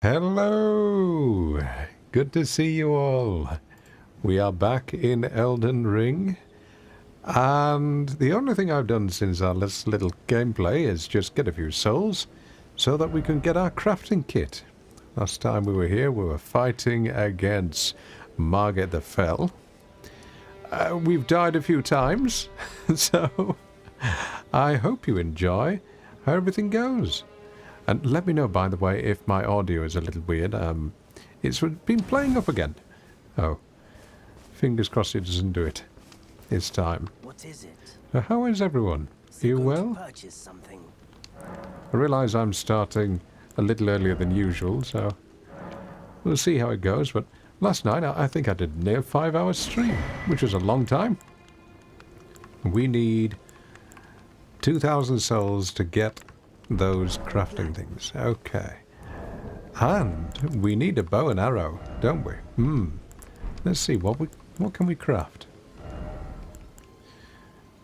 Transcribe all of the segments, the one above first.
Hello! Good to see you all. We are back in Elden Ring. And the only thing I've done since our last little gameplay is just get a few souls so that we can get our crafting kit. Last time we were here, we were fighting against Margaret the Fell. We've died a few times, so I hope you enjoy how everything goes. And let me know, by the way, if my audio is a little weird. It's been playing up again. Oh, fingers crossed it doesn't do it this time. What is it? How is everyone? Are you well? Purchase something. I realise I'm starting a little earlier than usual, so we'll see how it goes. But last night, I think I did near 5 hours stream, which was a long time. We need 2,000 souls to get those crafting things. Okay. And we need a bow and arrow, don't we? Let's see, what can we craft?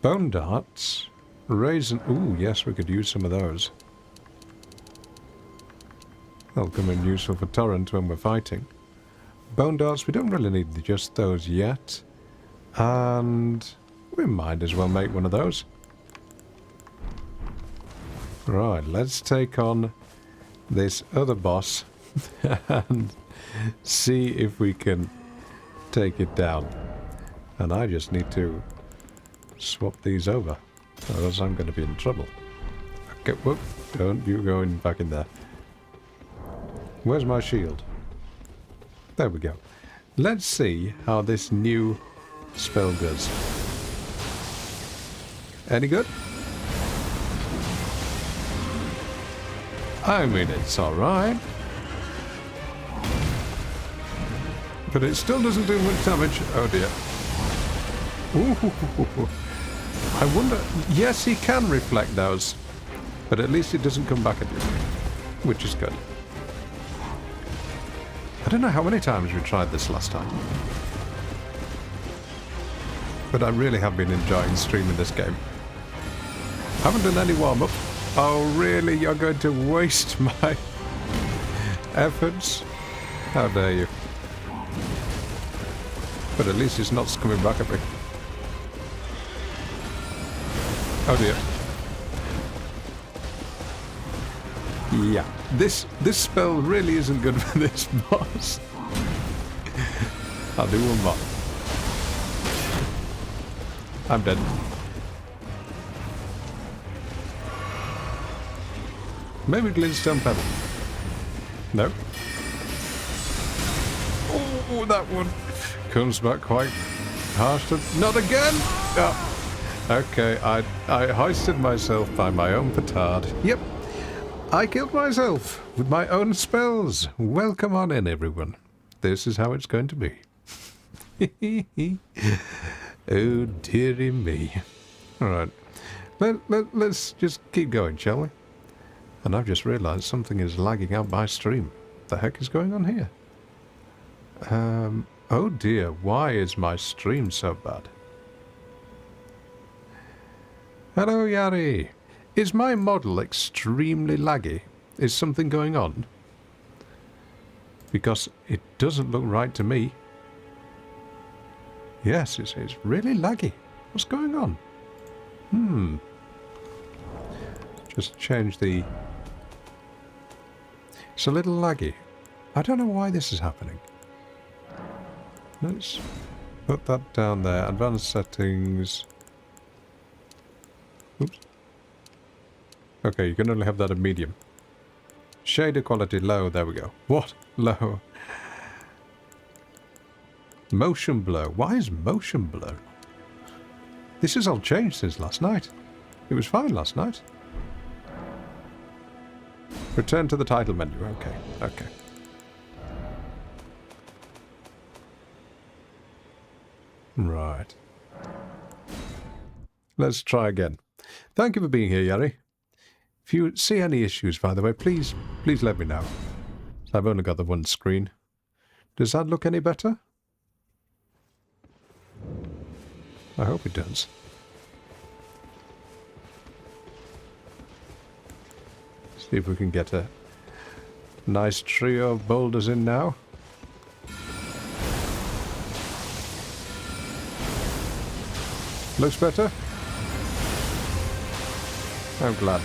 Bone darts, raisin... Ooh, yes, we could use some of those. They'll come in useful for torrent when we're fighting. Bone darts, we don't really need just those yet. And we might as well make one of those. Right, let's take on this other boss and see if we can take it down. And I just need to swap these over, or else I'm going to be in trouble. Okay, whoop, don't you go in back in there. Where's my shield? There we go. Let's see how this new spell does. Any good? I mean, it's alright. But it still doesn't do much damage. Oh dear. Ooh. I wonder... Yes, he can reflect those. But at least it doesn't come back at you. Which is good. I don't know how many times we tried this last time. But I really have been enjoying streaming this game. Haven't done any warm-up. Oh, really? You're going to waste my efforts? How dare you? But at least it's not coming back at me. Oh dear. Yeah, this spell really isn't good for this boss. I'll do one more. I'm dead. Maybe glintstone pebble. No. Oh, that one comes back quite harsh. Not again! Oh. Okay, I hoisted myself by my own petard. Yep, I killed myself with my own spells. Welcome on in, everyone. This is how it's going to be. Oh, dearie me. All right, let's just keep going, shall we? And I've just realised something is lagging out my stream. What the heck is going on here? Oh dear, why is my stream so bad? Hello, Yari. Is my model extremely laggy? Is something going on? Because it doesn't look right to me. Yes, it's really laggy. What's going on? Just change the... It's a little laggy. I don't know why this is happening. Let's put that down there. Advanced settings. Oops. Okay, you can only have that at medium. Shader quality low. There we go. What? Low. Motion blur. Why is motion blur? This has all changed since last night. It was fine last night. Return to the title menu. Okay, okay. Right. Let's try again. Thank you for being here, Yari. If you see any issues, by the way, please let me know. I've only got the one screen. Does that look any better? I hope it does. See if we can get a Nice trio of boulders in now. Looks better? I'm glad.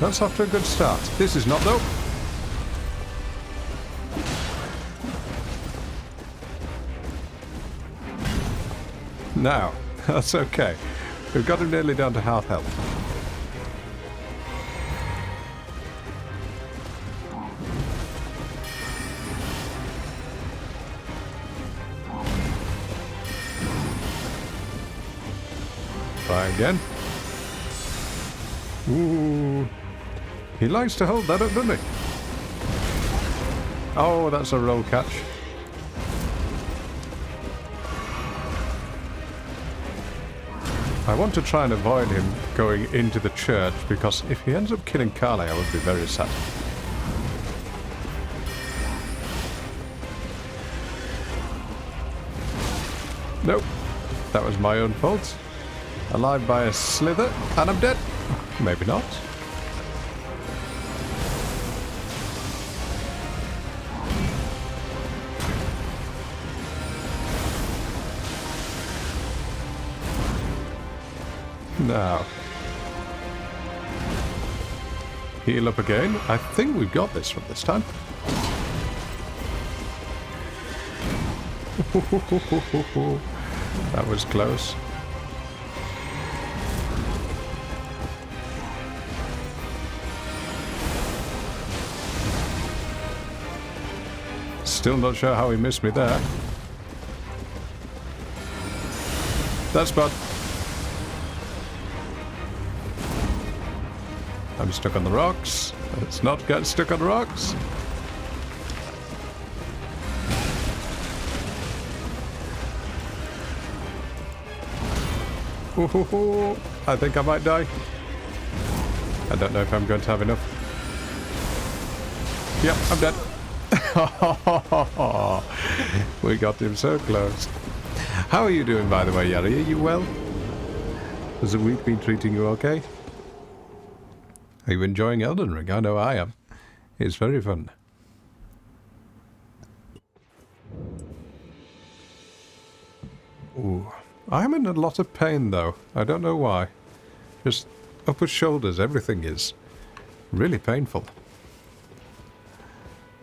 That's off to a good start. This is not though. Now, that's okay. We've got him nearly down to half health. Try again. Ooh. He likes to hold that up, doesn't he? Oh, that's a roll catch. I want to try and avoid him going into the church, because if he ends up killing Kale, I would be very sad. Nope. That was my own fault. Alive by a slither, and I'm dead. Maybe not. Now. Heal up again. I think we've got this from this time. That was close. Still not sure how he missed me there. That's bad. I'm stuck on the rocks. Let's not get stuck on rocks. Ooh, I think I might die. I don't know if I'm going to have enough. Yep, I'm dead. We got him so close. How are you doing, by the way, Yari? Are you well? Has the week been treating you okay? Are you enjoying Elden Ring? I know I am. It's very fun. Ooh. I'm in a lot of pain, though. I don't know why. Just upper shoulders, everything is really painful.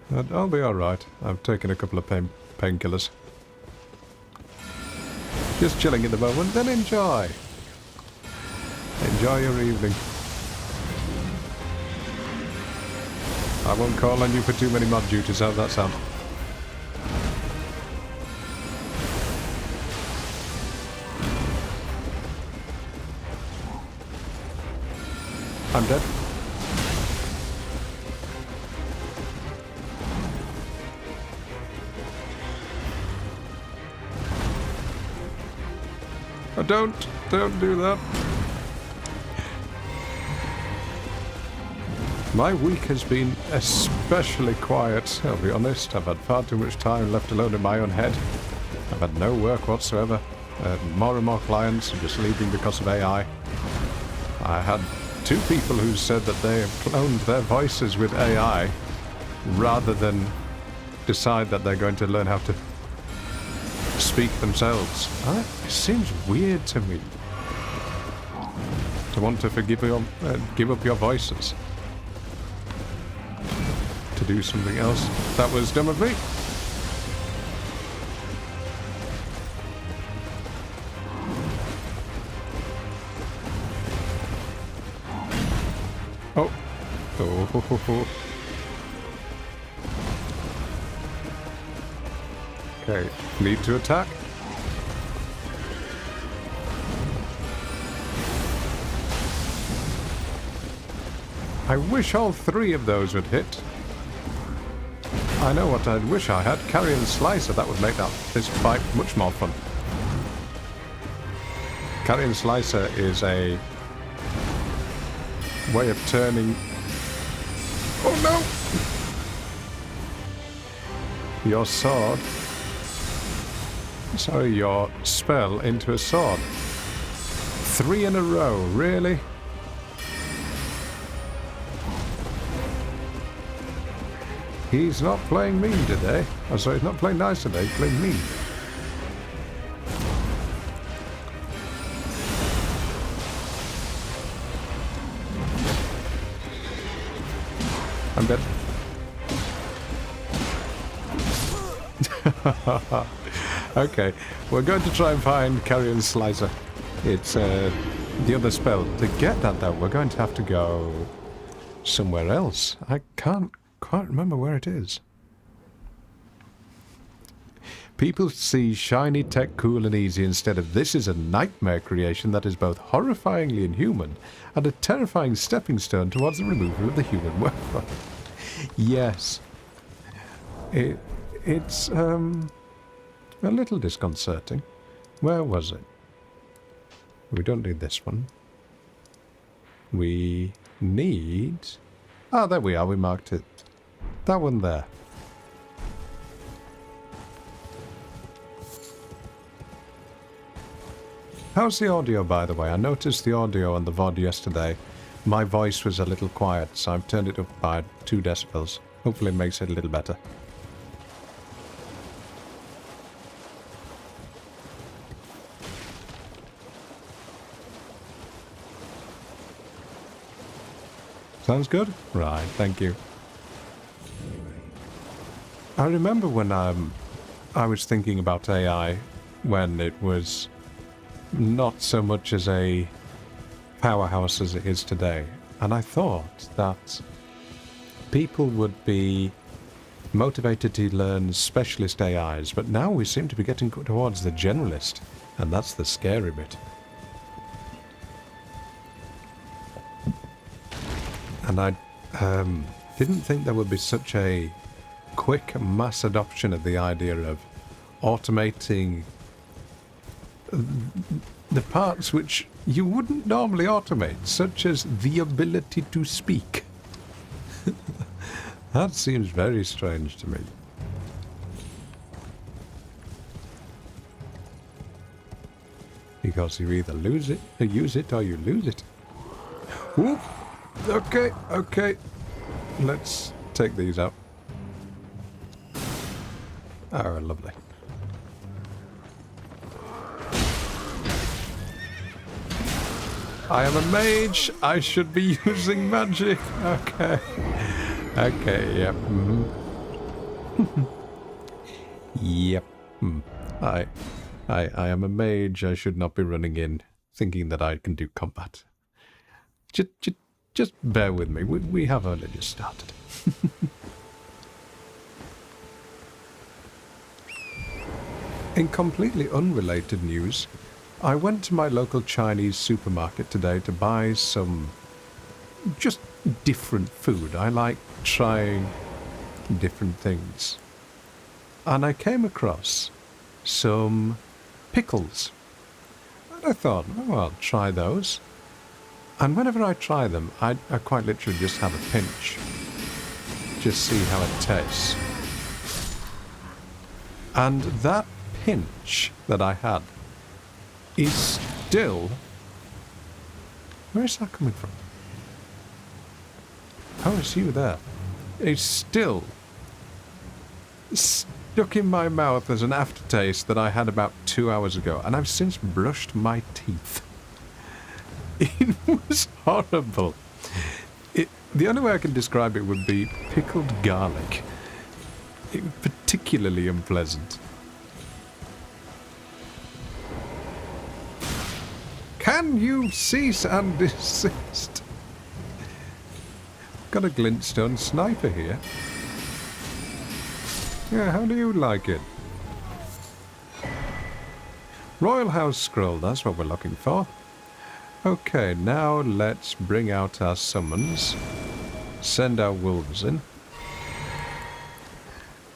But I'll be alright. I've taken a couple of painkillers. Just chilling at the moment, then enjoy. Enjoy your evening. I won't call on you for too many mod duties. How's that sound? I'm dead. Oh, don't do that. My week has been especially quiet, I'll be honest. I've had far too much time left alone in my own head. I've had no work whatsoever. More and more clients are just leaving because of AI. I had 2 people who said that they have cloned their voices with AI rather than decide that they're going to learn how to speak themselves. It seems weird to me to want to give up your voices to do something else. That was dumb of me. Oh. Oh. Okay, need to attack. I wish all 3 of those would hit. I know what I wish I had. Carrion Slicer, that would make this fight much more fun. Carrion Slicer is a way of turning... Oh no! Your sword... Sorry, your spell into a sword. 3 in a row, really? He's not playing mean today. Oh, sorry, he's not playing nice today, he's playing mean. I'm dead. Okay, we're going to try and find Carrion Slicer. It's the other spell. To get that though, we're going to have to go somewhere else. I can't quite remember where it is. People see shiny tech cool and easy instead of this is a nightmare creation that is both horrifyingly inhuman and a terrifying stepping stone towards the removal of the human workforce. Yes. It's a little disconcerting. Where was it? We don't need this one. We need... Ah, there we are, we marked it. That one there. How's the audio, by the way? I noticed the audio on the VOD yesterday. My voice was a little quiet, so I've turned it up by 2 decibels. Hopefully it makes it a little better. Sounds good? Right, thank you. I remember when I was thinking about AI when it was not so much as a powerhouse as it is today. And I thought that people would be motivated to learn specialist AIs, but now we seem to be getting towards the generalist, and that's the scary bit. And I didn't think there would be such a quick mass adoption of the idea of automating the parts which you wouldn't normally automate, such as the ability to speak. That seems very strange to me. Because you either use it, or you lose it. Whoop! Okay, okay. Let's take these out. Oh, lovely. I am a mage. I should be using magic. Okay. Okay, yep. Yep. I am a mage. I should not be running in thinking that I can do combat. Just bear with me. We have only just started. In completely unrelated news, I went to my local Chinese supermarket today to buy some just different food. I like trying different things. And I came across some pickles. And I thought, oh, I'll try those. And whenever I try them, I quite literally just have a pinch. Just see how it tastes. And that pinch that I had is still... Where is that coming from? How is you there? It's still stuck in my mouth as an aftertaste that I had about 2 hours ago, and I've since brushed my teeth. It was horrible. The only way I can describe it would be pickled garlic. It was particularly unpleasant. Can you cease and desist? Got a glintstone sniper here. Yeah, how do you like it? Royal House Scroll, that's what we're looking for. Okay, now let's bring out our summons. Send our wolves in.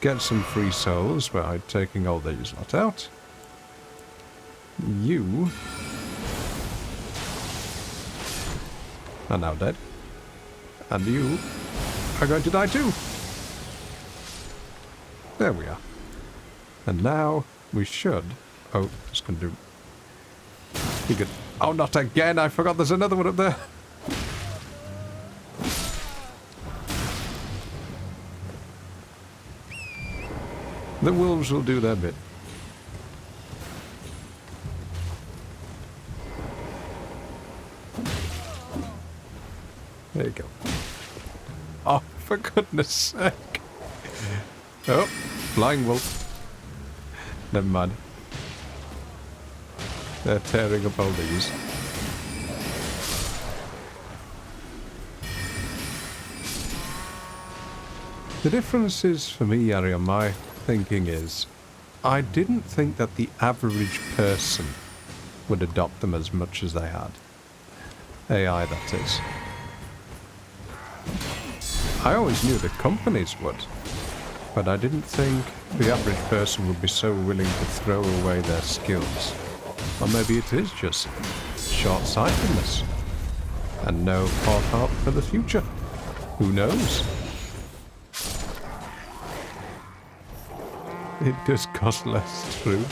Get some free souls by taking all these lot out. You are now dead. And you are going to die too. There we are. And now we should... Oh, this can do... You could... Oh, not again! I forgot there's another one up there. The wolves will do their bit. There you go. Oh, for goodness sake. Oh, flying wolf. Never mind. They're tearing up all these. The difference is, for me, Yari, on my thinking is, I didn't think that the average person would adopt them as much as they had. AI, that is. I always knew the companies would, but I didn't think the average person would be so willing to throw away their skills. Or maybe it is just short-sightedness and no forethought for the future. Who knows? It does cost less, true.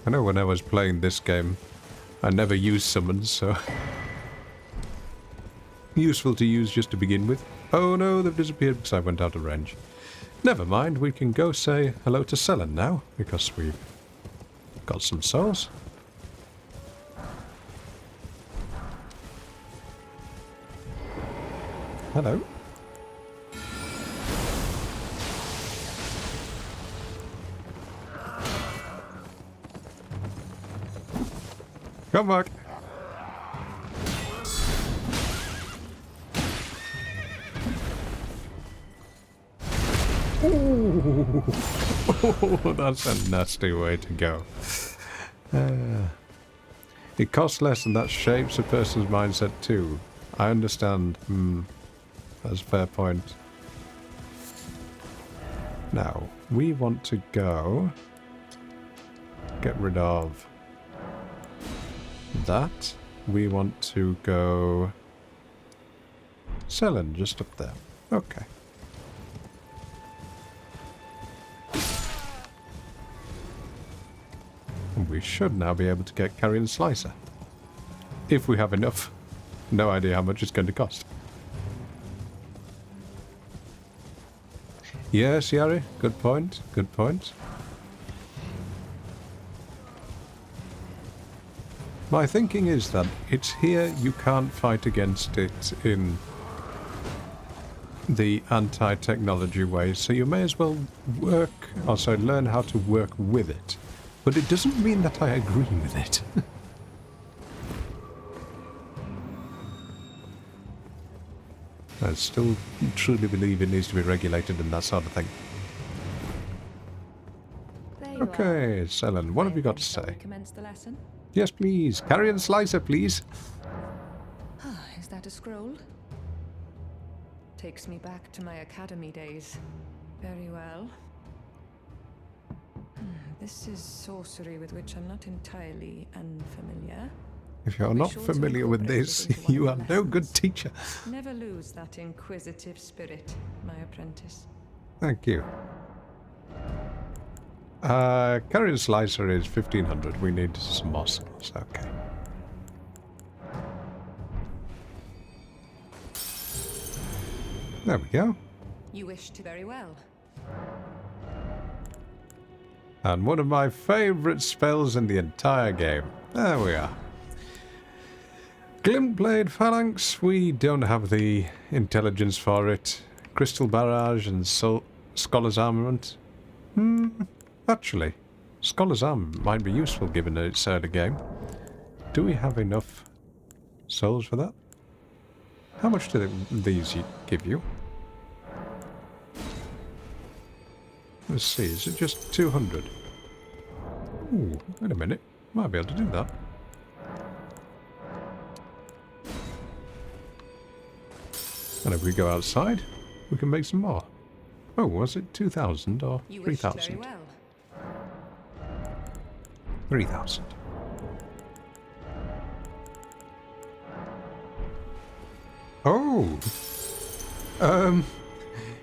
I know when I was playing this game, I never used summons, so... useful to use just to begin with. Oh no, they've disappeared because I went out of range. Never mind, we can go say hello to Selen now, because we've got some souls. Hello. Come back. Ooh. Oh, that's a nasty way to go. It costs less and that shapes a person's mindset too. I understand. That's a fair point. Now, we want to go... get rid of... that. We want to go... Selen, just up there. Okay. And we should now be able to get Carrion Slicer. If we have enough. No idea how much it's going to cost. Yes, Yari, good point, good point. My thinking is that it's here, you can't fight against it in the anti-technology way, so you may as well work, also learn how to work with it. But it doesn't mean that I agree with it. I still truly believe it needs to be regulated and that sort of thing. Okay, Selen, what have you got to say? Yes, please. Carrion Slicer, please. Is that a scroll? Takes me back to my academy days. Very well. This is sorcery with which I'm not entirely unfamiliar. If you're not familiar with this, you are no good teacher. Never lose that inquisitive spirit, my apprentice. Thank you. Carrion Slicer is 1500. We need some more skills. Okay. There we go. You wish to very well. And one of my favourite spells in the entire game. There we are. Glintblade Phalanx, we don't have the intelligence for it. Crystal Barrage and Scholar's Armament. Actually, Scholar's Armament might be useful given its early game. Do we have enough souls for that? How much do these give you? Let's see, is it just 200? Ooh, wait a minute. Might be able to do that. And if we go outside, we can make some more. Oh, was it 2,000 or 3,000? Well. 3,000. Oh!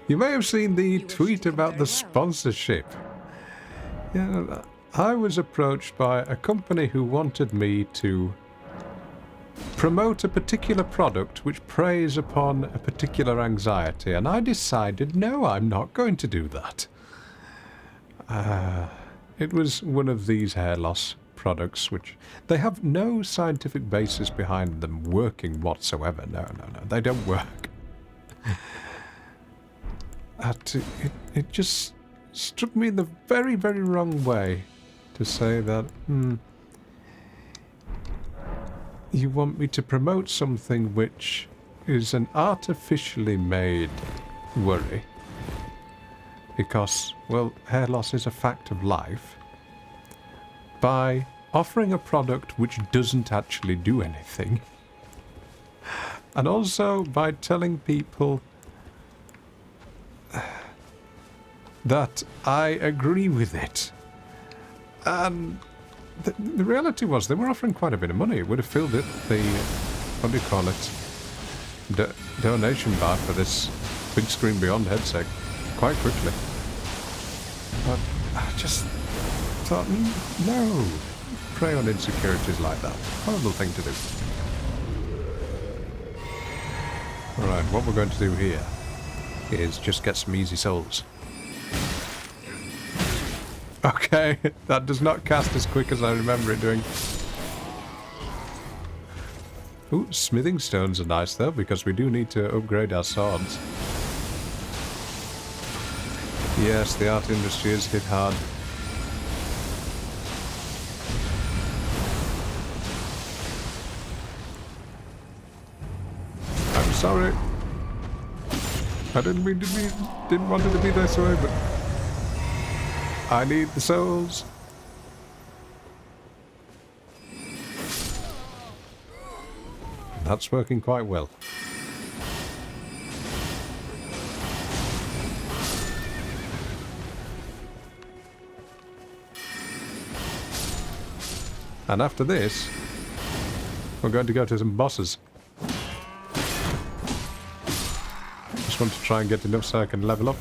You may have seen the tweet about the sponsorship. Yeah, I was approached by a company who wanted me to promote a particular product which preys upon a particular anxiety, and I decided, no, I'm not going to do that. It was one of these hair loss products which they have no scientific basis behind them working whatsoever. No, they don't work. It just struck me in the very, very wrong way to say that, you want me to promote something which is an artificially made worry because, well, hair loss is a fact of life, by offering a product which doesn't actually do anything, and also by telling people that I agree with it. And the reality was they were offering quite a bit of money. It would have filled it, the, what do you call it, donation bar for this Big Screen Beyond headset quite quickly. But I just thought, no, prey on insecurities like that. Horrible thing to do. Alright, what we're going to do here is just get some easy souls. Okay, that does not cast as quick as I remember it doing. Ooh, smithing stones are nice though, because we do need to upgrade our swords. Yes, the art industry is hit hard. I'm sorry. I didn't mean to be, didn't want it to be this way, but I need the souls. That's working quite well. And after this, we're going to go to some bosses. Just want to try and get enough so I can level up.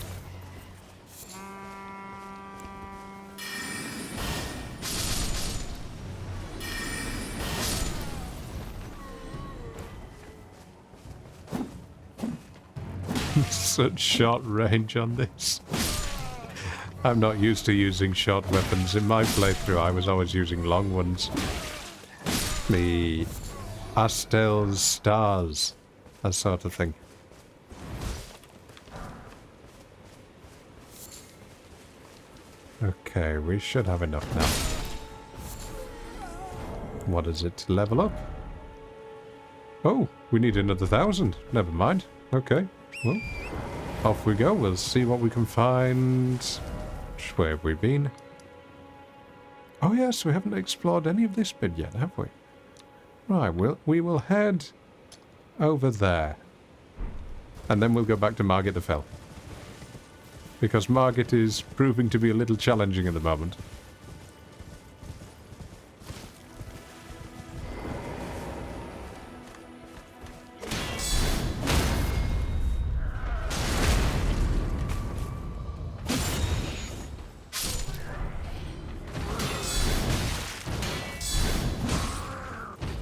Such short range on this. I'm not used to using short weapons. In my playthrough, I was always using long ones. The Astel's stars, that sort of thing. Okay, we should have enough now. What is it to level up? Oh, we need another 1,000. Never mind. Okay, well, off we go. We'll see what we can find. Where have we been? Oh yes, we haven't explored any of this bit yet, have we? Right, we will head over there. And then we'll go back to Margit the Fell. Because Margit is proving to be a little challenging at the moment.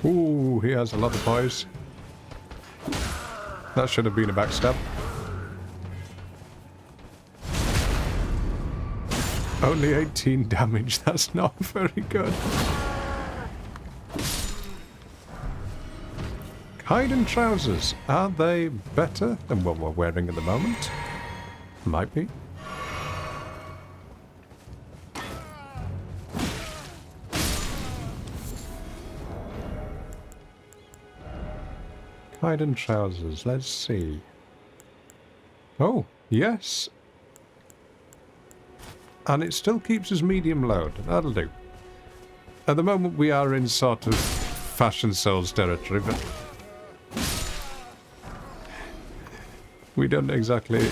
Ooh, he has a lot of poise. That should have been a backstab. Only 18 damage, that's not very good. Hide and trousers, are they better than what we're wearing at the moment? Might be. Hide and trousers, let's see. Oh, yes. And it still keeps us medium load. That'll do. At the moment we are in sort of Fashion Souls territory, but we don't exactly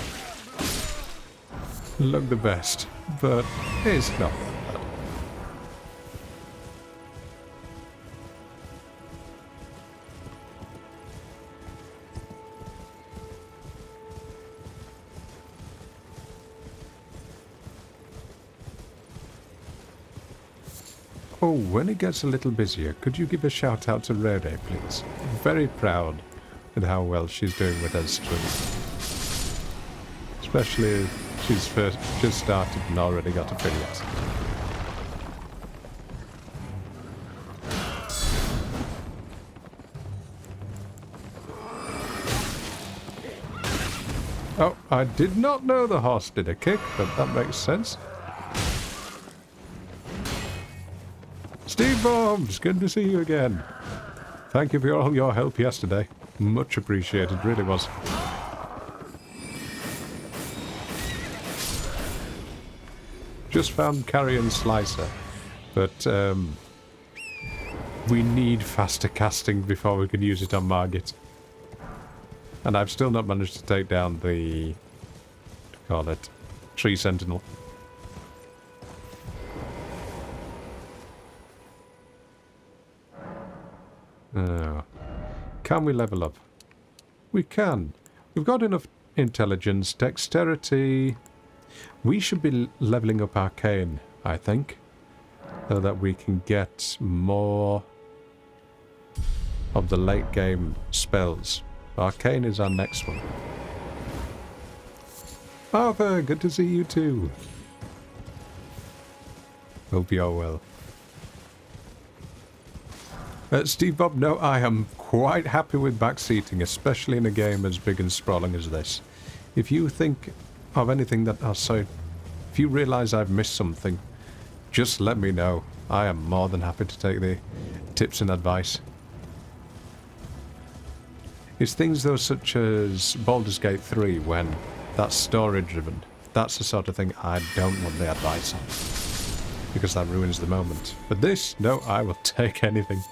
look the best, but it's not bad. Oh, when it gets a little busier, could you give a shout out to Rode, please? Very proud with how well she's doing with her stream. Especially if she's just started and already got affiliates. Oh, I did not know the horse did a kick, but that makes sense. Steve Bombs, good to see you again. Thank you for all your help yesterday. Much appreciated, really was. Just found Carrion Slicer, but we need faster casting before we can use it on Margit. And I've still not managed to take down the, call it, Tree Sentinel. Oh. Can we level up? We can. We've got enough intelligence, dexterity. We should be leveling up Arcane, I think, so that we can get more of the late game spells. Arcane is our next one. Arthur, good to see you too. Hope you're well. Steve Bob, no, I am quite happy with backseating, especially in a game as big and sprawling as this. If you think of anything that... Oh, sorry. If you realise I've missed something, just let me know. I am more than happy to take the tips and advice. It's things though such as Baldur's Gate 3 when that's story driven. That's the sort of thing I don't want the advice on, because that ruins the moment. But this, no, I will take anything.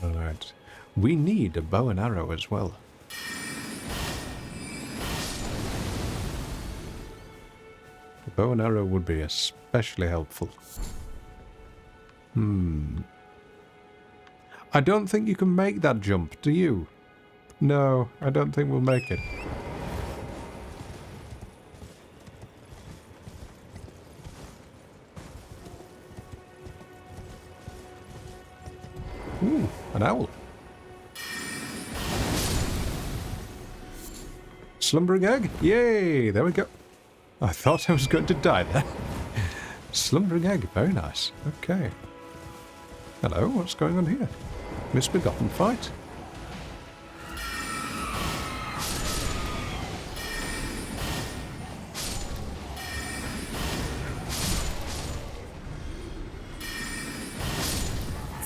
Alright. We need a bow and arrow as well. A bow and arrow would be especially helpful. I don't think you can make that jump, do you? No, I don't think we'll make it. Ooh, an owl. Slumbering egg? Yay! There we go. I thought I was going to die there. Slumbering egg, very nice. Okay. Hello, what's going on here? Misbegotten fight?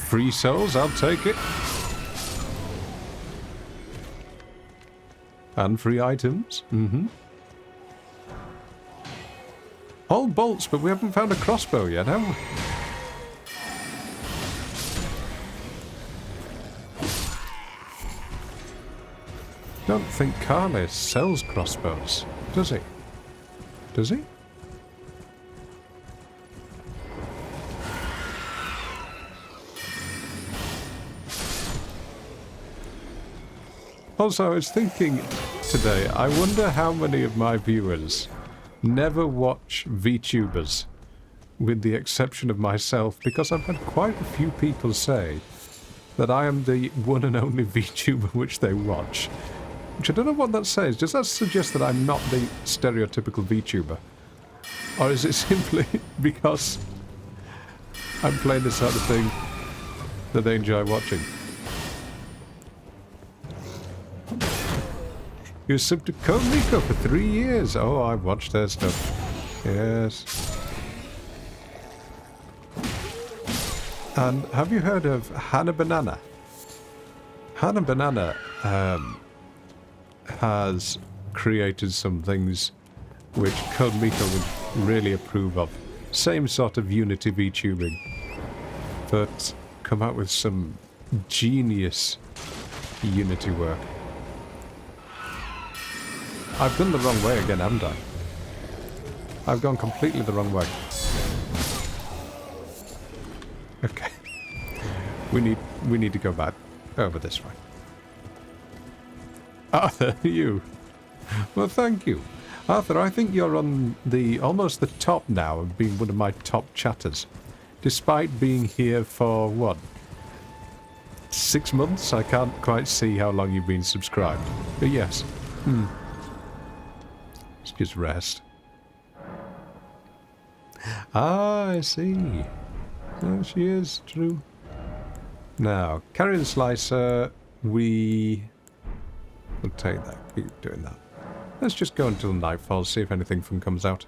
Free souls, I'll take it. And free items. All bolts, but we haven't found a crossbow yet, have we? Don't think Carly sells crossbows, does he? Does he? Also, I was thinking today, I wonder how many of my viewers never watch VTubers, with the exception of myself, because I've had quite a few people say that I am the one and only VTuber which they watch. Which I don't know what that says. Does that suggest that I'm not the stereotypical VTuber? Or is it simply because I'm playing the sort of thing that they enjoy watching? You were subbed to Code Nico for 3 years. Oh, I've watched their stuff. Yes. And have you heard of Hannah Banana? Hannah Banana has created some things which Code Miko would really approve of. Same sort of Unity VTubing, but come out with some genius Unity work. I've gone the wrong way again, haven't I? I've gone completely the wrong way. Okay. We need to go back over this way. Arthur, you. Well, thank you. Arthur, I think you're on the almost the top now of being one of my top chatters. Despite being here for, what, 6 months? I can't quite see how long you've been subscribed. But yes. It's just rest. Ah, I see. Oh, she is, true. Now, carry the slicer. We'll take that. Keep doing that. Let's just go until nightfall, see if anything fun comes out.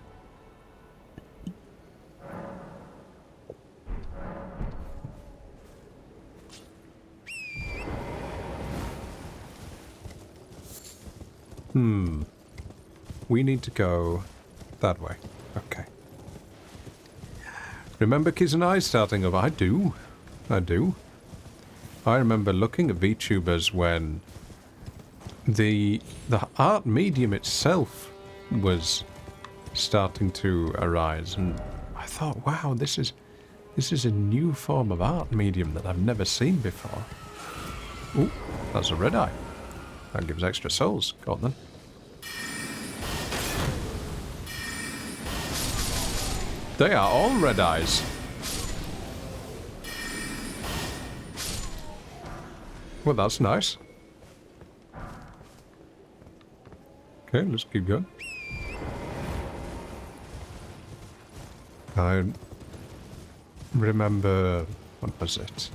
We need to go that way. Okay. Remember Kizunai starting up? I do. I do. I remember looking at VTubers when the art medium itself was starting to arise, and I thought, wow, this is a new form of art medium that I've never seen before. Ooh, that's a red eye. That gives extra souls. Go on then. They are all red eyes. Well, that's nice. Okay, let's keep going. I remember... what was it?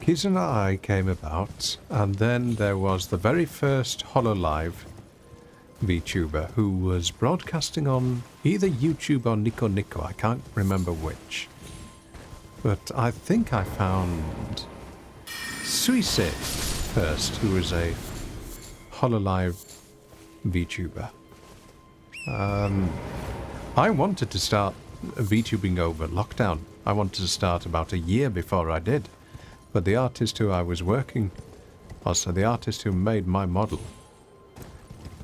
Kizunai came about, and then there was the very first HoloLive VTuber who was broadcasting on either YouTube or Nico Nico. I can't remember which. But I think I found Suisse first, who was a HoloLive VTuber. I wanted to start VTubing over lockdown. I wanted to start about a year before I did. But the artist who I was working, also the artist who made my model,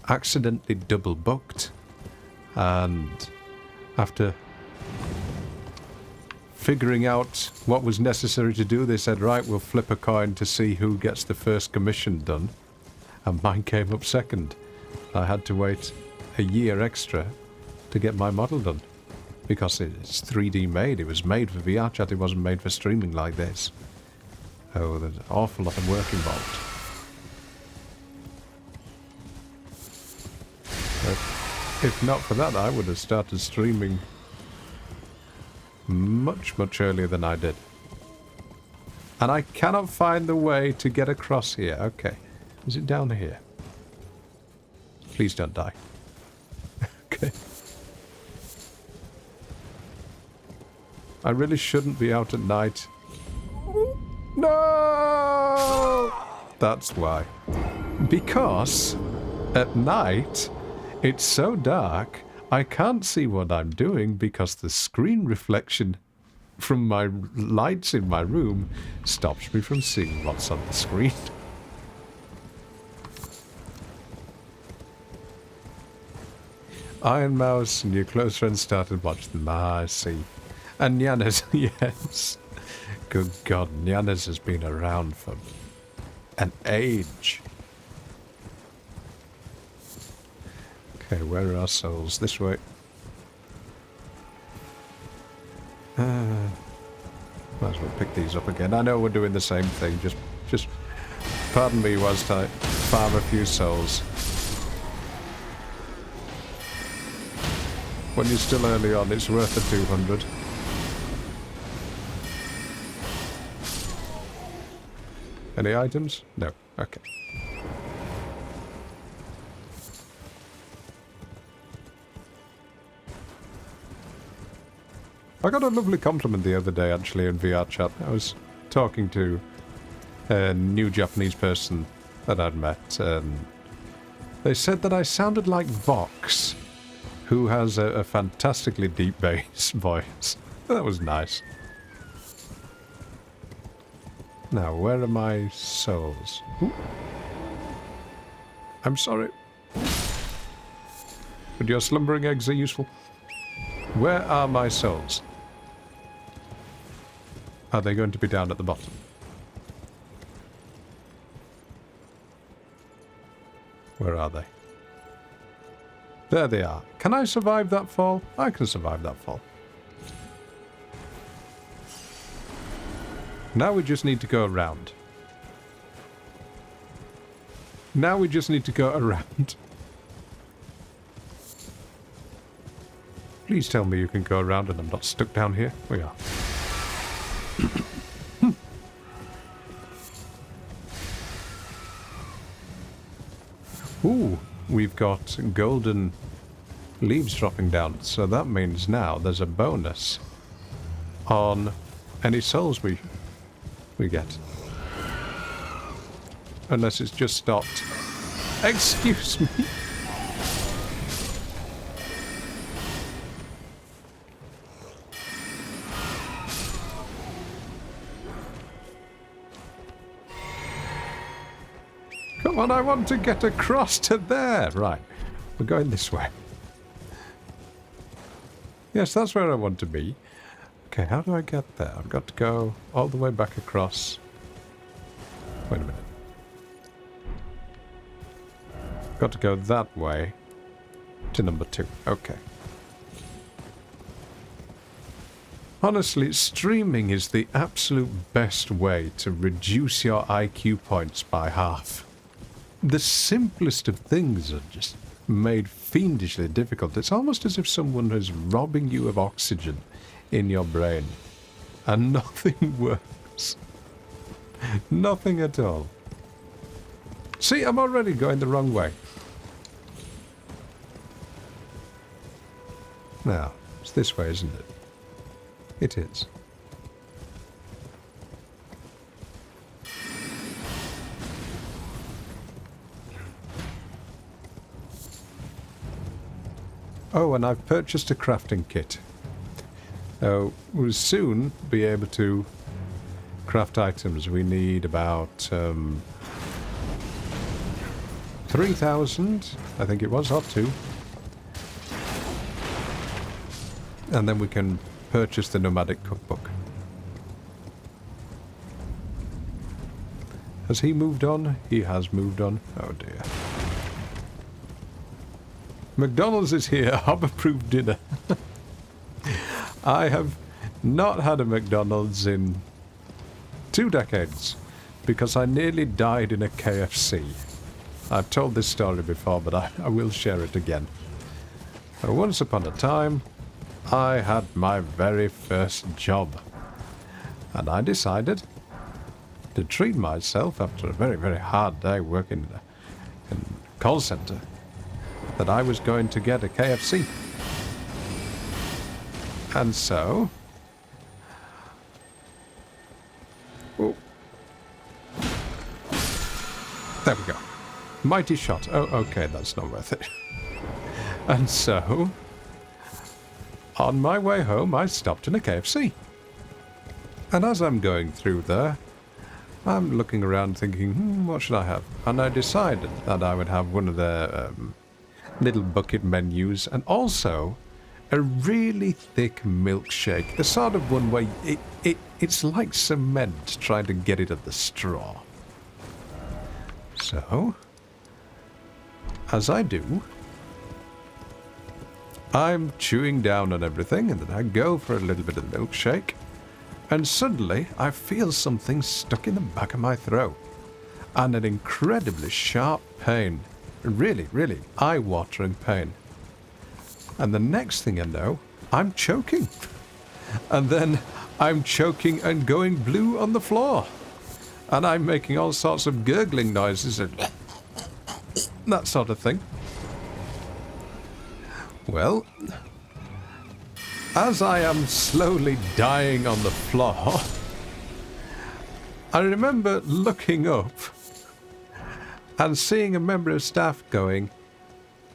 accidentally double booked, and after figuring out what was necessary to do, they said, right, we'll flip a coin to see who gets the first commission done, and mine came up second. I had to wait a year extra to get my model done, because it's 3D made. It was made for VR chat, it wasn't made for streaming like this. Oh, there's an awful lot of work involved. If not for that, I would have started streaming much, much earlier than I did. And I cannot find the way to get across here. Okay. Is it down here? Please don't die. Okay. I really shouldn't be out at night. No! That's why. Because at night... it's so dark, I can't see what I'm doing because the screen reflection from my lights in my room stops me from seeing what's on the screen. Iron Mouse and your close friends started watching them. Ah, I see. And Nyanas, yes. Good God, Nyanas has been around for an age. Okay, where are our souls? This way. Might as well pick these up again. I know we're doing the same thing. Just pardon me whilst I farm a few souls. When you're still early on, it's worth the 200. Any items? No. Okay. I got a lovely compliment the other day, actually, in VR chat. I was talking to a new Japanese person that I'd met, and they said that I sounded like Vox, who has a fantastically deep bass voice. That was nice. Now, where are my souls? Ooh. I'm sorry. But your slumbering eggs are useful. Where are my souls? Are they going to be down at the bottom? Where are they? There they are. Can I survive that fall? I can survive that fall. Now we just need to go around. Now we just need to go around. Please tell me you can go around and I'm not stuck down here. We are. Ooh, we've got golden leaves dropping down, so that means now there's a bonus on any souls we get. Unless it's just stopped. Excuse me. Come on, I want to get across to there. Right, we're going this way. Yes, that's where I want to be. Okay, how do I get there? I've got to go all the way back across. Wait a minute. Got to go that way to number 2. Okay. Honestly, streaming is the absolute best way to reduce your IQ points by half. The simplest of things are just made fiendishly difficult. It's almost as if someone is robbing you of oxygen in your brain. And nothing works. Nothing at all. See, I'm already going the wrong way. Now, it's this way, isn't it? It is. Oh, and I've purchased a crafting kit. We'll soon be able to craft items. We need about 3,000, I think it was, or 2. And then we can purchase the nomadic cookbook. Has he moved on? He has moved on. Oh dear. McDonald's is here. Hob-approved dinner. I have not had a McDonald's in 2 decades because I nearly died in a KFC. I've told this story before, but I will share it again. Once upon a time, I had my very first job, and I decided to treat myself after a very, very hard day working in a call center that I was going to get a KFC. And so... Oh. There we go. Mighty shot. Oh, okay, that's not worth it. And so... on my way home, I stopped in a KFC. And as I'm going through there, I'm looking around thinking, what should I have? And I decided that I would have one of their little bucket menus, and also a really thick milkshake. The sort of one where it's like cement trying to get it at the straw. So, as I do, I'm chewing down on everything, and then I go for a little bit of the milkshake, and suddenly I feel something stuck in the back of my throat, and an incredibly sharp pain. Really, really eye-watering pain. And the next thing I know, I'm choking. And then I'm choking and going blue on the floor. And I'm making all sorts of gurgling noises and that sort of thing. Well, as I am slowly dying on the floor, I remember looking up and seeing a member of staff going,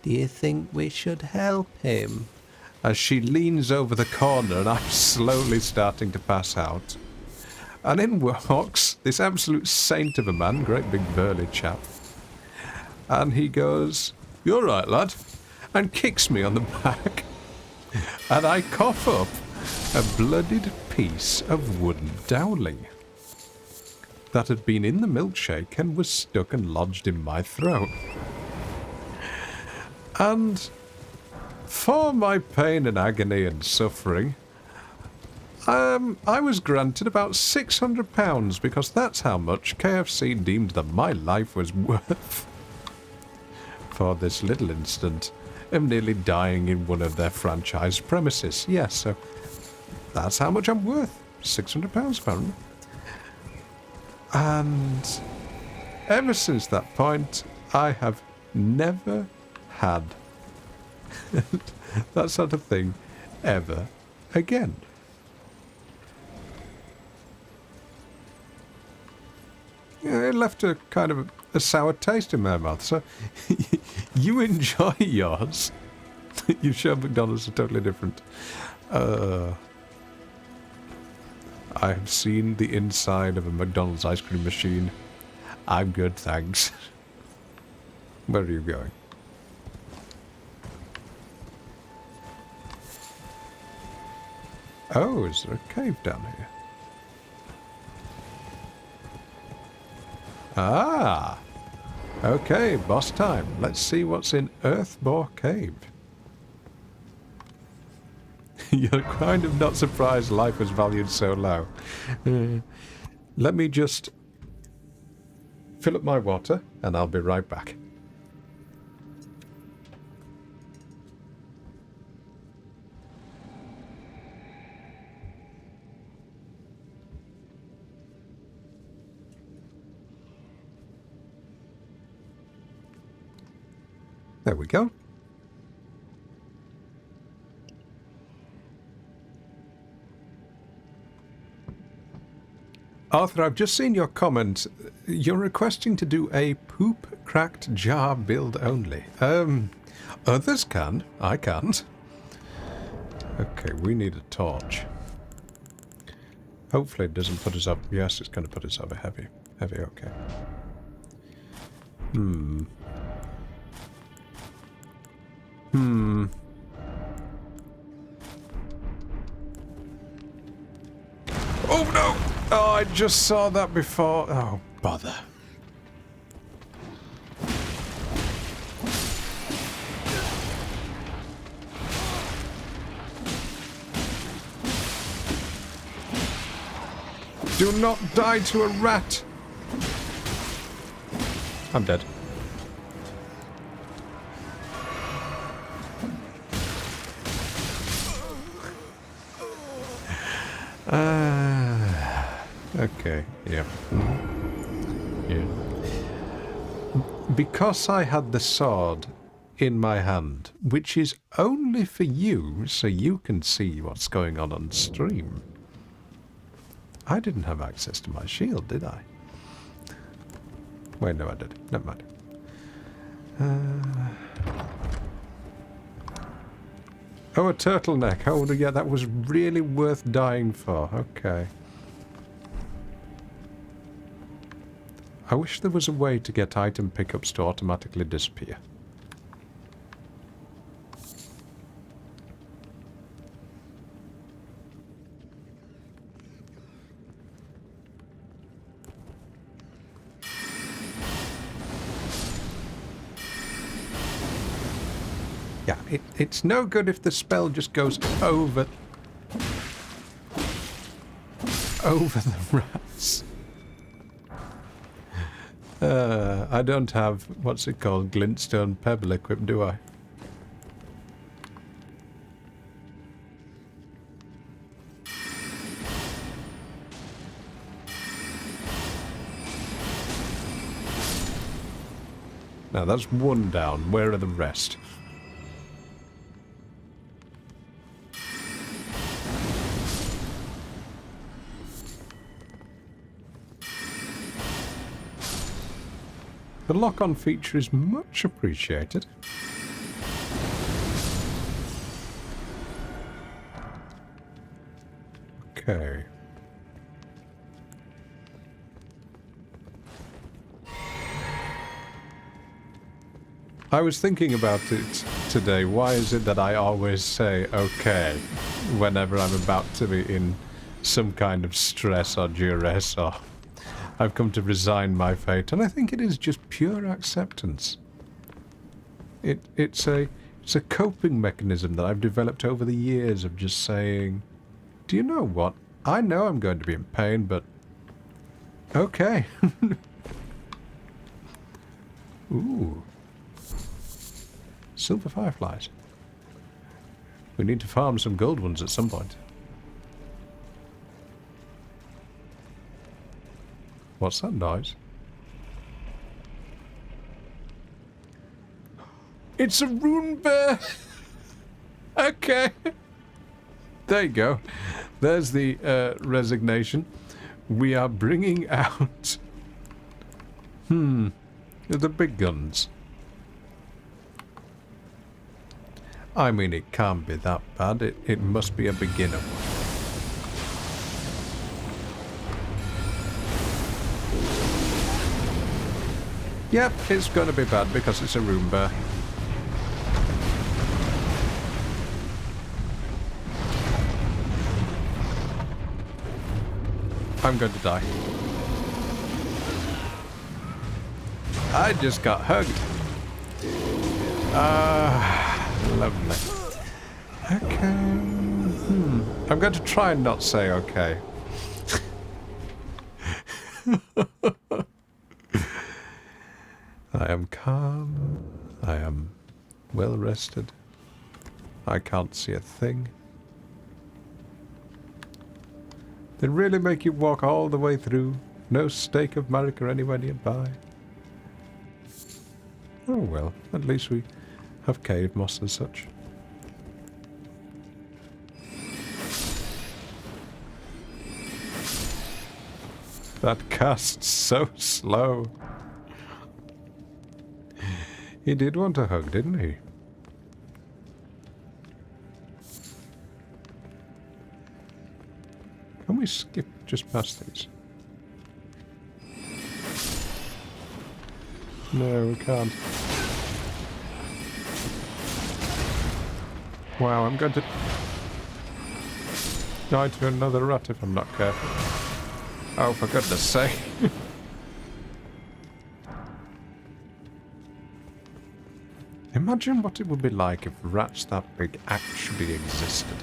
"Do you think we should help him?" As she leans over the corner and I'm slowly starting to pass out. And in walks this absolute saint of a man, great big burly chap. And he goes, "You all right, lad?" and kicks me on the back. And I cough up a bloodied piece of wooden dowling that had been in the milkshake and was stuck and lodged in my throat. And for my pain and agony and suffering, I was granted about £600 because that's how much KFC deemed that my life was worth for this little instant of nearly dying in one of their franchise premises. Yes, so that's how much I'm worth. £600 apparently. And ever since that point, I have never had that sort of thing ever again. Yeah, it left a kind of a sour taste in my mouth, so you enjoy yours. You sure McDonald's are totally different. I have seen the inside of a McDonald's ice cream machine. I'm good, thanks. Where are you going? Oh, is there a cave down here? Ah! Okay, boss time. Let's see what's in Earthbore Cave. You're kind of not surprised life was valued so low. Let me just fill up my water, and I'll be right back. There we go. Arthur, I've just seen your comment. You're requesting to do a poop-cracked jar build only. Others can. I can't. Okay, we need a torch. Hopefully it doesn't put us up. Yes, it's going to put us over heavy. Heavy, okay. Oh no! Oh, I just saw that before. Oh, bother. Do not die to a rat! I'm dead. Okay, yeah. Yeah. Because I had the sword in my hand, which is only for you, so you can see what's going on stream. I didn't have access to my shield, did I? Wait, no, I did. Never mind. Oh, a turtleneck. Oh, yeah, that was really worth dying for. Okay. I wish there was a way to get item pickups to automatically disappear. Yeah, it's no good if the spell just goes over the rats. I don't have, what's it called, glintstone pebble equipped, do I? Now that's one down. Where are the rest? The lock-on feature is much appreciated. Okay. I was thinking about it today. Why is it that I always say okay whenever I'm about to be in some kind of stress or duress, or I've come to resign my fate? And I think it is just pure acceptance. It's a coping mechanism that I've developed over the years of just saying, do you know what? I know I'm going to be in pain, but okay. Ooh. Silver fireflies. We need to farm some gold ones at some point. What's that noise? It's a rune bear! Okay. There you go. There's the resignation. We are bringing out... the big guns. I mean, it can't be that bad. It must be a beginner. Yep, it's going to be bad because it's a rune bear. I'm going to die. I just got hugged. Lovely. Okay. I'm going to try and not say okay. I am calm. I am well rested. I can't see a thing. They really make you walk all the way through. No stake of Marika anywhere nearby. Oh well, at least we have cave moss and such. That cast's so slow. He did want a hug, didn't he? Can we skip just past these? No, we can't. Wow, I'm going to die to another rat if I'm not careful. Oh, for goodness sake. Imagine what it would be like if rats that big actually existed.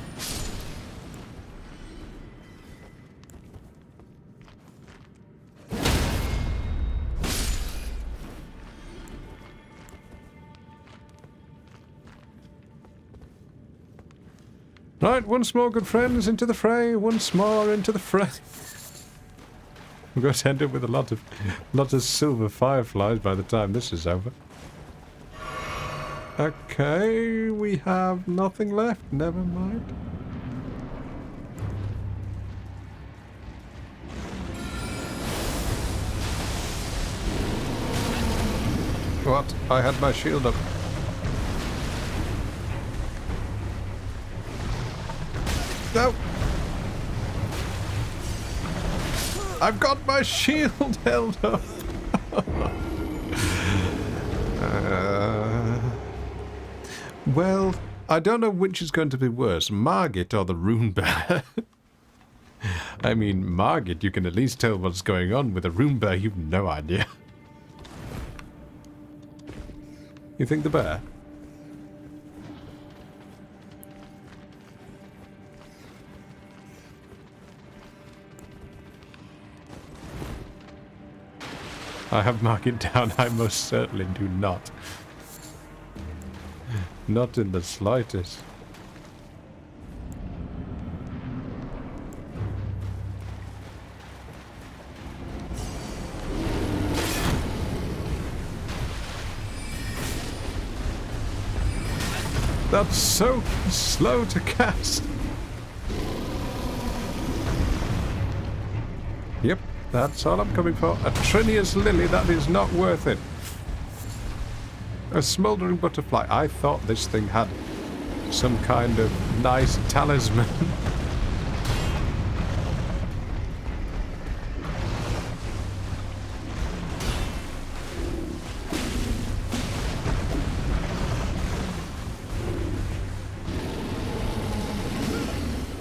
Right, once more, good friends, into the fray. Once more into the fray. We're going to end up with a lot of silver fireflies by the time this is over. Okay, we have nothing left. Never mind. What? I had my shield up. No! I've got my shield held up! Well, I don't know which is going to be worse, Margit or the rune bear. I mean, Margit, you can at least tell what's going on. With a rune bear, you've no idea. You think the bear? I have marked it down. I most certainly do not. Not in the slightest. That's so slow to cast. Yep, that's all I'm coming for. A Trinius lily, that is not worth it. A smouldering butterfly. I thought this thing had some kind of nice talisman.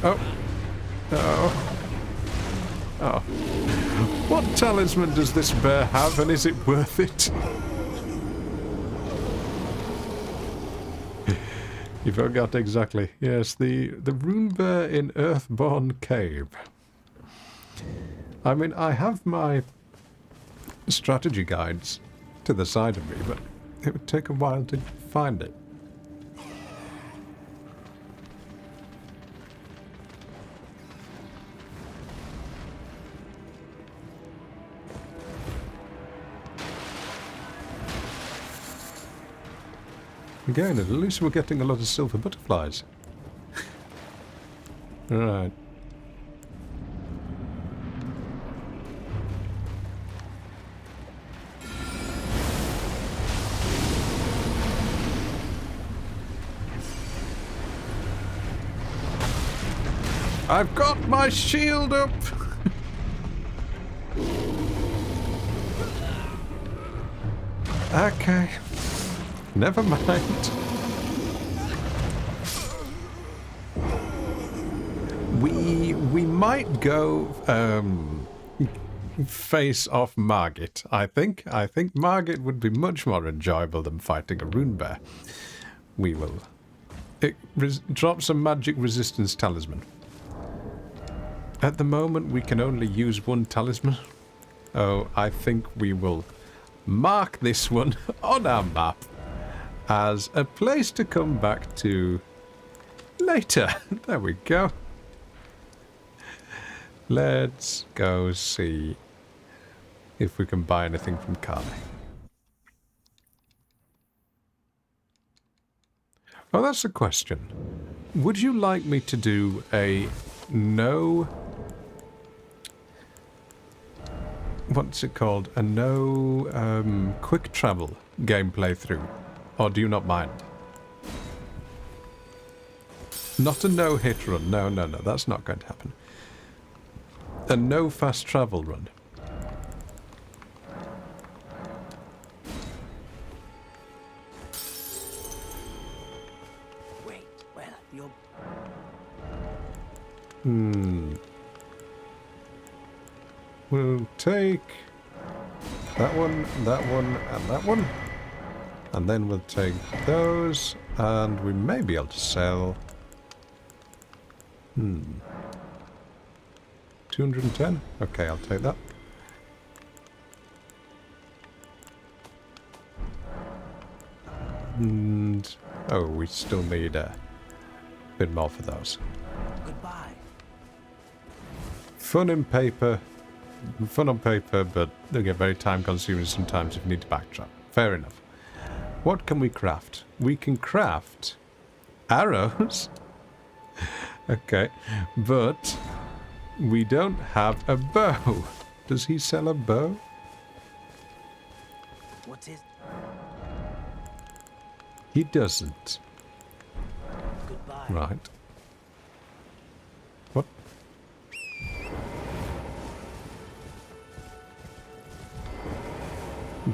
Oh. Oh. Oh. What talisman does this bear have, and is it worth it? You forgot exactly. Yes, the rune bear in Earthborn Cave. I mean, I have my strategy guides to the side of me, but it would take a while to find it. Again, at least we're getting a lot of silver butterflies. Right. I've got my shield up! Okay. Never mind. We might go face off Margit, I think. I think Margit would be much more enjoyable than fighting a rune bear. We will drop some magic resistance talisman. At the moment we can only use one talisman. Oh, I think we will mark this one on our map as a place to come back to later. There we go. Let's go see if we can buy anything from Carly. Oh, that's a question. Would you like me to do a no... What's it called? A no quick travel gameplay through? Or do you not mind? Not a no-hit run. No, no, no. That's not going to happen. A no fast travel run. Wait, well, you're... We'll take that one, and that one. And then we'll take those, and we may be able to sell... 210? Okay, I'll take that. And... oh, we still need a bit more for those. Goodbye. Fun on paper, but they get very time consuming sometimes if you need to backtrack. Fair enough. What can we craft? We can craft arrows. Okay, but we don't have a bow. Does he sell a bow? What's it? He doesn't. Goodbye. Right. What?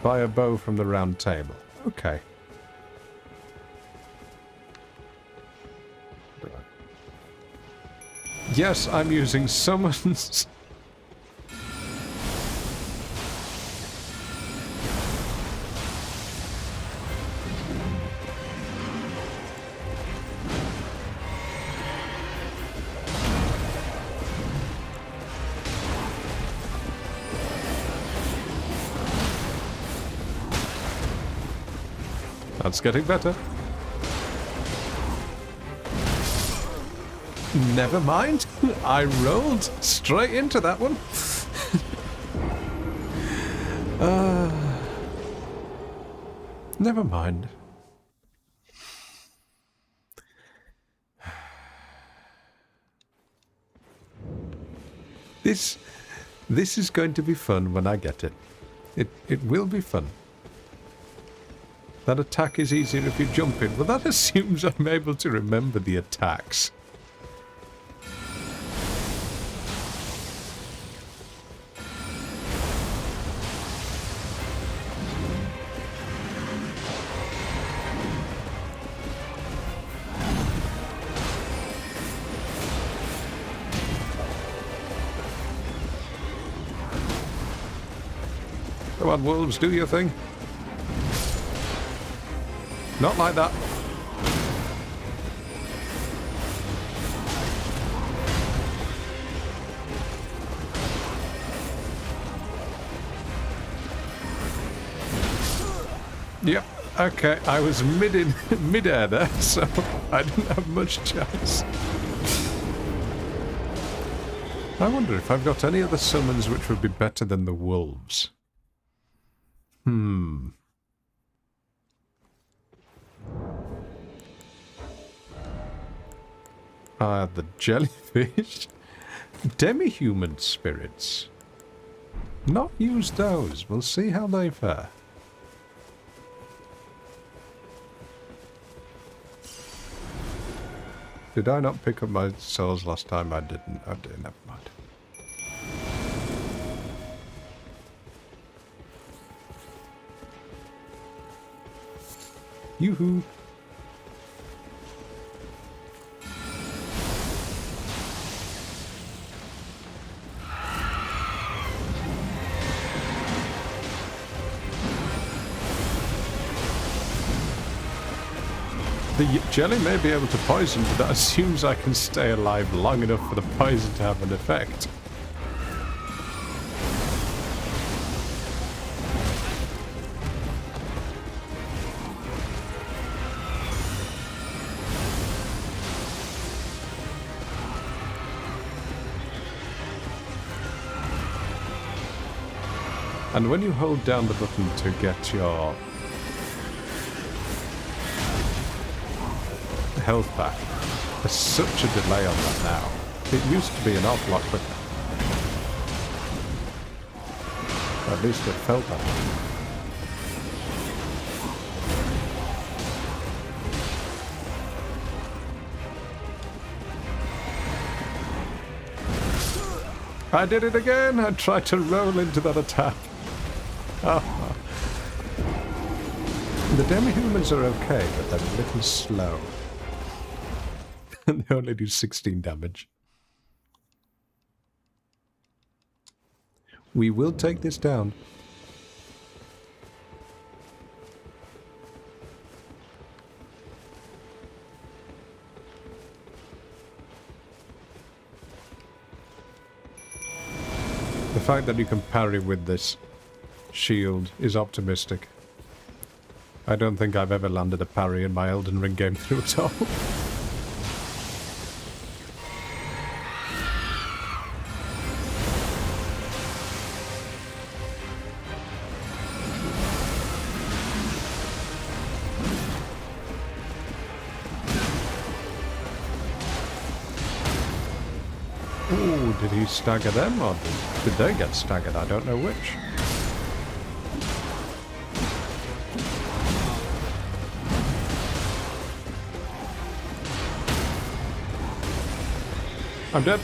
Buy a bow from the round table. Okay. Yes, I'm using summons. That's getting better. Never mind. I rolled straight into that one. Never mind. This is going to be fun when I get it. It will be fun. That attack is easier if you jump in. Well, that assumes I'm able to remember the attacks. Come on, wolves, do your thing. Not like that. Yep. Okay, I was mid-air there, so I didn't have much chance. I wonder if I've got any other summons which would be better than the wolves. The jellyfish. Demi-human spirits. Not use those. We'll see how they fare. Did I not pick up my souls last time? I didn't. I did. Never mind. Yoo-hoo. The jelly may be able to poison, but that assumes I can stay alive long enough for the poison to have an effect. And when you hold down the button to get your health back, there's such a delay on that now. It used to be an awful lot quicker. At least it felt that way. I did it again! I tried to roll into that attack. Oh. The demi-humans are okay, but they're a little slow. And they only do 16 damage. We will take this down. The fact that you can parry with this shield is optimistic. I don't think I've ever landed a parry in my Elden Ring game through at all. Ooh, did he stagger them, or did they get staggered? I don't know which. I'm dead.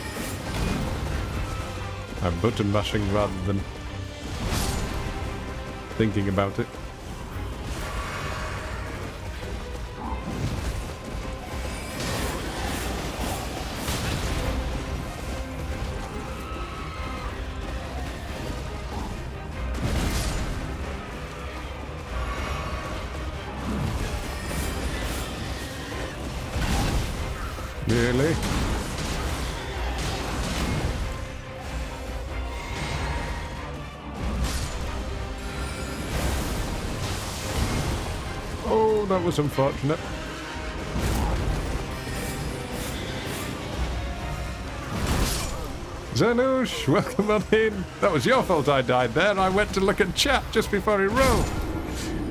I'm button mashing rather than thinking about it. Really? Oh, that was unfortunate. Zenush, welcome on in. That was your fault I died there. I went to look at chat just before he rolled.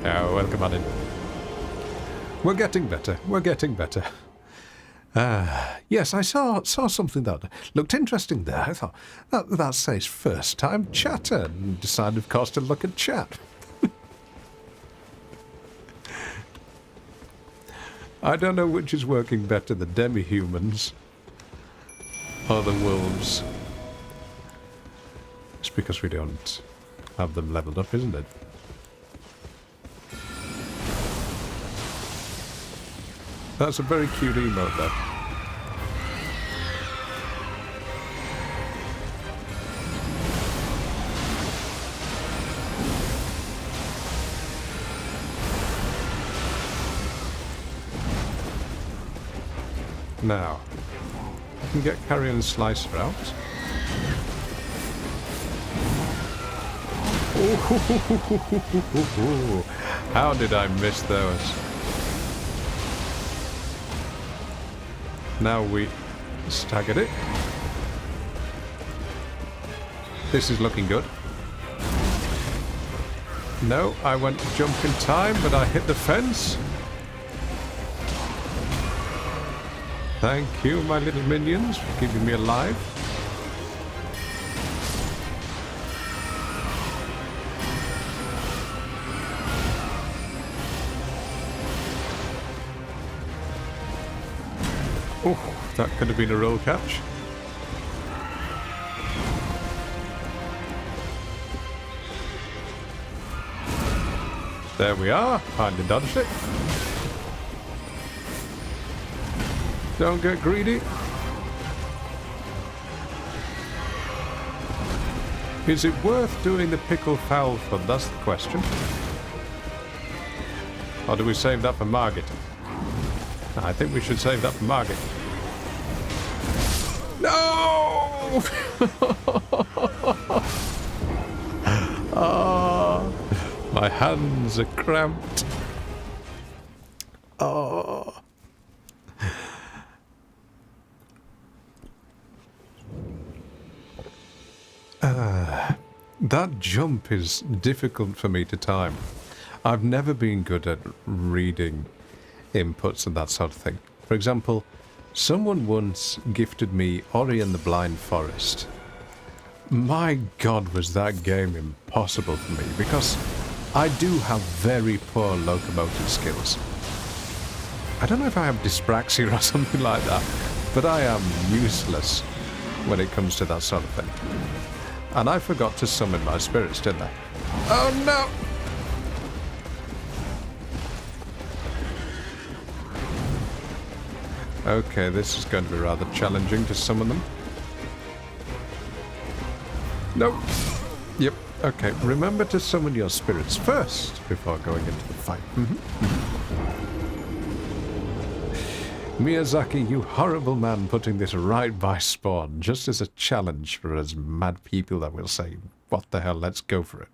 Oh, welcome on in. We're getting better. We're getting better. Yes, I saw something that looked interesting there. I thought, that says first time chatter, and decided, of course, to look at chat. I don't know which is working better, the demi-humans or the wolves. It's because we don't have them leveled up, isn't it? That's a very cute emote, though. Now, I can get Carrion Slicer out. How did I miss those? Now we staggered it. This is looking good. No, I went to jump in time, but I hit the fence. Thank you, my little minions, for keeping me alive. Oh, that could have been a roll catch. There we are. Finally dodged it. Don't get greedy. Is it worth doing the pickle fowl for? That's the question. Or do we save that for Margit? I think we should save that for Margit. No! Oh, my hands are cramped. Oh. That jump is difficult for me to time. I've never been good at reading inputs and that sort of thing. For example, someone once gifted me Ori and the Blind Forest. My God, was that game impossible for me, because I do have very poor locomotive skills. I don't know if I have dyspraxia or something like that, but I am useless when it comes to that sort of thing. And I forgot to summon my spirits, didn't I? Oh no! Okay, this is going to be rather challenging to summon them. Nope. Yep, okay. Remember to summon your spirits first before going into the fight. Miyazaki, you horrible man, putting this right by spawn, just as a challenge for us mad people that will say, what the hell, let's go for it.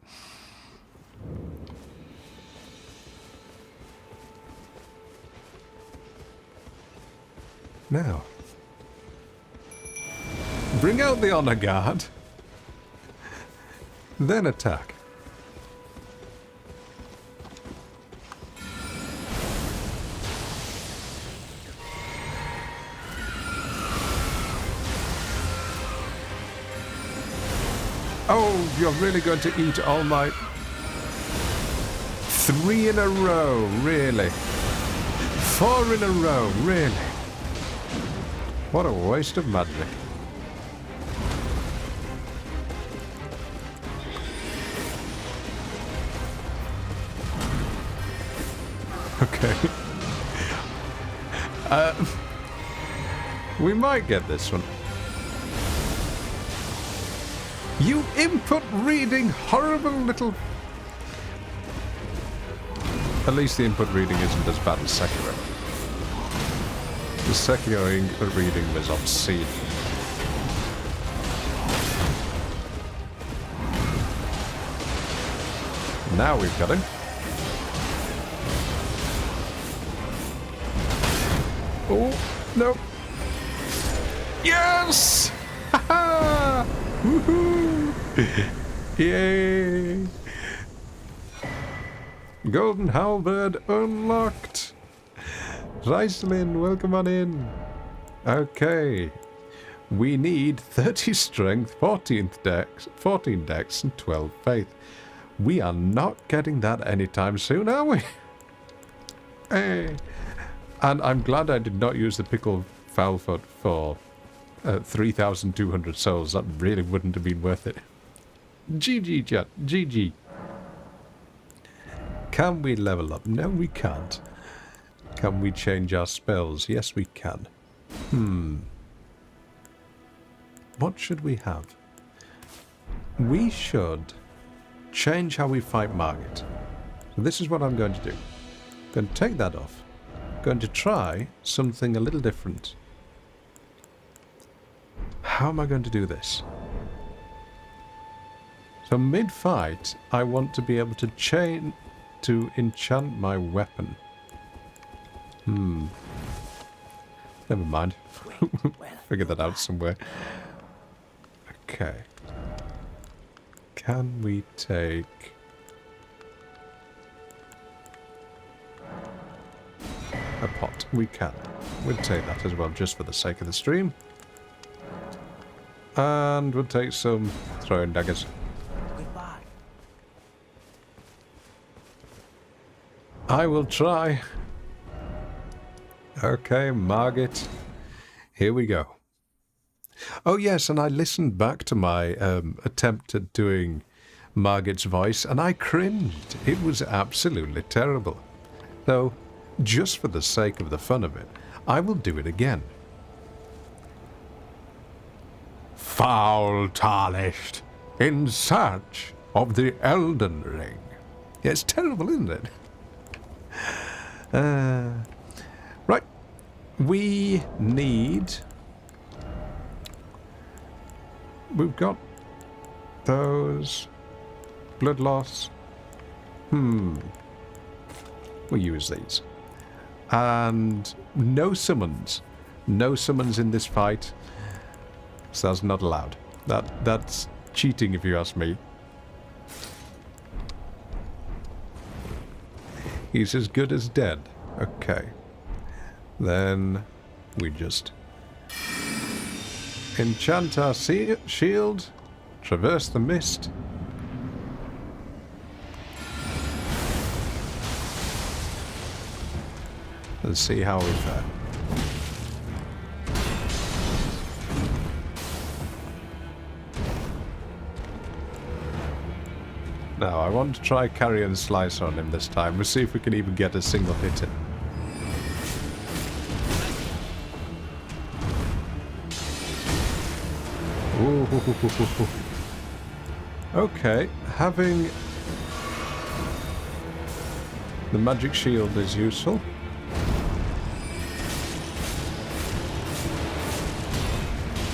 Now, bring out the honor guard, then attack. Oh, you're really going to eat all my... 3 in a row, really? 4 in a row, really? What a waste of magic. Okay. We might get this one. You input reading horrible little... At least the input reading isn't as bad as Sekiro. The Sekiro input reading was obscene. Now we've got him. Oh, no. Yes! Ha ha! Woohoo! Yay! Golden Halberd unlocked! Raislin, welcome on in. Okay. We need 30 strength, 14 dex, and 12 faith. We are not getting that anytime soon, are we? Hey. And I'm glad I did not use the pickle foulfoot for 3,200 souls. That really wouldn't have been worth it. GG, chat. GG. Can we level up? No, we can't. Can we change our spells? Yes, we can. What should we have? We should change how we fight Margit. So this is what I'm going to do. I'm going to take that off. I'm going to try something a little different. How am I going to do this? So mid-fight, I want to be able to enchant my weapon. Never mind. Figure that out somewhere. Okay. Can we take... a pot? We can. We'll take that as well, just for the sake of the stream. And we'll take some throwing daggers. Goodbye. I will try. Okay, Margit. Here we go. Oh yes, and I listened back to my attempt at doing Margit's voice, and I cringed. It was absolutely terrible. So, just for the sake of the fun of it, I will do it again. Foul tarnished, in search of the Elden Ring. Yeah, it's terrible, isn't it? Right. We need... We've got those... Blood loss. We'll use these. And no summons. No summons in this fight. So that's not allowed. That's cheating if you ask me. He's as good as dead. Okay. Then we just enchant our shield, traverse the mist. And see how we fare. Now, I want to try Carrion Slice on him this time. We'll see if we can even get a single hit in. Ooh. Okay, having the magic shield is useful.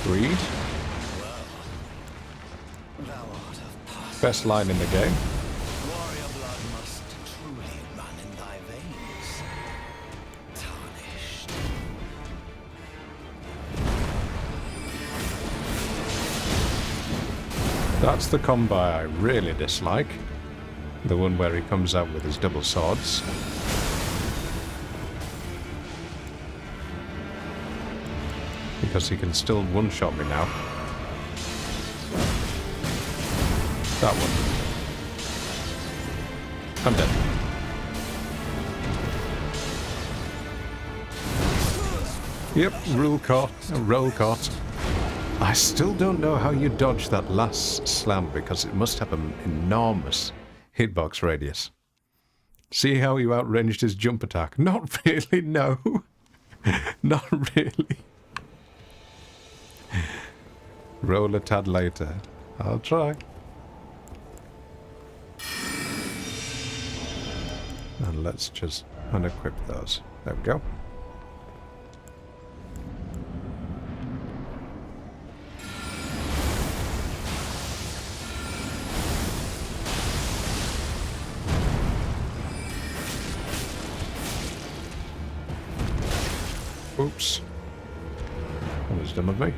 Agreed. Best line in the game. Warrior blood must truly run in thy veins. Tarnished. That's the combo I really dislike. The one where he comes out with his double swords. Because he can still one-shot me now. That one. I'm dead. Yep, roll caught. I still don't know how you dodge that last slam because it must have an enormous hitbox radius. See how you outranged his jump attack? Not really, no. Not really. Roll a tad later. I'll try. And let's just unequip those. There we go. Oops. That was dumb of me.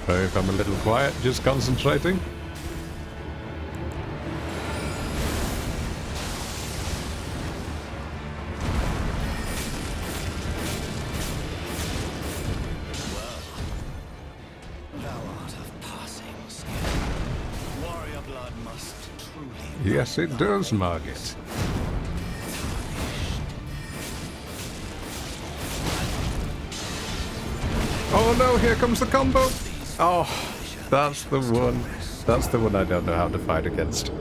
Sorry if I'm a little quiet, just concentrating. Yes, it does, Margit. Oh no, here comes the combo! Oh, that's the one. That's the one I don't know how to fight against.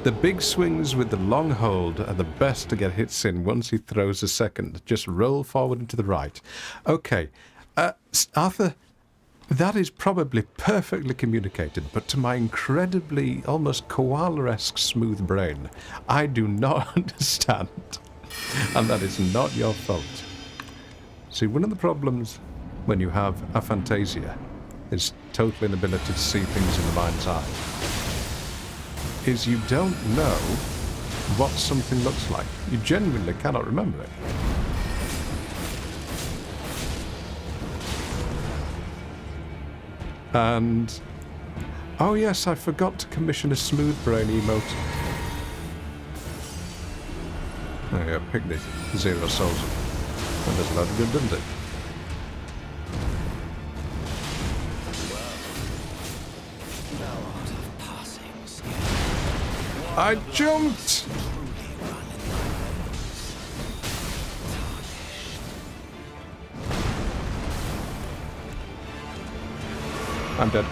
The big swings with the long hold are the best to get hits in once he throws a second. Just roll forward and to the right. Okay. Arthur, that is probably perfectly communicated, but to my incredibly, almost koala-esque smooth brain, I do not understand. And that is not your fault. See, one of the problems when you have aphantasia is total inability to see things in the mind's eye, is you don't know what something looks like. You genuinely cannot remember it. And oh yes, I forgot to commission a Smoothbrain emote. Oh yeah, pick this. 0 souls. That does a lot of good, doesn't it? I jumped! I'm dead.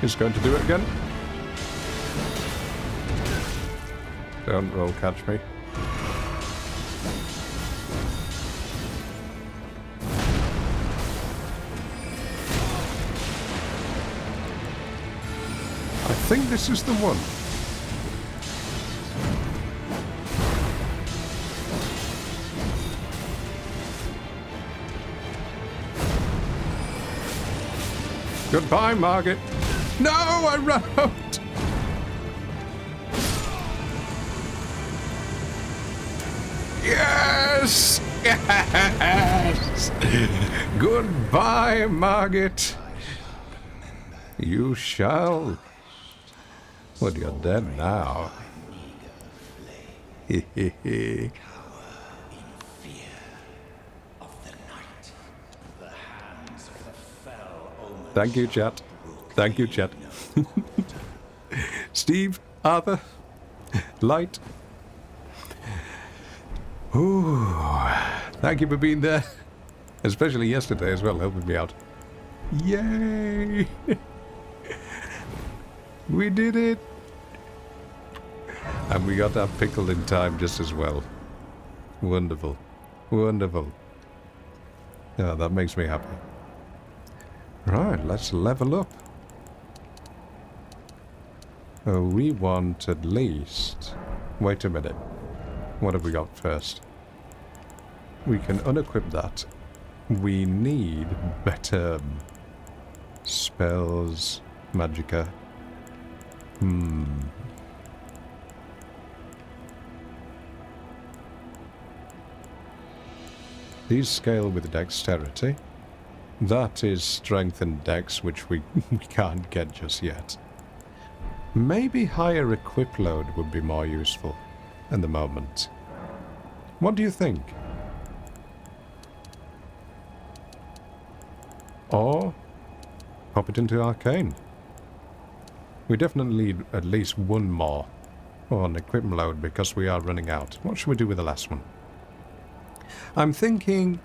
He's going to do it again. Don't roll catch me. I think this is the one. Goodbye, Margaret. No, I ran out. Yes! Yes! Goodbye, Margaret. You shall. Well, you're dead now. Hehehe. Thank you, chat. Thank you, chat. Steve, Arthur, Light. Ooh, thank you for being there. Especially yesterday as well, helping me out. Yay! We did it! And we got that pickle in time just as well. Wonderful. Wonderful. Yeah, that makes me happy. Right, let's level up. Oh, we want at least... Wait a minute. What have we got first? We can unequip that. We need better spells, magicka. These scale with dexterity. That is strength and dex, which we can't get just yet. Maybe higher equip load would be more useful in the moment. What do you think? Or pop it into arcane. We definitely need at least one more on equipment load because we are running out. What should we do with the last one? I'm thinking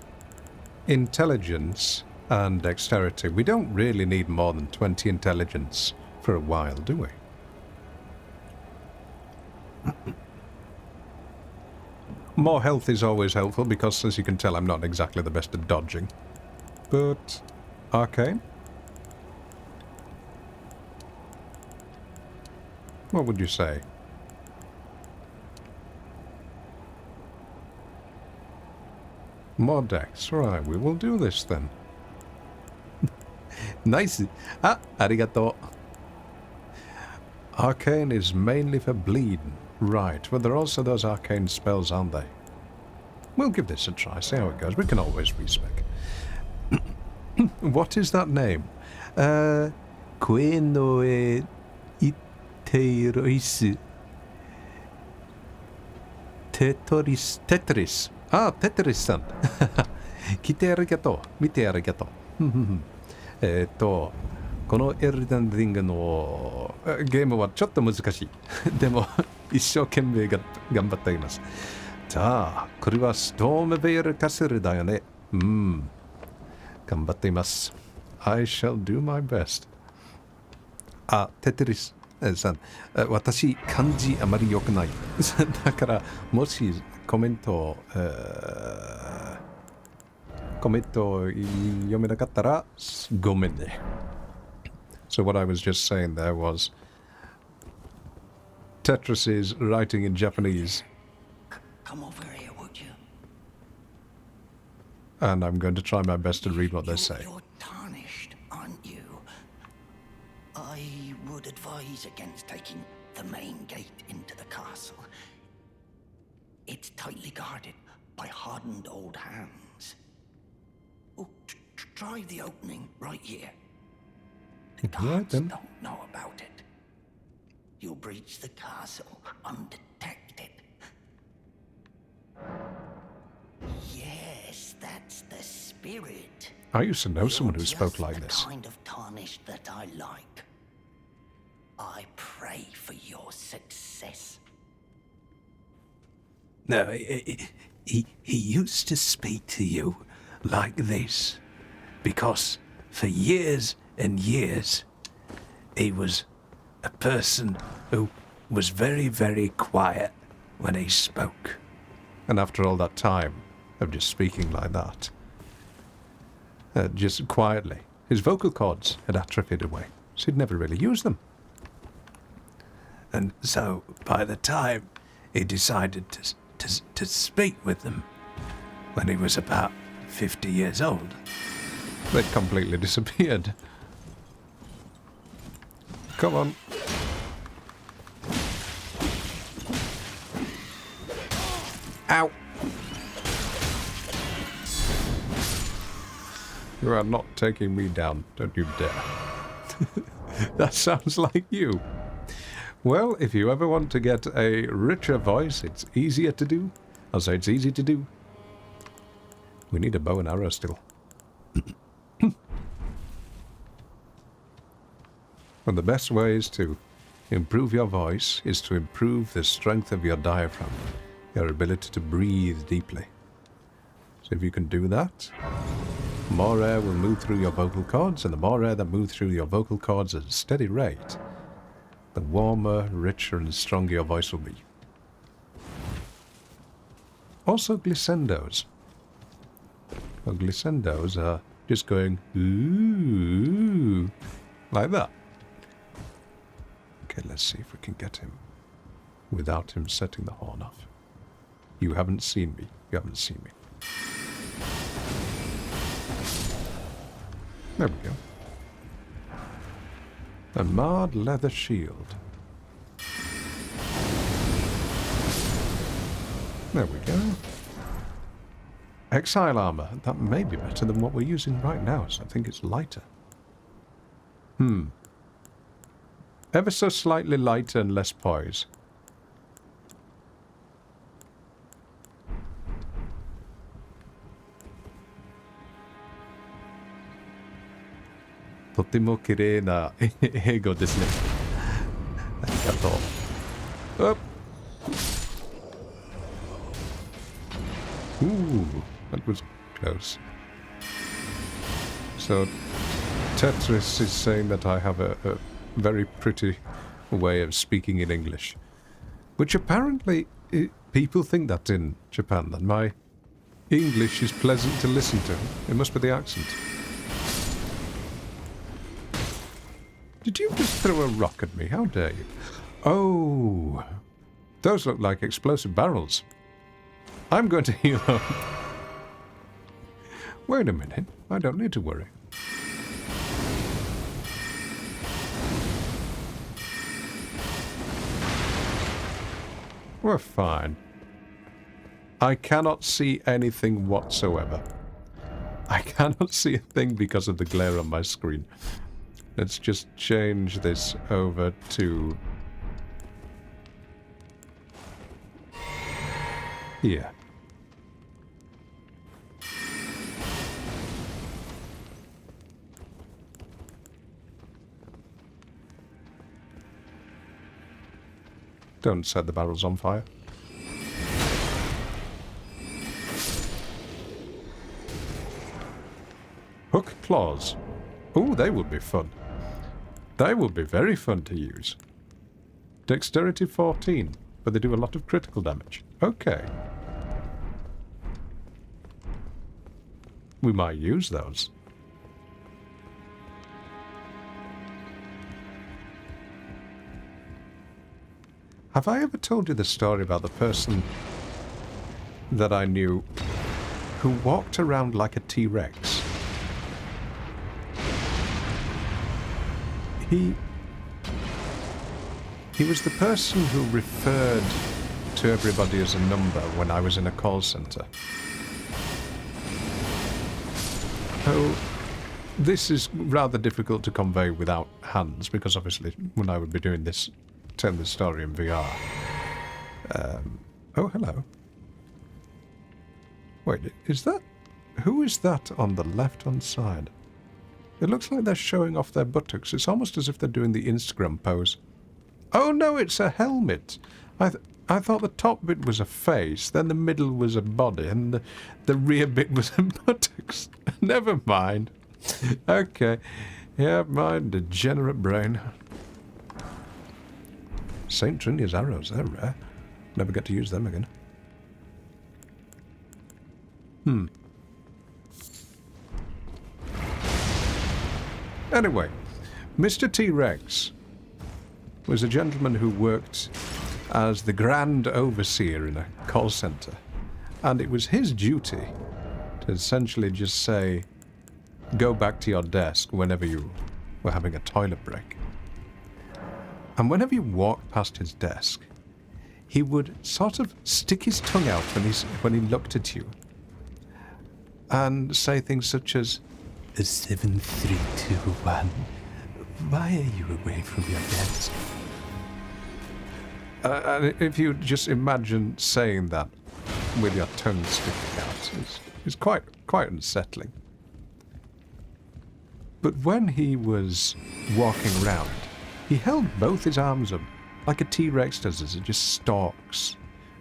intelligence and dexterity. We don't really need more than 20 intelligence for a while, do we? More health is always helpful because, as you can tell, I'm not exactly the best at dodging. But arcane? What would you say? More dex. Right, we will do this then. Nice. Ah, arigato. Arcane is mainly for bleeding. Right, but there are also those arcane spells, aren't they? We'll give this a try, see how it goes. We can always respec. What is that name? Koe no e iteroisu. Tetris. Ah, Tetris-san. 来てありがとう。見てありがとう。このエルデンリングのゲームはちょっと難しい。でも、一生懸命頑張っています。た。これはストームベールカセルだよね。頑張っています。I shall do my best. あ、テトリスさん、私、漢字あまり良くない。だから、もしコメントを、読めなかったら、ごめんね。So what I was just saying there was, Tetris is writing in Japanese. Come over here, would you? And I'm going to try my best to read what they say. You're tarnished, aren't you? I would advise against taking the main gate into the castle. It's tightly guarded by hardened old hands. Oh, try the opening right here. The guards then. don't know about it. You'll breach the castle undetected. Yes, that's the spirit. I used to know someone who You're spoke just like the this. kind of tarnished that I like. I pray for your success. No, he used to speak to you like this because for years and years he was a person who was very, very quiet when he spoke. And after all that time of just speaking like that, just quietly, his vocal cords had atrophied away, so he'd never really used them. And so by the time he decided to speak with them, when he was about 50 years old, They'd completely disappeared. Come on. Ow! You are not taking me down, don't you dare. That sounds like you. Well, if you ever want to get a richer voice, it's easier to do. I'll say it's easy to do. We need a bow and arrow still. And the best ways to improve your voice is to improve the strength of your diaphragm, your ability to breathe deeply. So if you can do that, more air will move through your vocal cords, and the more air that moves through your vocal cords at a steady rate, the warmer, richer, and stronger your voice will be. Also glissendos. Well, glissendos are just going ooh, like that. Okay, let's see if we can get him without him setting the horn off. You haven't seen me. You haven't seen me. There we go. A marred leather shield. There we go. Exile armor. That may be better than what we're using right now, so I think it's lighter. Ever so slightly lighter and less poise. Totemo kirei na eigo desu ne. Arigatou. Up. Ooh, that was close. So, Tetris is saying that I have a very pretty way of speaking in English. Which apparently, people think that in Japan, that my English is pleasant to listen to. It must be the accent. Did you just throw a rock at me? How dare you? Oh, those look like explosive barrels. I'm going to heal up. Wait a minute. I don't need to worry. We're fine. I cannot see anything whatsoever. I cannot see a thing because of the glare on my screen. Let's just change this over to here. Don't set the barrels on fire. Hook claws. Oh, they would be fun. They would be very fun to use. Dexterity 14, but they do a lot of critical damage. Okay. We might use those. Have I ever told you the story about the person that I knew who walked around like a T-Rex? He was the person who referred to everybody as a number when I was in a call center. Oh, this is rather difficult to convey without hands, because obviously when I would be doing this, telling this story in VR. Oh, hello. Wait, is that... Who is that on the left-hand side? It looks like they're showing off their buttocks. It's almost as if they're doing the Instagram pose. Oh no, it's a helmet! I thought the top bit was a face, then the middle was a body, and the rear bit was a buttocks. Never mind. Okay. Yeah, my degenerate brain. St. Trinia's arrows, they're rare. Never get to use them again. Anyway, Mr. T-Rex was a gentleman who worked as the Grand Overseer in a call center. And it was his duty to essentially just say, go back to your desk whenever you were having a toilet break. And whenever you walked past his desk, he would sort of stick his tongue out when he looked at you and say things such as, 7321, why are you away from your desk? And if you just imagine saying that with your tongue sticking out, it's quite unsettling. But when he was walking around, he held both his arms up like a T-Rex does as it just stalks,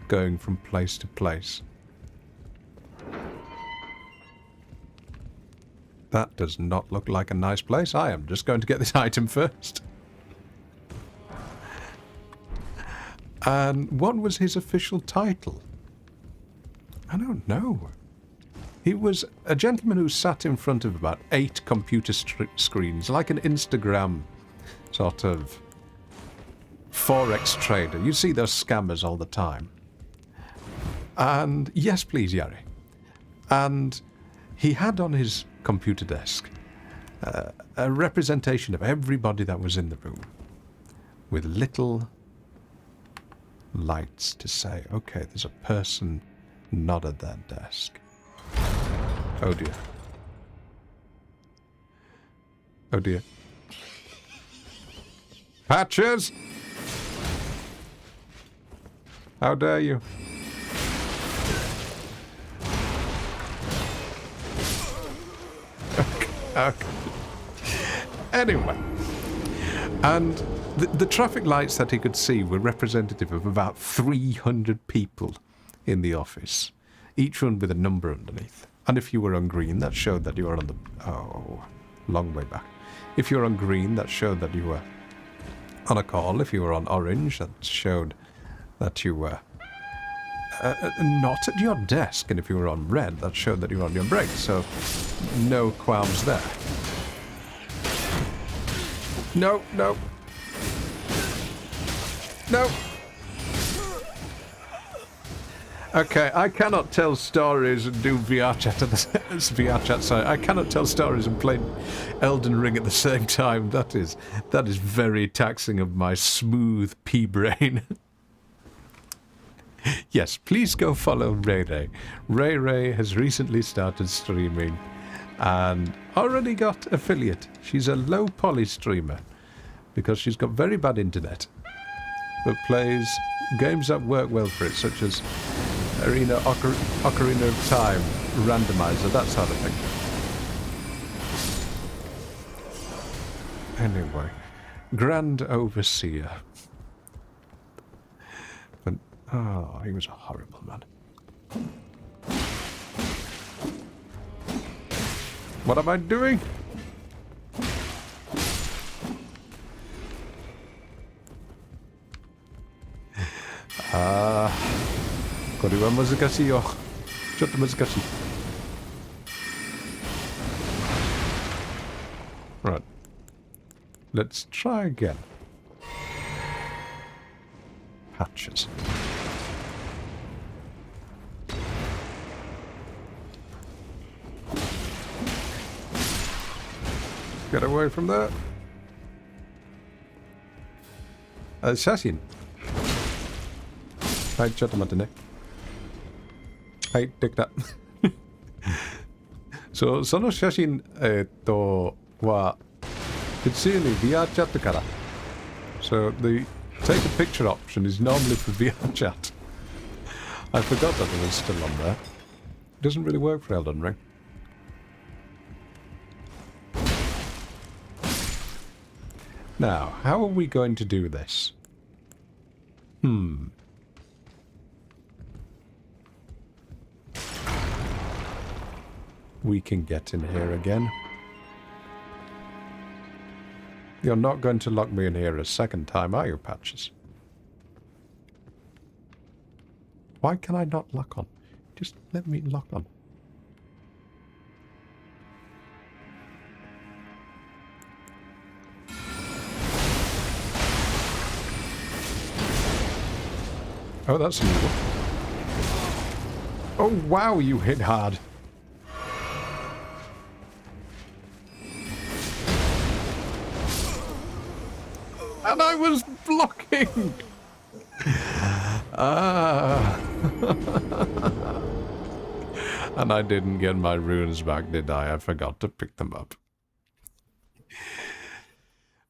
going from place to place. That does not look like a nice place. I am just going to get this item first. And what was his official title? I don't know. He was a gentleman who sat in front of about 8 computer screens, like an Instagram sort of Forex trader. You see those scammers all the time. And, yes please, Yari. And he had on his computer desk a representation of everybody that was in the room, with little lights to say, okay, there's a person not at that desk. Oh dear. Oh dear. Patches! How dare you? Okay. Anyway, and the traffic lights that he could see were representative of about 300 people in the office, each one with a number underneath. And if you were on green, that showed that you were on the... Oh, long way back. If you were on green, that showed that you were on a call. If you were on orange, that showed that you were not at your desk. And if you were on red, that showed that you were on your break. So, no qualms there. No, no. No. Okay, I cannot tell stories and do VR chat at the VR chat. Sorry, I cannot tell stories and play Elden Ring at the same time. That is very taxing of my smooth pea brain. Yes, please go follow Ray Ray. Ray Ray has recently started streaming and already got affiliate. She's a low poly streamer because she's got very bad internet, but plays games that work well for it, such as Ocarina of Time, Randomizer, that sort of thing. Anyway, Grand Overseer. But, oh, he was a horrible man. What am I doing?これは難しいよ。ちょっと難しい。Right. Let's try again. Hatches. Get away from there. 写真。はい、ちょっと待ってね。はい、できた。そう、その写真、は、普通に VR チャットから。So, the take a picture option is normally for VR chat. I forgot that it was still on there. It doesn't really work for Elden Ring. Now, how are we going to do this? We can get in here again. You're not going to lock me in here a second time, are you, Patches? Why can I not lock on? Just let me lock on. Oh, that's a new one. Oh, wow, you hit hard. And I was blocking! And I didn't get my runes back, did I? I forgot to pick them up.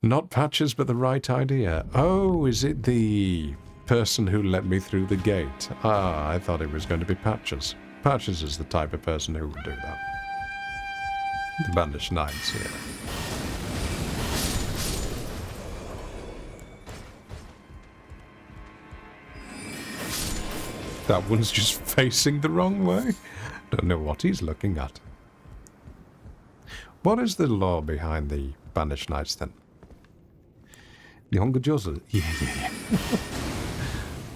Not Patches, but the right idea. Oh, is it the person who let me through the gate? Ah, I thought it was going to be Patches. Patches is the type of person who would do that. The Banished Knights here. That one's just facing the wrong way. Don't know what he's looking at. What is the law behind the Banished Knights then? Nihongo Josu. Yeah.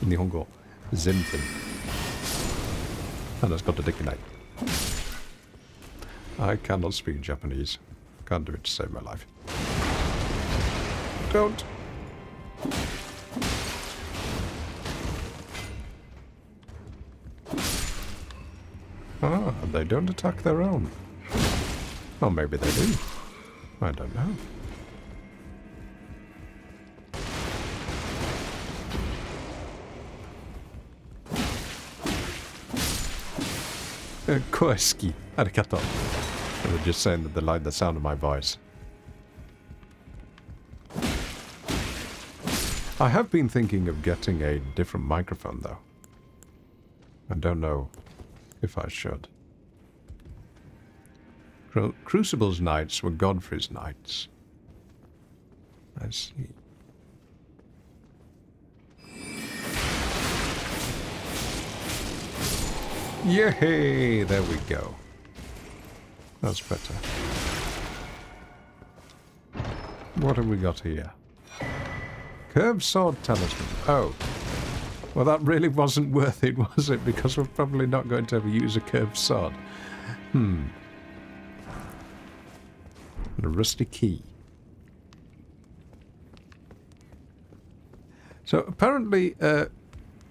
Nihongo Zenpen. And it's got a dicky night. I cannot speak Japanese. Can't do it to save my life. Don't. Ah, they don't attack their own. Or maybe they do. I don't know. Koeski. Arigato. They were just saying that they like the sound of my voice. I have been thinking of getting a different microphone, though. I don't know if I should. Crucible's knights were Godfrey's knights. I see. Yay! There we go. That's better. What have we got here? Curved sword talisman. Oh. Well, that really wasn't worth it, was it? Because we're probably not going to ever use a curved sword. And a rusty key. So, apparently,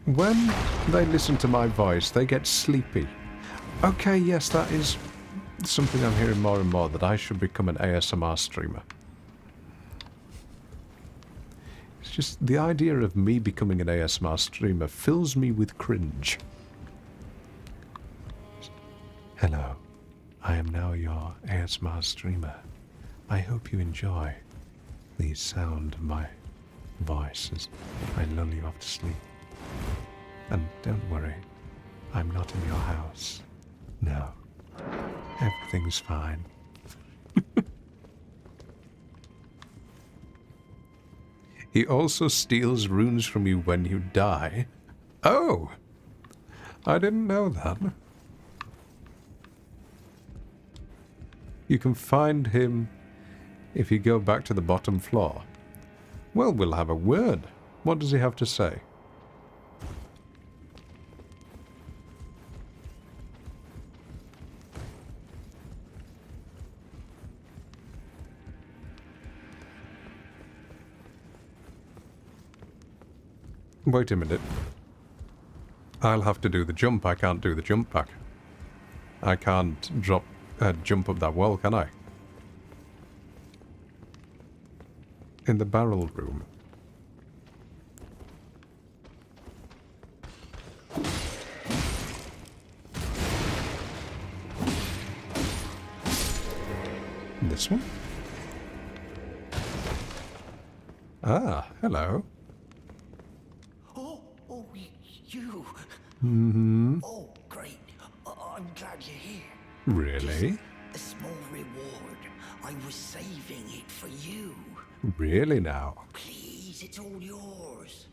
when they listen to my voice, they get sleepy. Okay, yes, that is something I'm hearing more and more, that I should become an ASMR streamer. It's just the idea of me becoming an ASMR streamer fills me with cringe. Hello, I am now your ASMR streamer. I hope you enjoy the sound of my voice as I lull you off to sleep. And don't worry, I'm not in your house. No, everything's fine. He also steals runes from you when you die. Oh! I didn't know that. You can find him if you go back to the bottom floor. Well, we'll have a word. What does he have to say? Wait a minute. I'll have to do the jump. I can't do the jump back. I can't jump up that wall, can I? In the barrel room. This one? Ah, hello. Oh, you. Mm-hmm. Oh, great. I'm glad you're here. Really? Just a small reward. I was saving it for you. Really now? Please, it's all yours.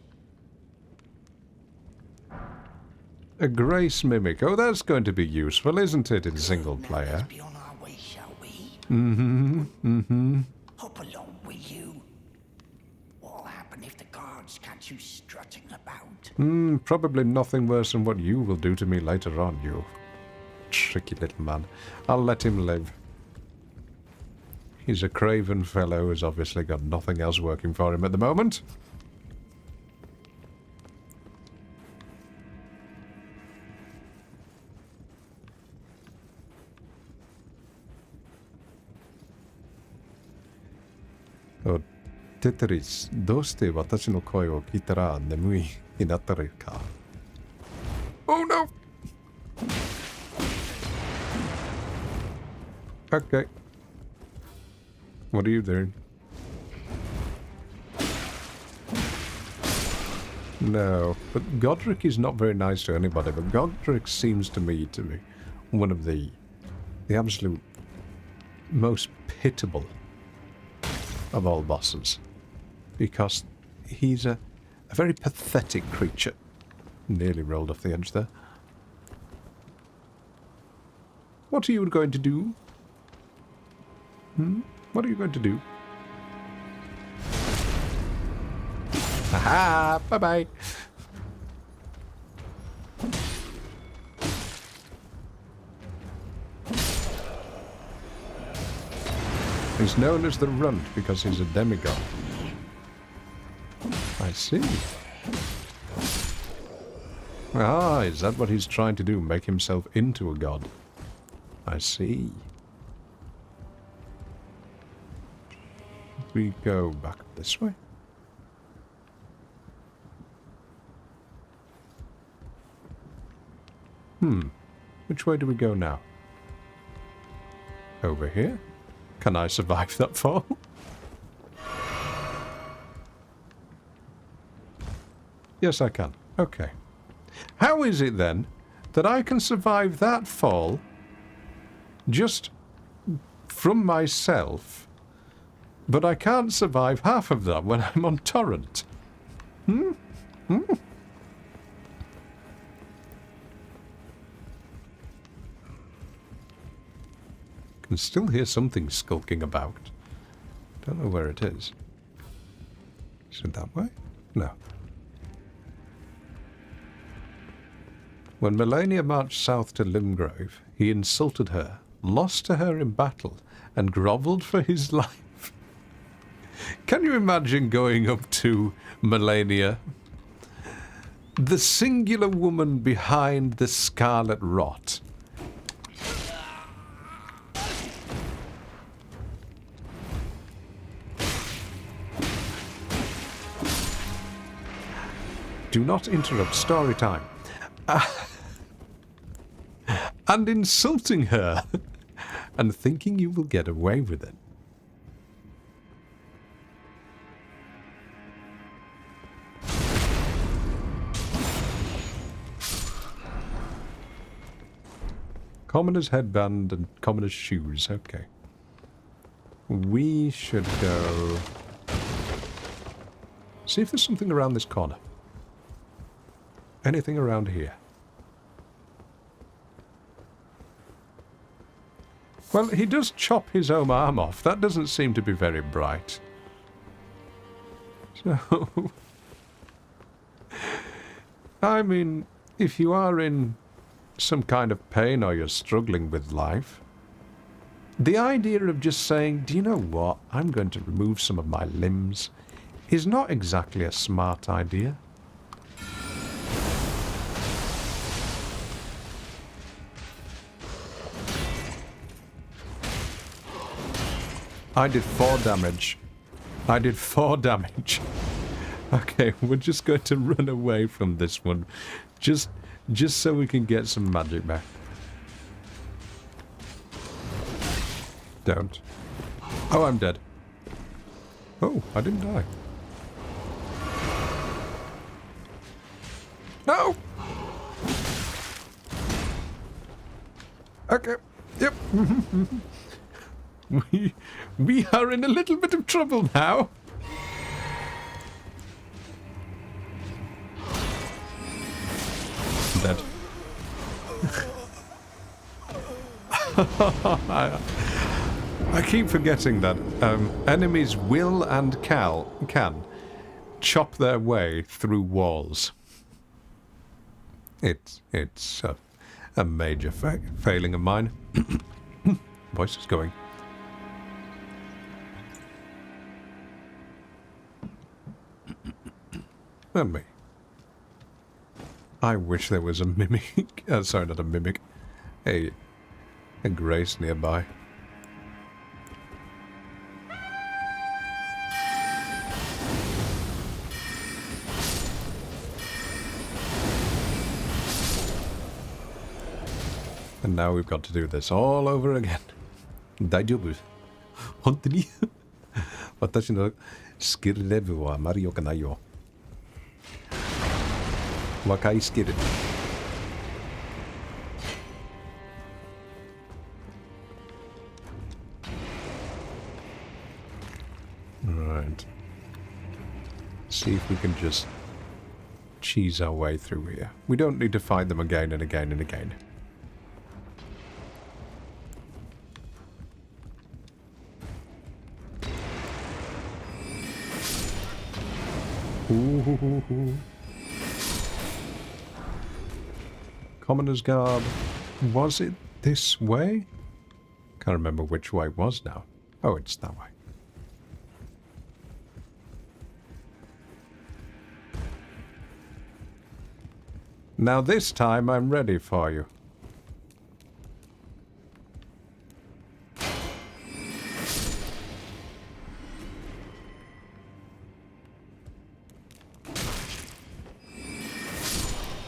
A grace mimic. Oh, that's going to be useful, isn't it, in single Now player? let's be on our way, shall we? Mm-hmm. Mm-hmm. Hop along, will you? What'll happen if the guards catch you strutting about? Probably nothing worse than what you will do to me later on, you tricky little man. I'll let him live. He's a craven fellow who's obviously got nothing else working for him at the moment. Oh, Tetris, どうして私の声を聞いたら眠いになったのか? Oh no! Okay. What are you doing? No, but Godric is not very nice to anybody, but Godric seems to me to be one of the absolute most pitiable of all bosses. Because he's a very pathetic creature. Nearly rolled off the edge there. What are you going to do? What are you going to do? Aha! Bye-bye! He's known as the Runt because he's a demigod. I see. Ah, is that what he's trying to do? Make himself into a god? I see. We go back this way. Which way do we go now? Over here? Can I survive that fall? Yes, I can. Okay. How is it then that I can survive that fall just from myself, but I can't survive half of that when I'm on torrent? Can still hear something skulking about. Don't know where it is. Is it that way? No. When Melania marched south to Limgrave, he insulted her, lost to her in battle, and grovelled for his life. Can you imagine going up to Melania, the singular woman behind the scarlet rot? Do not interrupt story time. And insulting her and thinking you will get away with it. Commoner's headband and commoner's shoes. Okay. We should go... see if there's something around this corner. Anything around here? Well, he does chop his own arm off. That doesn't seem to be very bright. So... I mean, if you are in some kind of pain or you're struggling with life, the idea of just saying, do you know what, I'm going to remove some of my limbs, is not exactly a smart idea. I did 4 damage. I did 4 damage. Okay, we're just going to run away from this one. Just so we can get some magic back. Don't. Oh, I'm dead. Oh, I didn't die. No! Okay. Yep. We are in a little bit of trouble now. Dead. I keep forgetting that enemies will and can chop their way through walls. It's a major failing of mine. Voice is going. And me. I wish there was a mimic. Sorry, not a mimic. A grace nearby. And now we've got to do this all over again. 大丈夫。本当に私のスキルレベルはあまり良くないよ。若いスキル。Right. See if we can just cheese our way through here. We don't need to fight them again and again and again. Ooh. Commoner's Guard. Was it this way? Can't remember which way it was now. Oh, it's that way. Now this time I'm ready for you.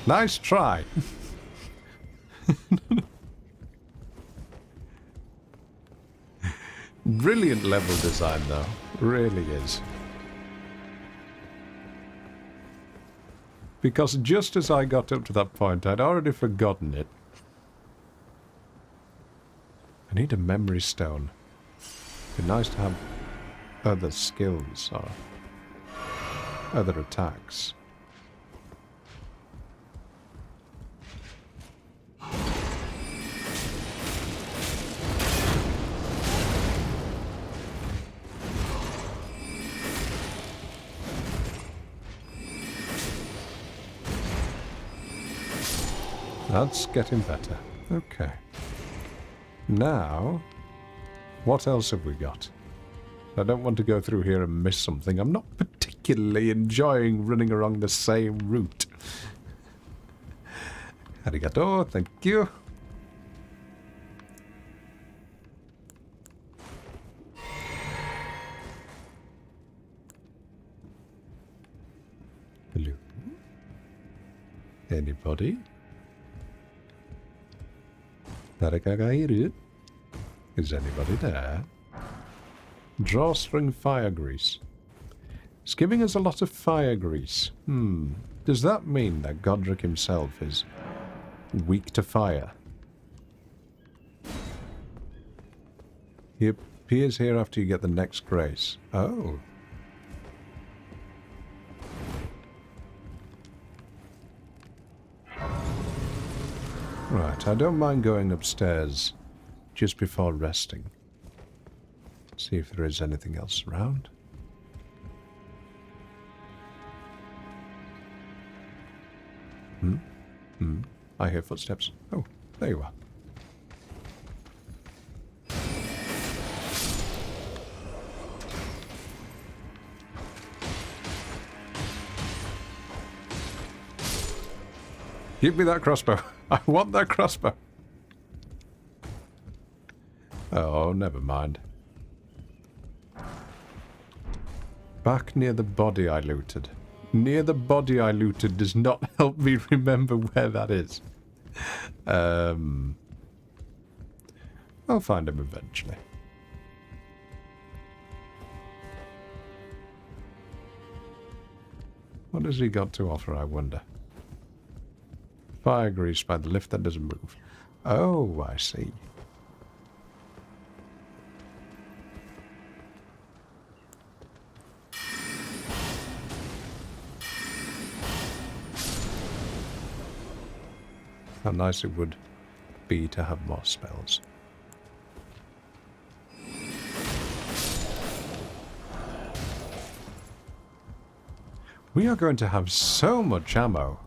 Nice try. Brilliant level design though. Really is. Because just as I got up to that point, I'd already forgotten it. I need a memory stone. It'd be nice to have other skills or other attacks. That's getting better. Okay. Now, what else have we got? I don't want to go through here and miss something. I'm not particularly enjoying running along the same route. Arigato, thank you. Hello? Anybody? Is anybody there? Drawstring fire grease. It's giving us a lot of fire grease. Does that mean that Godric himself is weak to fire? He appears here after you get the next grace. Oh. Right, I don't mind going upstairs just before resting. See if there is anything else around. I hear footsteps. Oh, there you are. Give me that crossbow. I want that crossbow. Oh, never mind. Back near the body I looted. Near the body I looted does not help me remember where that is. I'll find him eventually. What has he got to offer, I wonder? Fire grease by the lift that doesn't move. Oh, I see. How nice it would be to have more spells. We are going to have so much ammo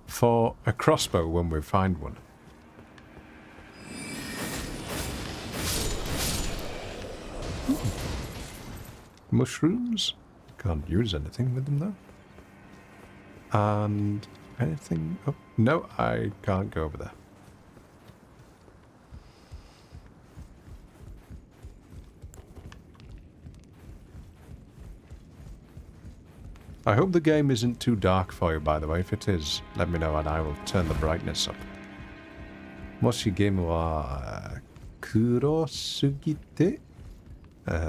for a crossbow when we find one. Mushrooms? Can't use anything with them though. And anything? Oh, no, I can't go over there. I hope the game isn't too dark for you, by the way. If it is, let me know and I will turn the brightness up. もしゲームは黒すぎて、教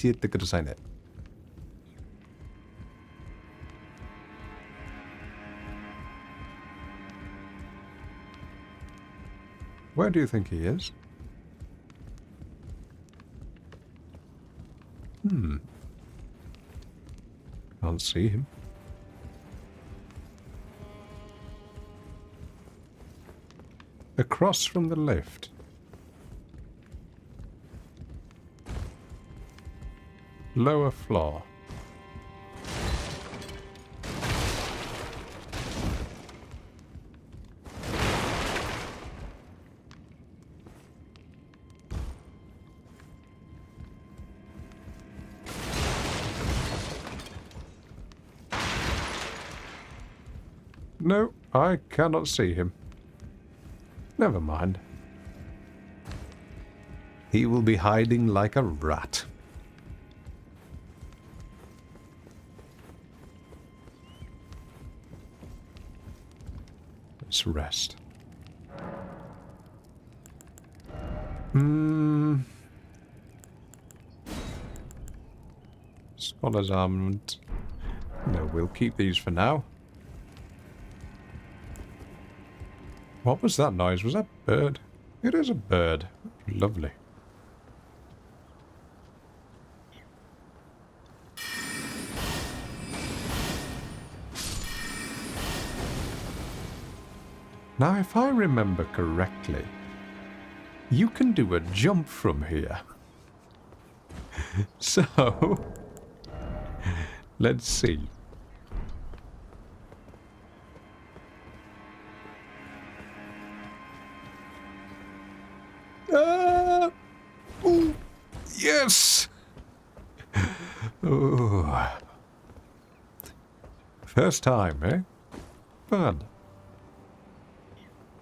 えてくださいね。Where do you think he is? Can't see him. Across from the lift. Lower floor. No, I cannot see him. Never mind. He will be hiding like a rat. Let's rest. Scholar's armament. No, we'll keep these for now. What was that noise? Was that a bird? It is a bird. Lovely. Now, if I remember correctly, you can do a jump from here. So, let's see. Ooh, yes! Ooh. First time, eh? Fun.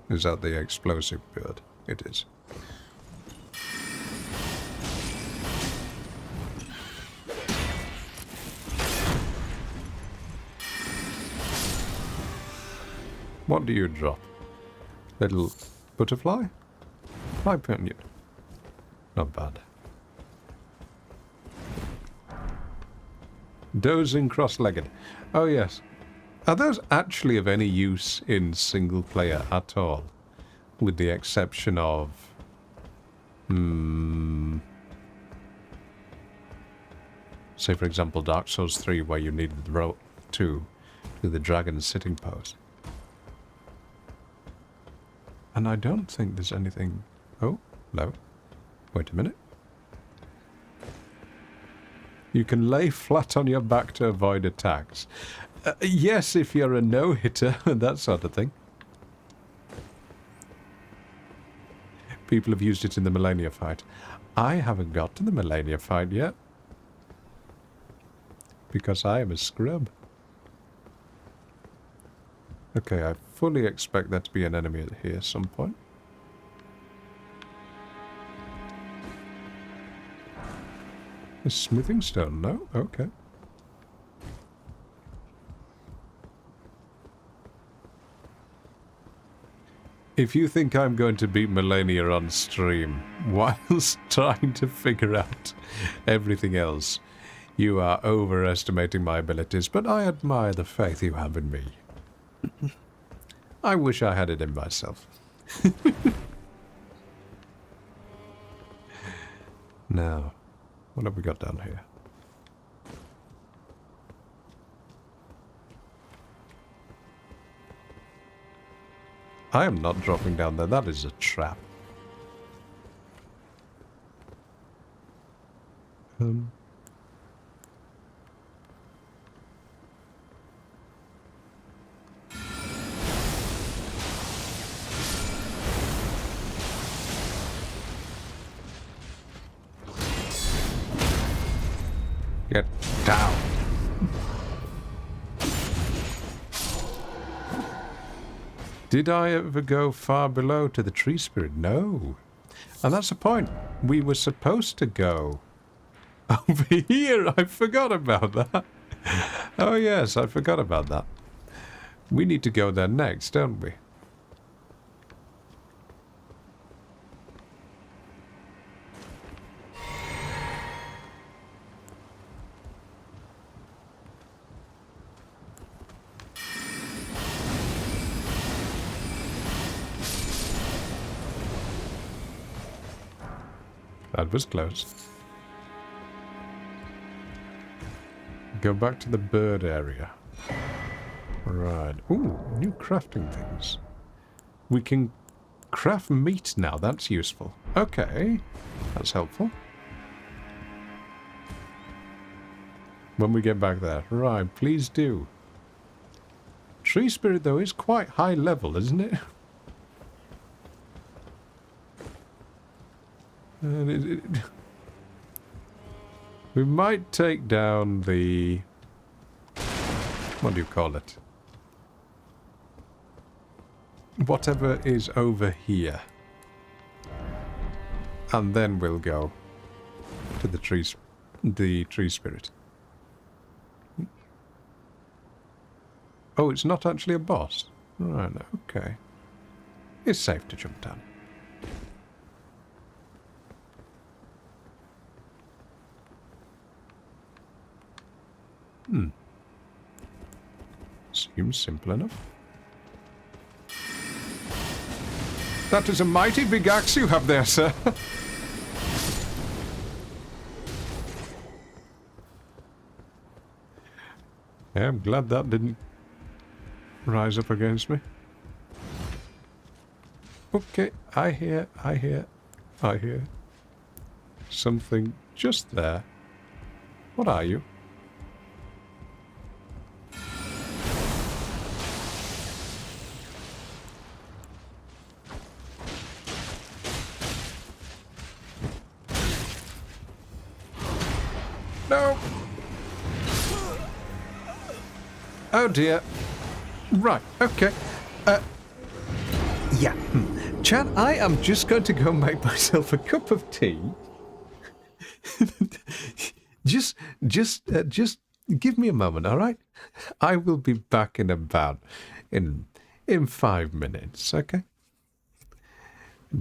Is that the explosive bird? It is. What do you drop? Little butterfly? Fly pinion. Not bad. Dozing cross-legged. Oh yes. Are those actually of any use in single player at all? With the exception of... say for example Dark Souls 3 where you needed the rope to do the dragon sitting pose. And I don't think there's anything Oh, no. Wait a minute. You can lay flat on your back to avoid attacks. Yes, if you're a no-hitter, that sort of thing. People have used it in the Millennia fight. I haven't got to the Millennia fight yet. Because I am a scrub. Okay, I fully expect there to be an enemy here at some point. A smithing stone, no? Okay. If you think I'm going to beat Millennia on stream whilst trying to figure out everything else, you are overestimating my abilities, but I admire the faith you have in me. I wish I had it in myself. Now, what have we got down here? I am not dropping down there. That is a trap. Get down. Did I ever go far below to the tree spirit? No. And that's the point. We were supposed to go over here. I forgot about that. Oh yes, I forgot about that. We need to go there next, don't we? That was close. Go back to the bird area. Right. Ooh, new crafting things. We can craft meat now. That's useful. Okay. That's helpful. When we get back there. Right, please do. Tree spirit, though, is quite high level, isn't it? We might take down the... what do you call it? Whatever is over here. And then we'll go to the tree spirit. Oh, it's not actually a boss. Right, okay. It's safe to jump down. Seems simple enough. That is a mighty big axe you have there, sir. Yeah, I'm glad that didn't rise up against me. Okay, I hear something just there. What are you? No! Oh dear. Right, okay. Yeah. Chad, I am just going to go make myself a cup of tea. just give me a moment, all right? I will be back in about in 5 minutes, okay?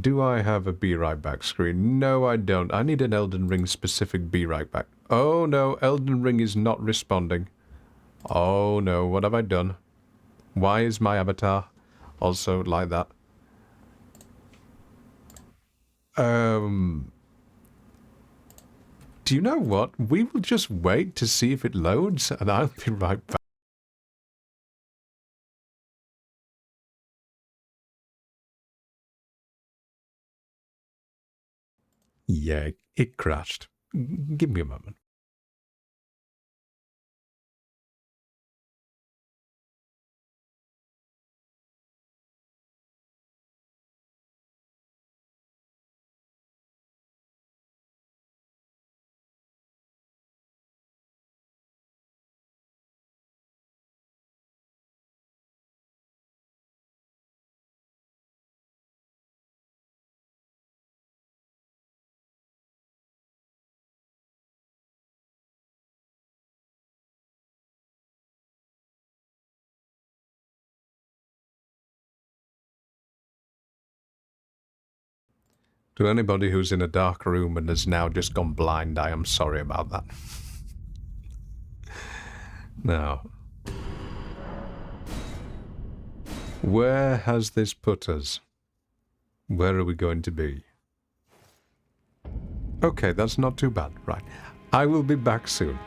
Do I have a be right back screen? No, I don't. I need an Elden Ring specific be right back. Oh no, Elden Ring is not responding. Oh no, what have I done? Why is my avatar also like that? Do you know what? We will just wait to see if it loads, and I'll be right back. Yeah, it crashed. Give me a moment. To anybody who's in a dark room and has now just gone blind, I am sorry about that. Now, where has this put us? Where are we going to be? Okay, that's not too bad. Right. I will be back soon.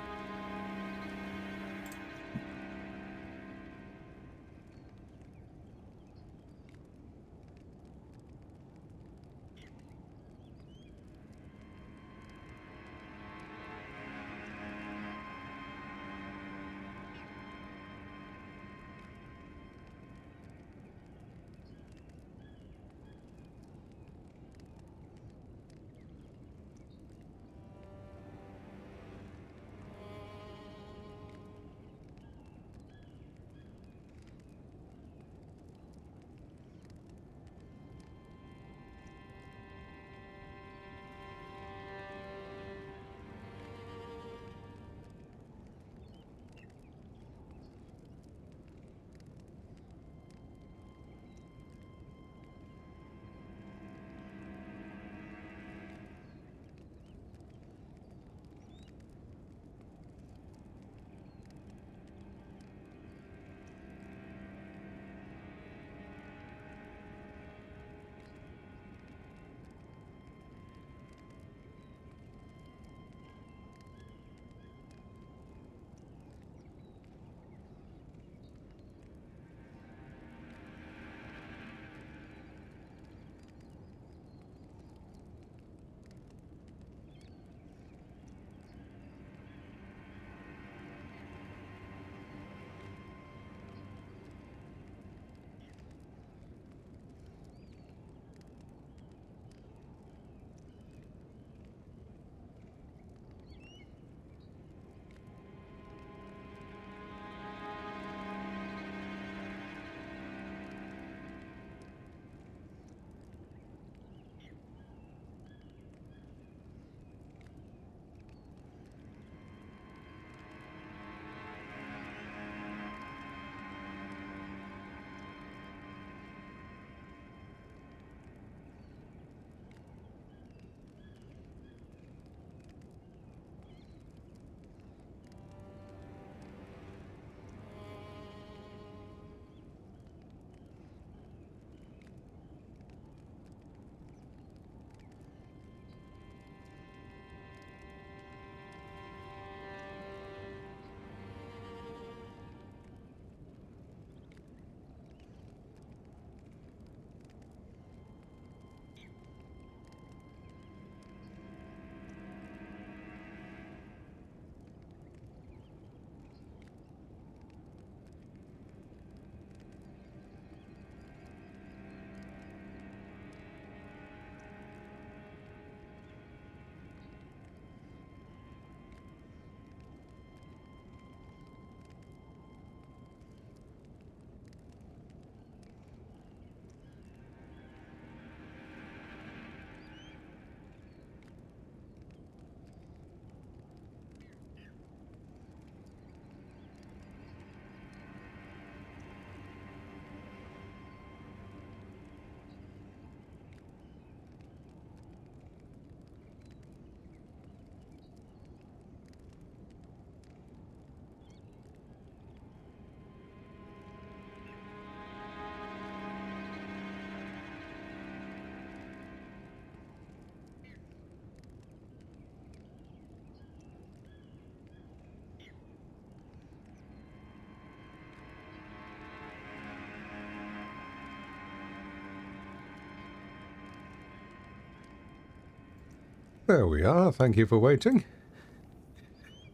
There we are, thank you for waiting.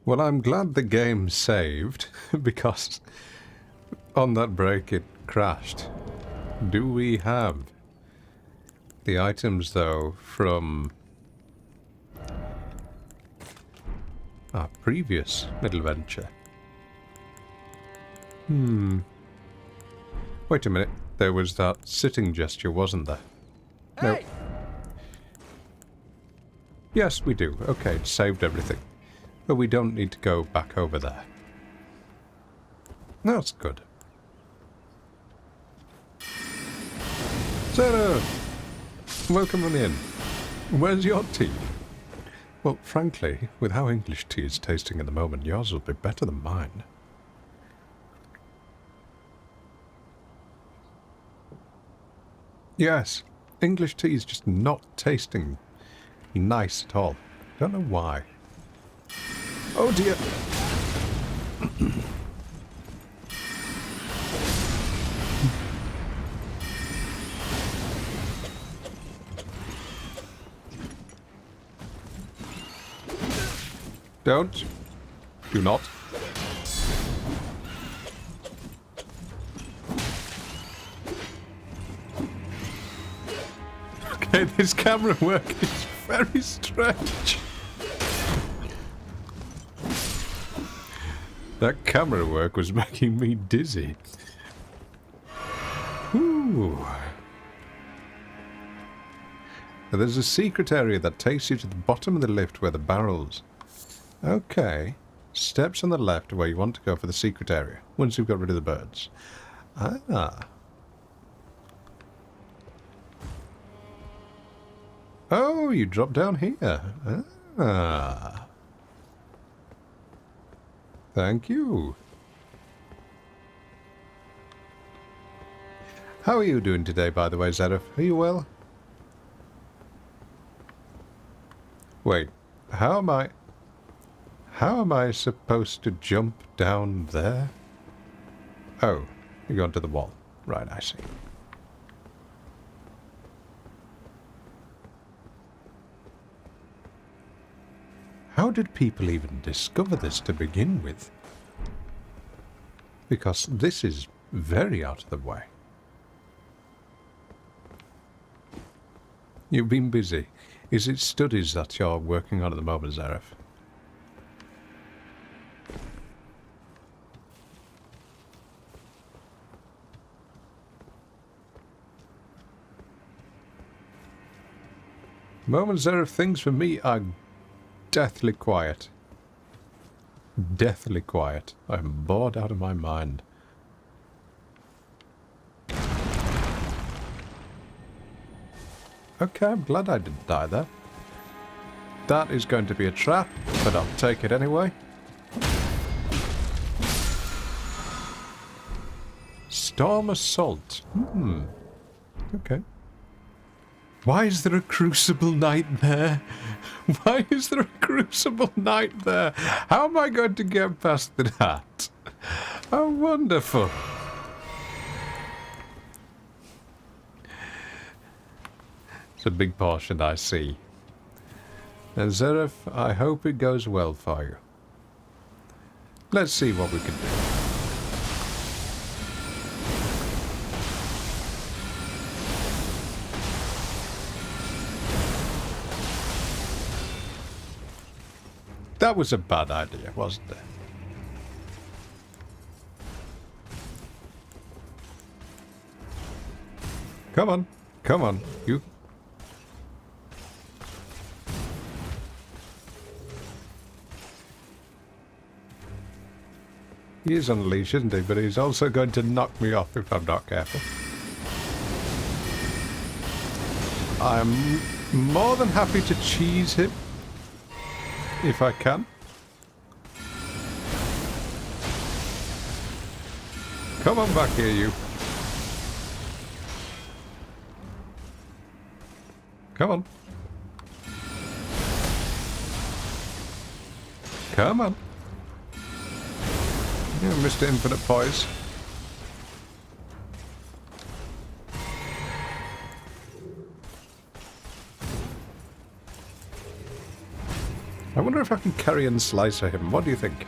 Well, I'm glad the game saved, because on that break it crashed. Do we have the items, though, from our previous adventure? Wait a minute, there was that sitting gesture, wasn't there? No. Yes, we do. Okay, it saved everything. But we don't need to go back over there. That's good. Sarah! Welcome on in. Where's your tea? Well, frankly, with how English tea is tasting at the moment, yours will be better than mine. Yes, English tea is just not tasting nice at all. Don't know why. Oh dear. Don't. Do not. Okay, this camera work is very strange. That camera work was making me dizzy. Ooh. Now, there's a secret area that takes you to the bottom of the lift where the barrels... Okay. Steps on the left where you want to go for the secret area, once you've got rid of the birds. Ah. Oh, you drop down here. Ah. Thank you. How are you doing today, by the way, Zareth? Are you well? Wait, how am I supposed to jump down there? Oh, you're going to the wall. Right, I see. How did people even discover this to begin with? Because this is very out of the way. You've been busy. Is it studies that you're working on at the moment, Zareth? Moment, Zareth, things for me are deathly quiet. Deathly quiet. I'm bored out of my mind. Okay, I'm glad I didn't die there. That is going to be a trap, but I'll take it anyway. Storm Assault. Okay. Why is there a Crucible Knight there? Why is there a Crucible Knight there? How am I going to get past that? Oh, wonderful. It's a big portion, I see. And Zareth, I hope it goes well for you. Let's see what we can do. That was a bad idea, wasn't it? Come on. Come on. You... He is on a leash, isn't he? But he's also going to knock me off if I'm not careful. I'm more than happy to cheese him. If I can. Come on back here, you. Come on. Come on. Yeah, Mr. Infinite Poise. I wonder if I can carry and slicer him. What do you think?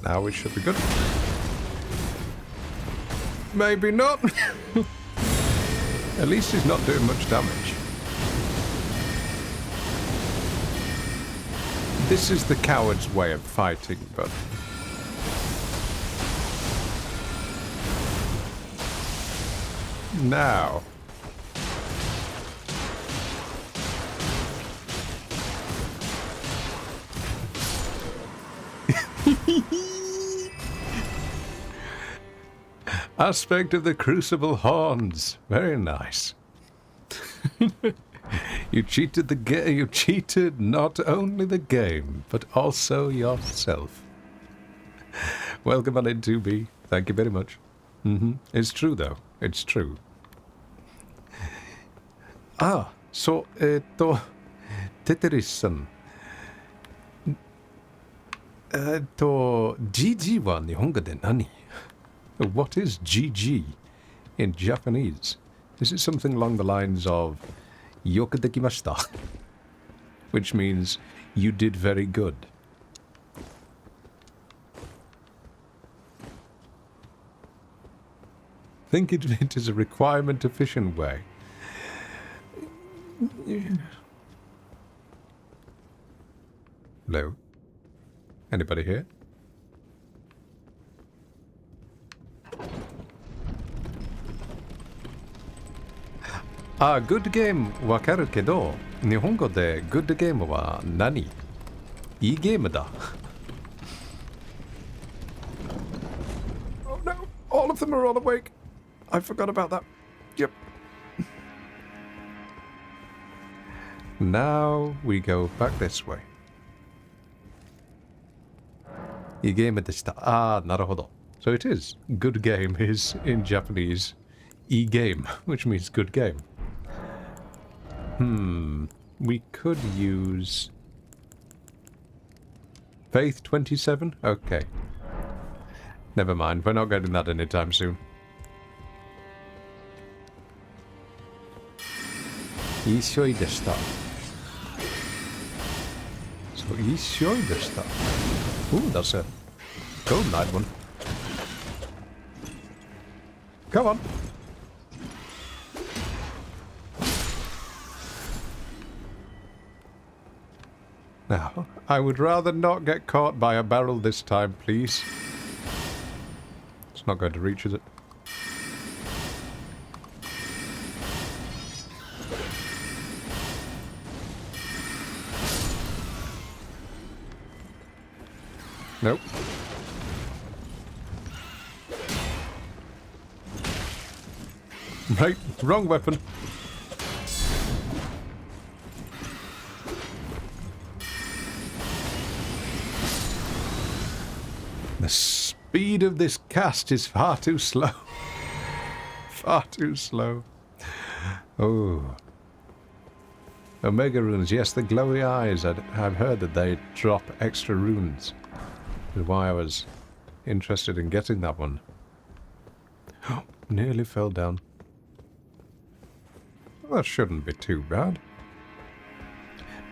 Now it should be good. Maybe not. At least he's not doing much damage. This is the coward's way of fighting, but... Now... Aspect of the Crucible Horns. Very nice. You cheated the game. You cheated not only the game, but also yourself. Welcome on in 2B. Thank you very much. It's true, though. It's true. Ah, so, Tetris-san. GG は日本語で何? What is GG in Japanese? Is it something along the lines of Yoku dekimashita? Which means you did very good. Think it is a requirement efficient way. Hello? Anybody here? Good game わかるけど、日本語で good game は何? いいゲームだ。Oh no! All of them are all awake! I forgot about that. Yep. Now we go back this way. いいゲームでした。なるほど. So it is. Good game is, in Japanese, いい game, which means good game. We could use... Faith 27? Okay. Never mind, we're not getting that anytime soon. いい試合でした。そう、いい試合でした。Ooh, that's a golden eyed one. Come on. Now, I would rather not get caught by a barrel this time, please. It's not going to reach, is it? Nope. Right, wrong weapon. The speed of this cast is far too slow. Far too slow. Oh. Omega runes, yes, the glowy eyes. I've heard that they drop extra runes. That's why I was interested in getting that one. Oh, nearly fell down. Well, that shouldn't be too bad.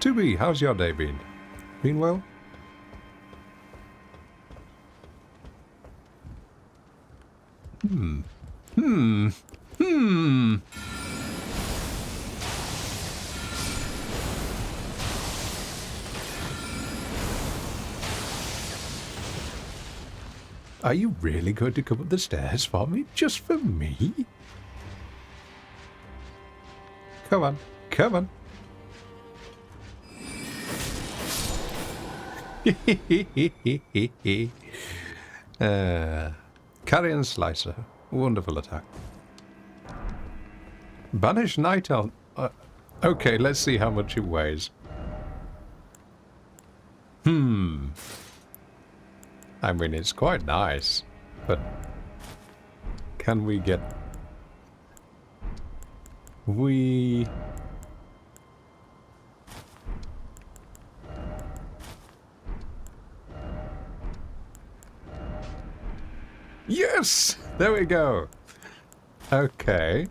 2B, how's your day been? Been well? Are you really going to come up the stairs for me? Just for me? Come on, come on. Carrion Slicer. Wonderful attack. Banish Night Elf. Okay, let's see how much it weighs. I mean, it's quite nice, but can we get... Yes! There we go. Okay.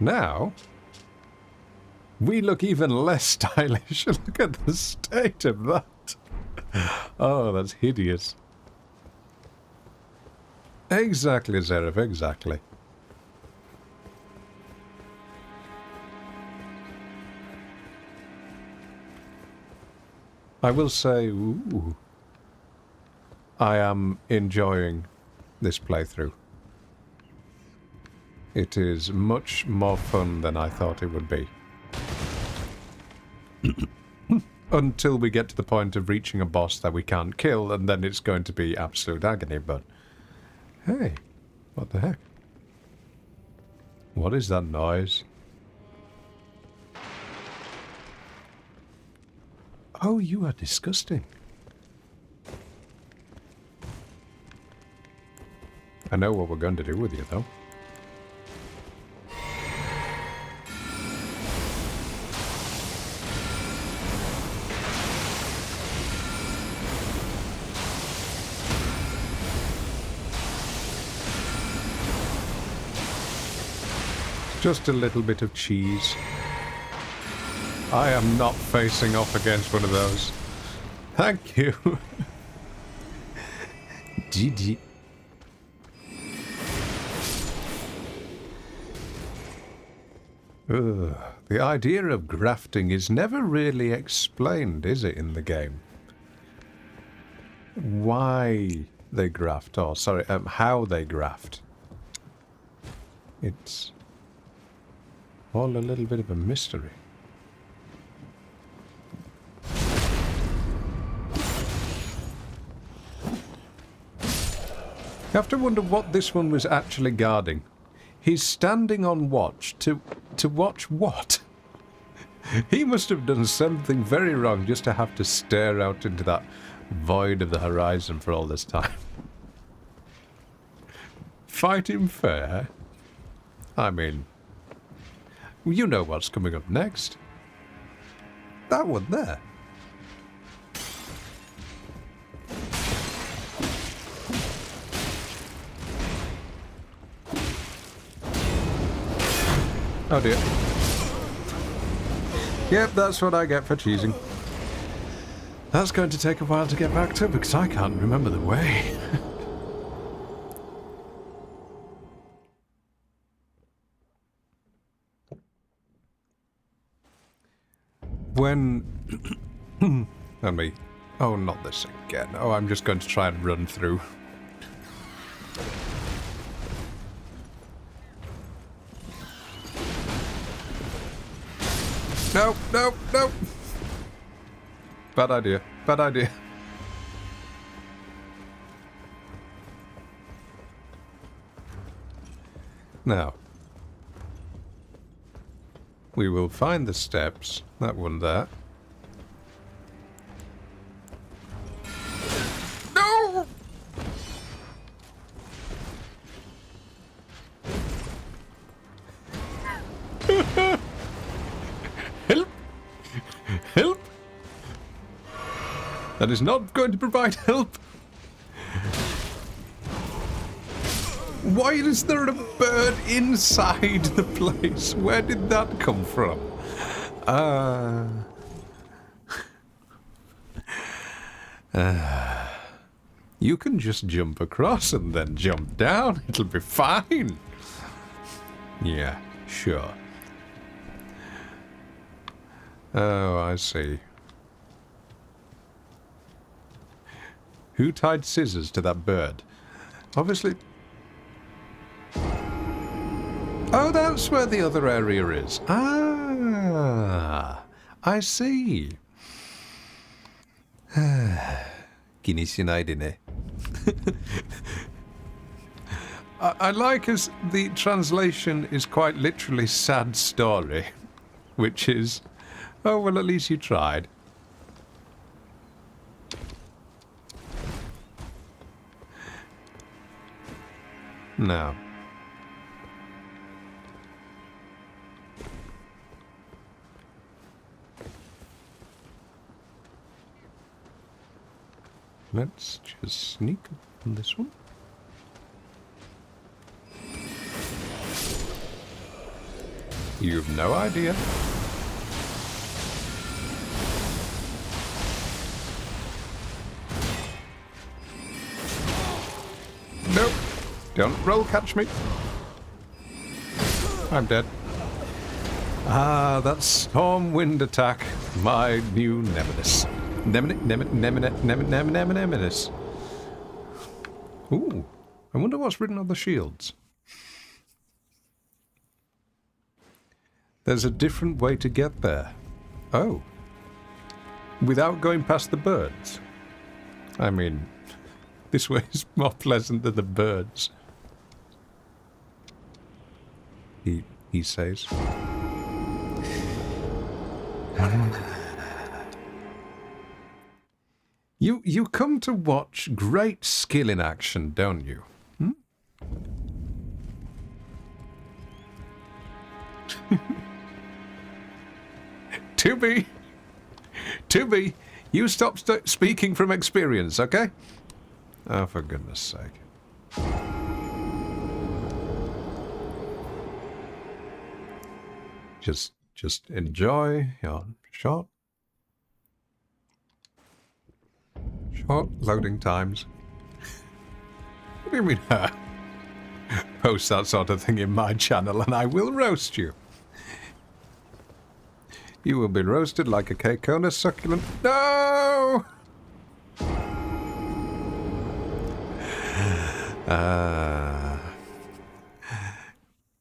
Now, we look even less stylish. Look at the state of that. Oh, that's hideous. Exactly, Zeref, exactly. I will say, ooh, I am enjoying this playthrough. It is much more fun than I thought it would be. Until we get to the point of reaching a boss that we can't kill, and then it's going to be absolute agony, but... Hey, what the heck? What is that noise? Oh, you are disgusting. I know what we're going to do with you, though. Just a little bit of cheese. I am not facing off against one of those. Thank you. GG. The idea of grafting is never really explained, is it, in the game? Why they graft, or sorry, how they graft. It's all a little bit of a mystery. You have to wonder what this one was actually guarding. He's standing on watch to watch what? He must have done something very wrong just to have to stare out into that void of the horizon for all this time. Fight him fair? I mean, you know what's coming up next. That one there. Oh dear. Yep, that's what I get for cheesing. That's going to take a while to get back to because I can't remember the way. When... Let me... Oh, not this again. Oh, I'm just going to try and run through. No, no, no! Bad idea. Bad idea. Now. We will find the steps. That one there. No! Help! Help! That is not going to provide help. Why is there a bird inside the place? Where did that come from? You can just jump across and then jump down. It'll be fine. Yeah, sure. Oh, I see. Who tied scissors to that bird? Obviously... Oh, that's where the other area is. Ah, I see. 気にしないでね. I like as the translation is quite literally sad story, which is, oh, well, at least you tried. Now. let's just sneak on this one. You've no idea. Nope. Don't roll catch me. I'm dead. Ah, that's Stormwind attack. My new nemesis. Nemesis. Ooh. I wonder what's written on the shields. There's a different way to get there. Oh. Without going past the birds. I mean, this way is more pleasant than the birds. He says. You come to watch great skill in action, don't you? Hmm? To be. You stop speaking from experience, okay? Oh, for goodness sake. Just enjoy your short loading times. What do you mean, post that sort of thing in my channel and I will roast you. You will be roasted like a Caicona succulent. No!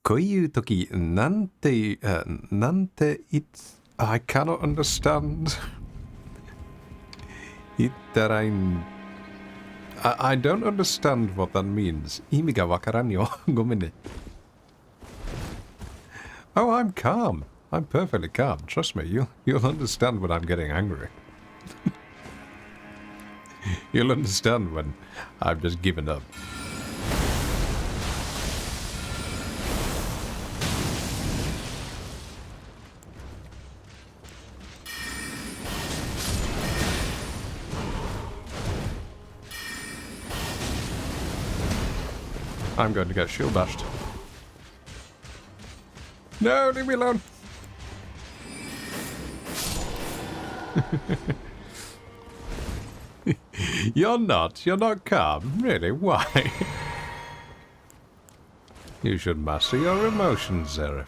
Koiu toki nante I cannot understand. Itterain. I don't understand what that means. Imiga wakaran yo. Gomine. Oh, I'm calm. I'm perfectly calm. Trust me, you'll understand when I'm getting angry. You'll understand when I've just given up. I'm going to get shield bashed. No, leave me alone. You're not calm. Really, why? You should master your emotions, Zerif.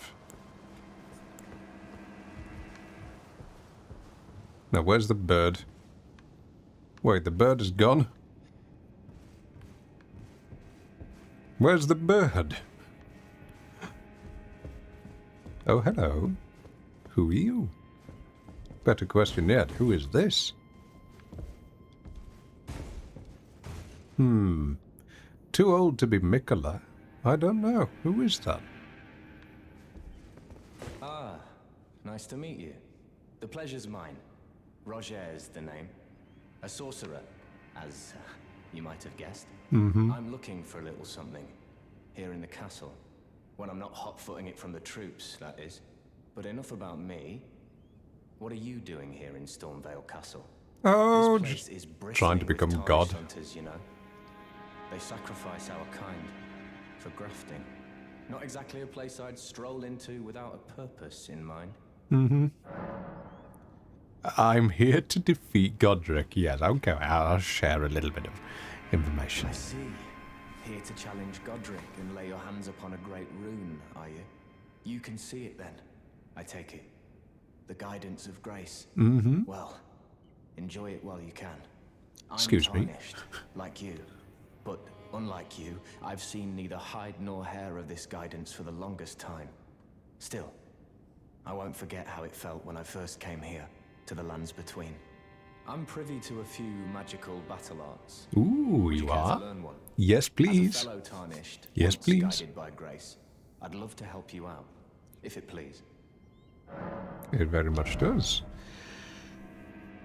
Now, where's the bird? Wait, the bird is gone? Where's the bird? Oh, hello. Who are you? Better question yet, who is this? Too old to be Mikola. I don't know. Who is that? Ah, nice to meet you. The pleasure's mine. Roger is the name. A sorcerer, as you might have guessed. I'm looking for a little something here in the castle. When I'm not hot-footing it from the troops, that is. But enough about me. What are you doing here in Stormvale Castle? Oh, This place just is trying to bristling become with God. tarnished hunters, you know. They sacrifice our kind for grafting. Not exactly a place I'd stroll into without a purpose in mind. I'm here to defeat Godric. Yes, okay, I'll share a little bit of information. I see. Here to challenge Godric and lay your hands upon a great rune, are you? You can see it then, I take it. The guidance of grace. Well, enjoy it while you can. Excuse me. I'm tarnished, like you. But unlike you, I've seen neither hide nor hair of this guidance for the longest time. Still, I won't forget how it felt when I first came here, to the lands between. I'm privy to a few magical battle arts. Ooh, Would you care to are? learn one? Yes, As a please. fellow tarnished, Yes, once please. guided by grace, I'd love to help you out, if it please. It very much does.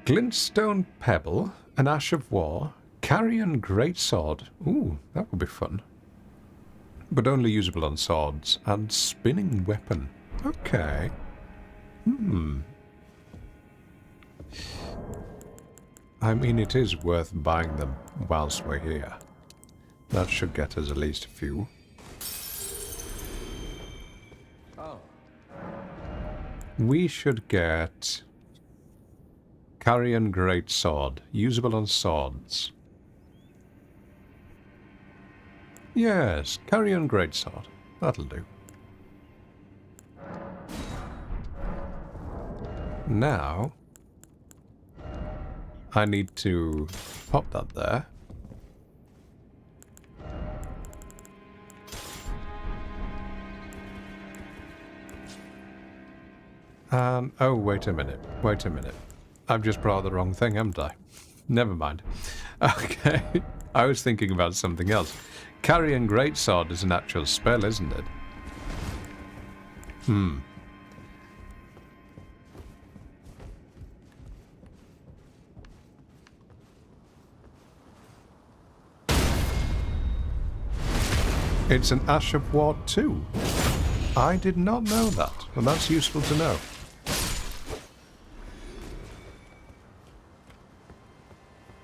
Glintstone Pebble, an Ash of War, Carrion Greatsword. Ooh, that would be fun. But only usable on swords. And Spinning Weapon. Okay. I mean, it is worth buying them whilst we're here. That should get us at least a few. Oh, We should get Carrion Great Sword, usable on swords. Yes, Carrion Great Sword. That'll do. Now, I need to pop that there. And, oh, wait a minute. Wait a minute. I've just brought the wrong thing, haven't I? Never mind. Okay. I was thinking about something else. Carrion Greatsword is an actual spell, isn't it? It's an Ash of War 2. I did not know that, and that's useful to know.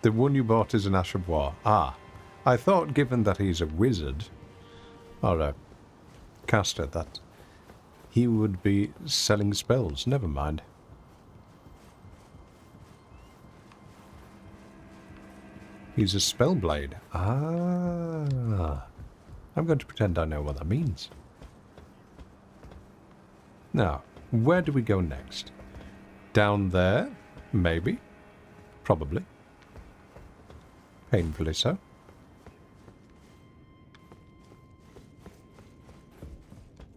The one you bought is an Ash of War. Ah, I thought given that he's a wizard, or a caster, that he would be selling spells. Never mind. He's a spellblade. Ah. I'm going to pretend I know what that means. Now, where do we go next? Down there? Maybe. Probably. Painfully so.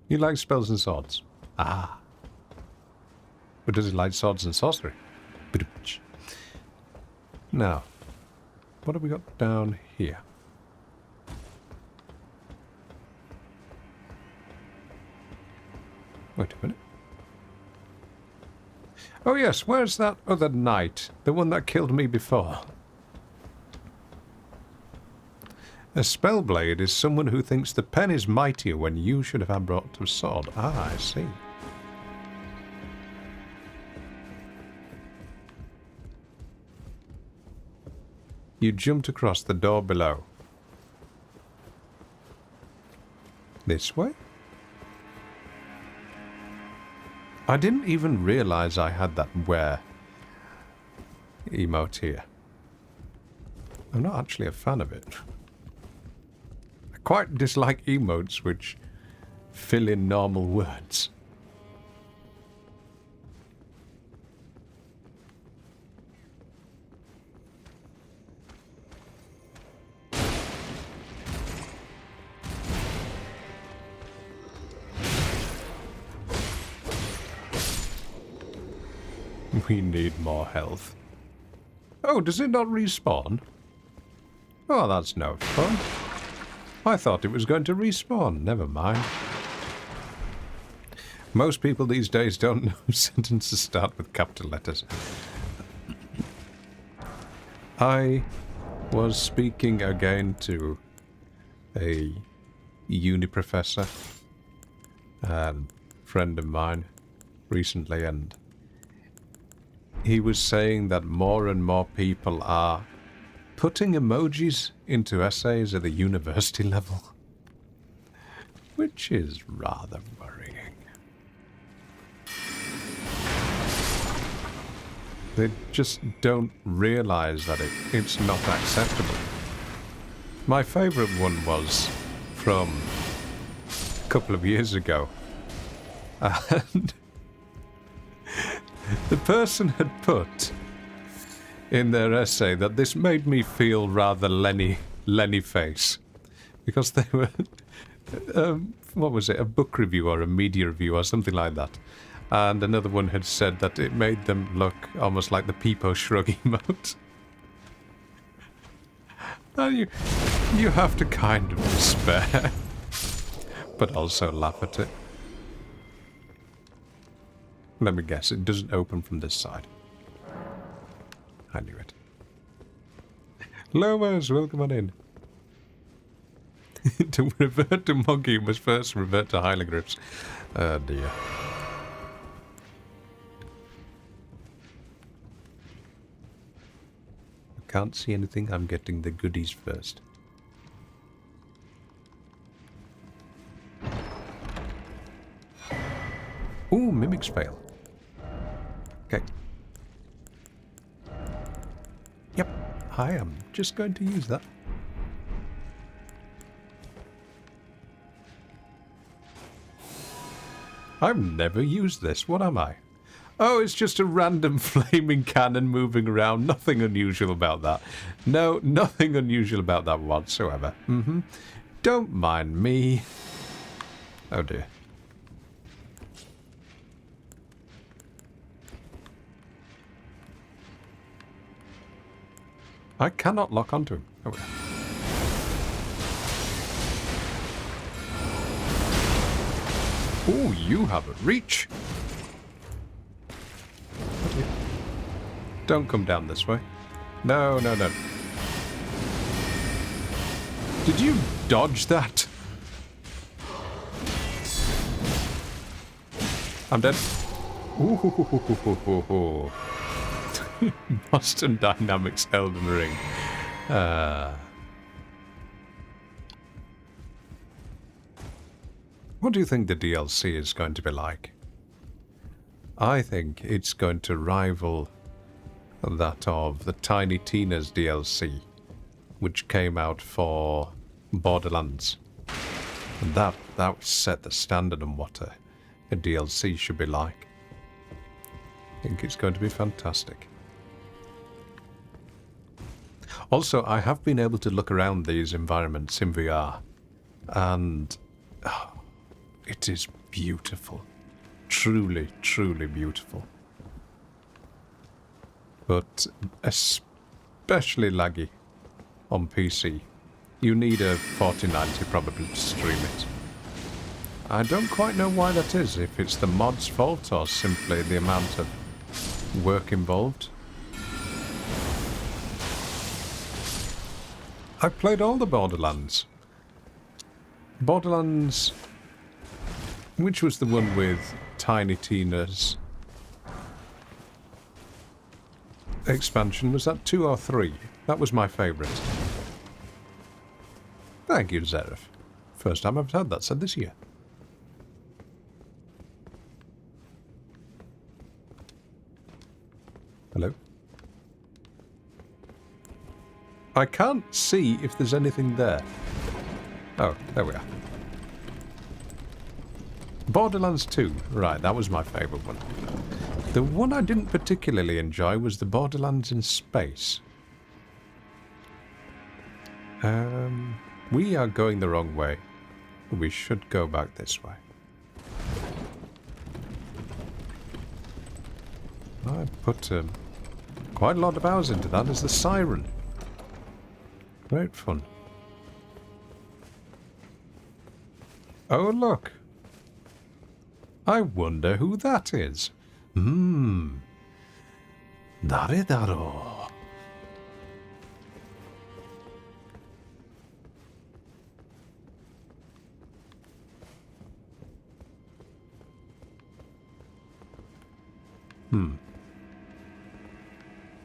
You like spells and swords? Ah. But does he like swords and sorcery? Now, what have we got down here? Wait a minute. Oh yes, where's that other knight? The one that killed me before. A spellblade is someone who thinks the pen is mightier when you should have had brought a sword. Ah, I see. You jumped across the door below. This way? I didn't even realise I had that where emote here. I'm not actually a fan of it. I quite dislike emotes which fill in normal words. We need more health. Oh, does it not respawn? Oh, that's no fun. I thought it was going to respawn. Never mind. Most people these days don't know sentences start with capital letters. I was speaking again to a uni professor, a friend of mine, recently, and he was saying that more and more people are putting emojis into essays at the university level, which is rather worrying. They just don't realise that it's not acceptable. My favourite one was from a couple of years ago, and the person had put in their essay that this made me feel rather Lenny face, because they were, what was it, a book review or a media review or something like that, and another one had said that it made them look almost like the Peepo shrug emote. And you have to kind of despair, but also laugh at it. Let me guess, it doesn't open from this side. I knew it. Lomas, welcome on in. To revert to monkey, you must first revert to hieroglyphs. Oh dear. can't see anything. I'm getting the goodies first. Ooh, mimics fail. Okay. Yep, I am just going to use that. I've never used this. What am I? Oh, it's just a random flaming cannon moving around. Nothing unusual about that. No, nothing unusual about that whatsoever. Don't mind me. Oh dear. I cannot lock onto him. Oh, yeah. Oh, you have a reach. Don't come down this way. No, no, no. Did you dodge that? I'm dead. Ooh. Boston Dynamics Elden Ring. What do you think the DLC is going to be like? I think it's going to rival that of the Tiny Tina's DLC, which came out for Borderlands. And that set the standard on what a DLC should be like. I think it's going to be fantastic. Also, I have been able to look around these environments in VR, and it is beautiful. Truly, truly beautiful. But especially laggy on PC. You need a 4090 probably to stream it. I don't quite know why that is, if it's the mod's fault or simply the amount of work involved. I've played all the Borderlands. Borderlands... Which was the one with Tiny Tina's expansion? Was that 2 or 3? That was my favourite. Thank you, Zeref. First time I've heard that said this year. Hello? I can't see if there's anything there. Oh, there we are. Borderlands 2. Right, that was my favourite one. The one I didn't particularly enjoy was the Borderlands in space. We are going the wrong way. We should go back this way. I put quite a lot of hours into that as the Siren. Great fun. Oh, look. I wonder who that is. Daredaro.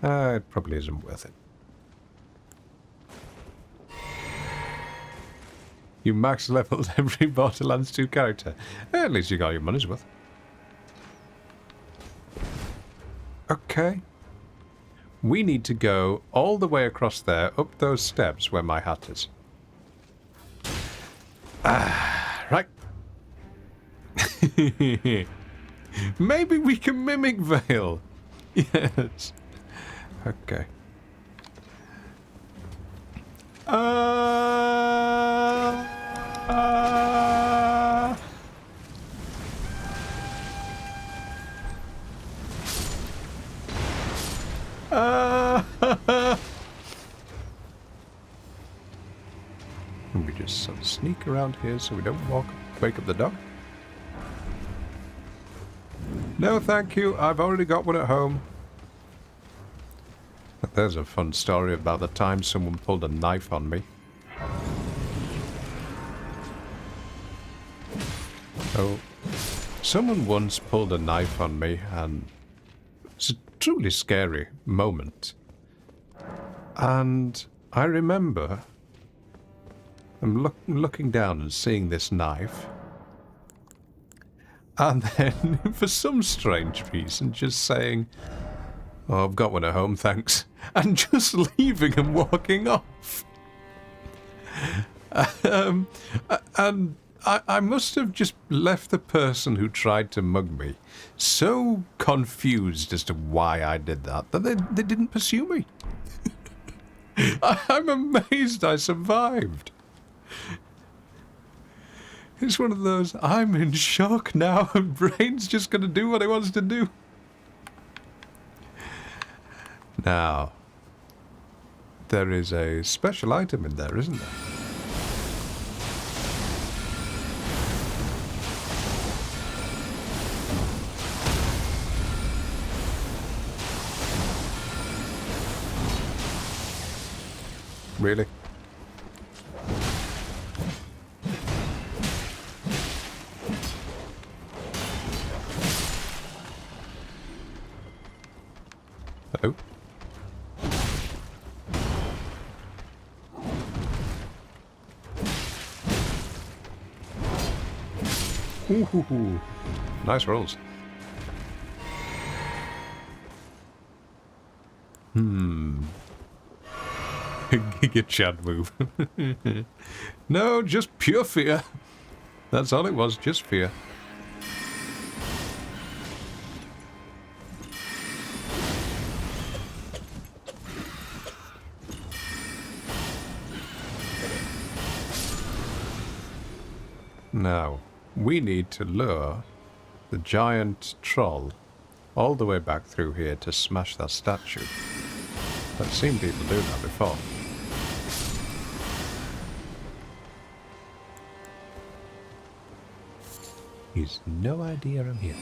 It probably isn't worth it. You max leveled every Borderlands 2 character. At least you got your money's worth. Okay. We need to go all the way across there, up those steps where my hat is. Right. Maybe we can mimic Vale. Yes. Okay. We just sort of sneak around here so we don't wake up the dog. No, thank you. I've already got one at home. There's a fun story about the time someone pulled a knife on me. Oh, someone once pulled a knife on me, and it's a truly scary moment. And I remember I'm looking down and seeing this knife. And then, for some strange reason, just saying, "Oh, I've got one at home, thanks." And just leaving and walking off. And I must have just left the person who tried to mug me so confused as to why I did that they didn't pursue me. I'm amazed I survived. It's one of those, I'm in shock now, and brain's just going to do what it wants to do. Now, there is a special item in there, isn't there? Really? Hello? Ooh, nice rolls. Giga Chad move. No, just pure fear. That's all it was, just fear. Now, we need to lure the giant troll all the way back through here to smash that statue. I've seen people do that before. He's no idea I'm here.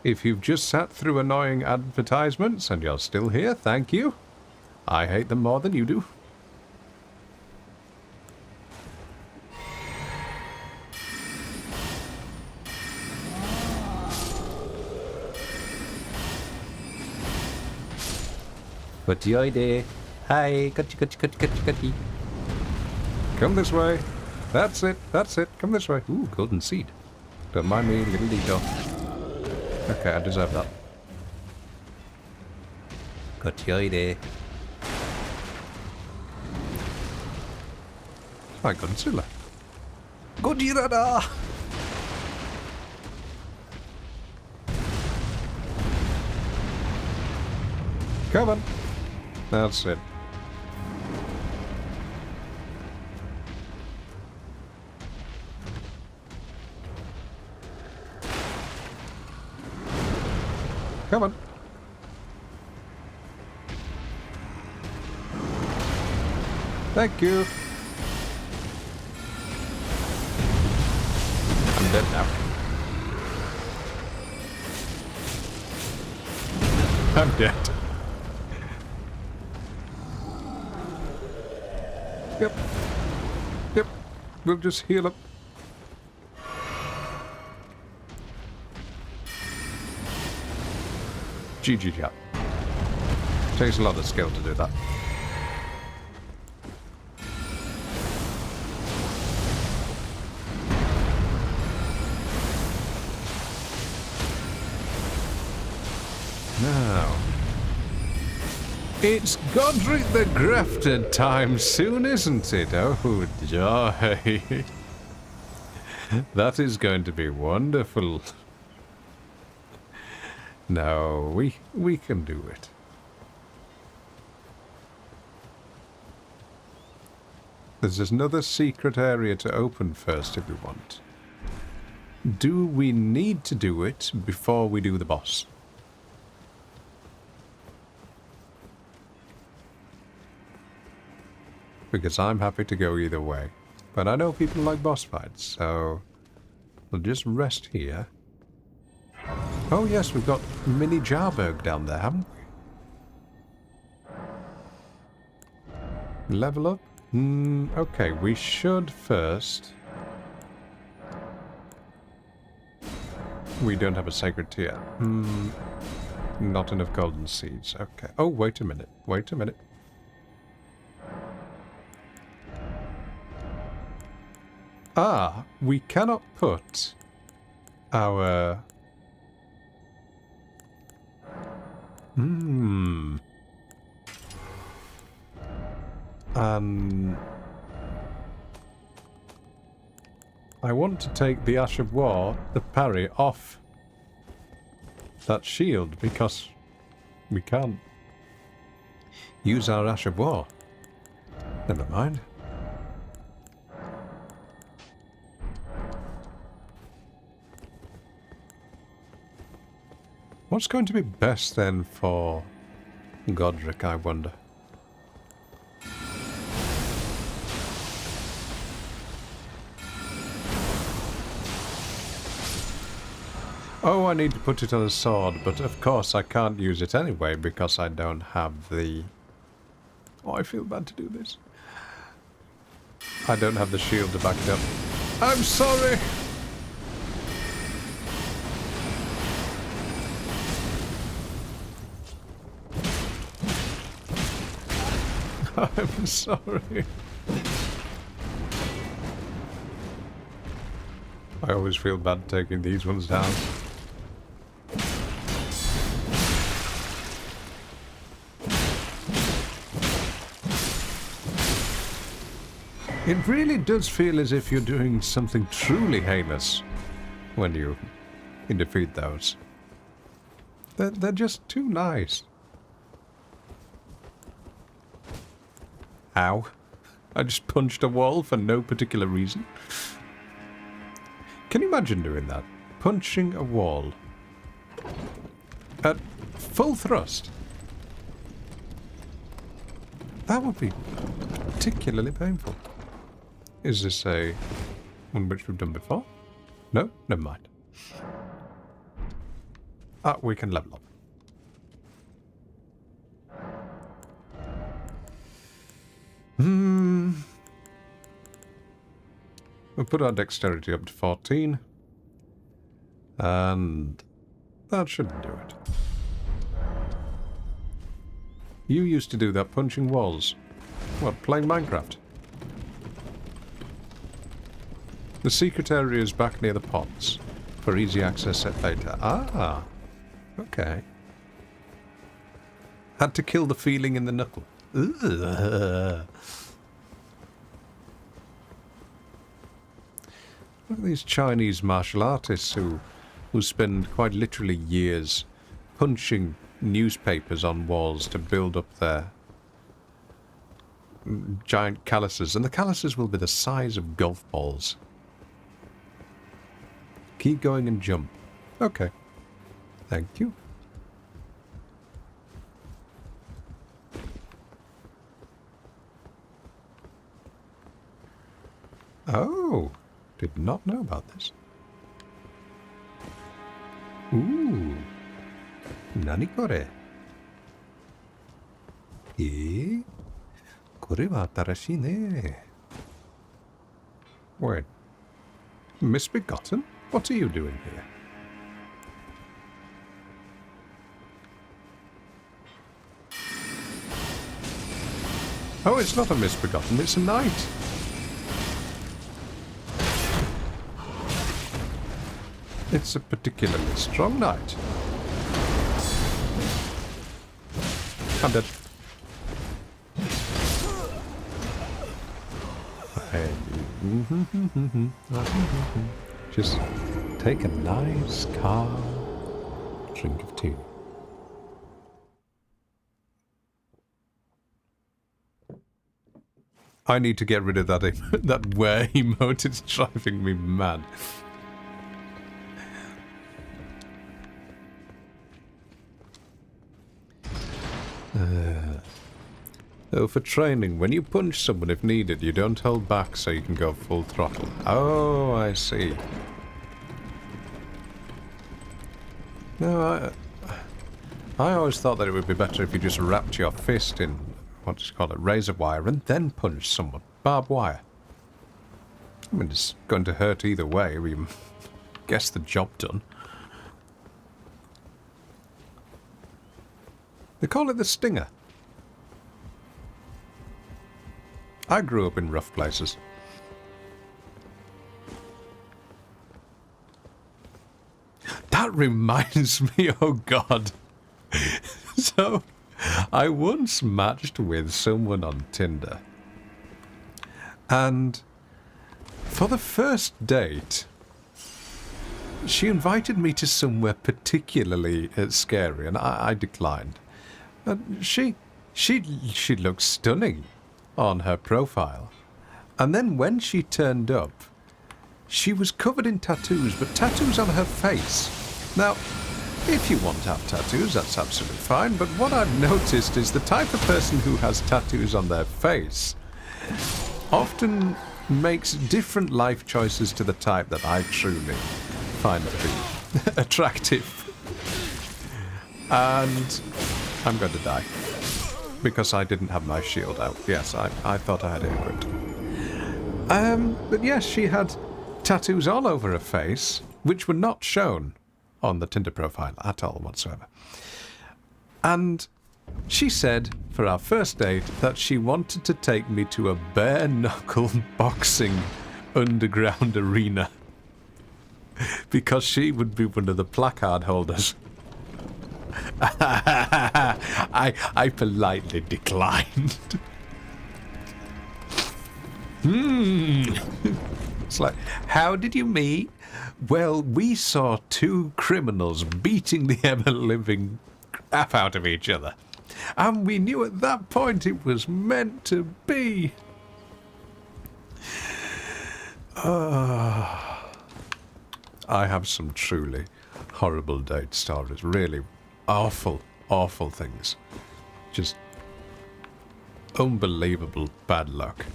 If you've just sat through annoying advertisements and you're still here, thank you. I hate them more than you do. But you're there. Hi, cutty. Come this way. That's it, come this way. Ooh, golden seed. Don't mind me, little detail. Okay, I deserve that. Hi, Godzilla. Godzilla! Come on. That's it. Come on. Thank you. I'm dead now. I'm dead. Yep. We'll just heal up. GG chat. Takes a lot of skill to do that. Now, it's Godric the Grafted time soon, isn't it? Oh, joy. That is going to be wonderful. No, we can do it. There's another secret area to open first if we want. Do we need to do it before we do the boss? Because I'm happy to go either way. But I know people like boss fights, so we'll just rest here. Oh yes, we've got Mini Jarberg down there, haven't we? Level up? Okay, we should first... We don't have a sacred tier. Not enough golden seeds. Okay. Oh, wait a minute. Wait a minute. Ah, we cannot put our... I want to take the Ash of War, the parry, off that shield because we can't use our Ash of War. Never mind. What's going to be best then for Godric, I wonder? Oh, I need to put it on a sword, but of course I can't use it anyway because I don't have the... Oh, I feel bad to do this. I don't have the shield to back it up. I'm sorry! I'm sorry. I always feel bad taking these ones down. It really does feel as if you're doing something truly heinous when you defeat those. They're just too nice. Ow. I just punched a wall for no particular reason. Can you imagine doing that? Punching a wall. At full thrust. That would be particularly painful. Is this a one which we've done before? No? Never mind. Ah, we can level up. We'll put our dexterity up to 14. And that shouldn't do it. You used to do that punching walls. What, playing Minecraft? The secret area is back near the pots. For easy access set later. Ah. Okay. Had to kill the feeling in the knuckle. Ugh. Look at these Chinese martial artists who spend quite literally years punching newspapers on walls to build up their giant calluses. And the calluses will be the size of golf balls. Keep going and jump. Okay. Thank you. Oh, did not know about this. Ooh. Nani kore? Kore wa atarashii ne. Wait. Misbegotten? What are you doing here? Oh, it's not a misbegotten, it's a knight. It's a particularly strong knight. I'm dead. Just take a nice, calm drink of tea. I need to get rid of that that where emote. It's driving me mad. Oh, for training, when you punch someone if needed, you don't hold back so you can go full throttle. Oh, I see. No, I always thought that it would be better if you just wrapped your fist in what do you call it, razor wire, and then punch someone. Barbed wire. I mean, it's going to hurt either way. We guess the job done. They call it the stinger. I grew up in rough places. That reminds me, oh God. So, I once matched with someone on Tinder. And for the first date, she invited me to somewhere particularly scary, and I declined. She looked stunning on her profile. And then when she turned up, she was covered in tattoos, but tattoos on her face. Now, if you want to have tattoos, that's absolutely fine, but what I've noticed is the type of person who has tattoos on their face often makes different life choices to the type that I truly find to be attractive. And I'm going to die. Because I didn't have my shield out. Yes, I thought I had it equipped. But yes, she had tattoos all over her face, which were not shown on the Tinder profile at all whatsoever. And she said, for our first date, that she wanted to take me to a bare-knuckle boxing underground arena. Because she would be one of the placard holders. I politely declined. It's like, how did you meet? Well, we saw two criminals beating the ever-living crap out of each other. And we knew at that point it was meant to be. I have some truly horrible date stories. Really awful, awful things. Just unbelievable bad luck.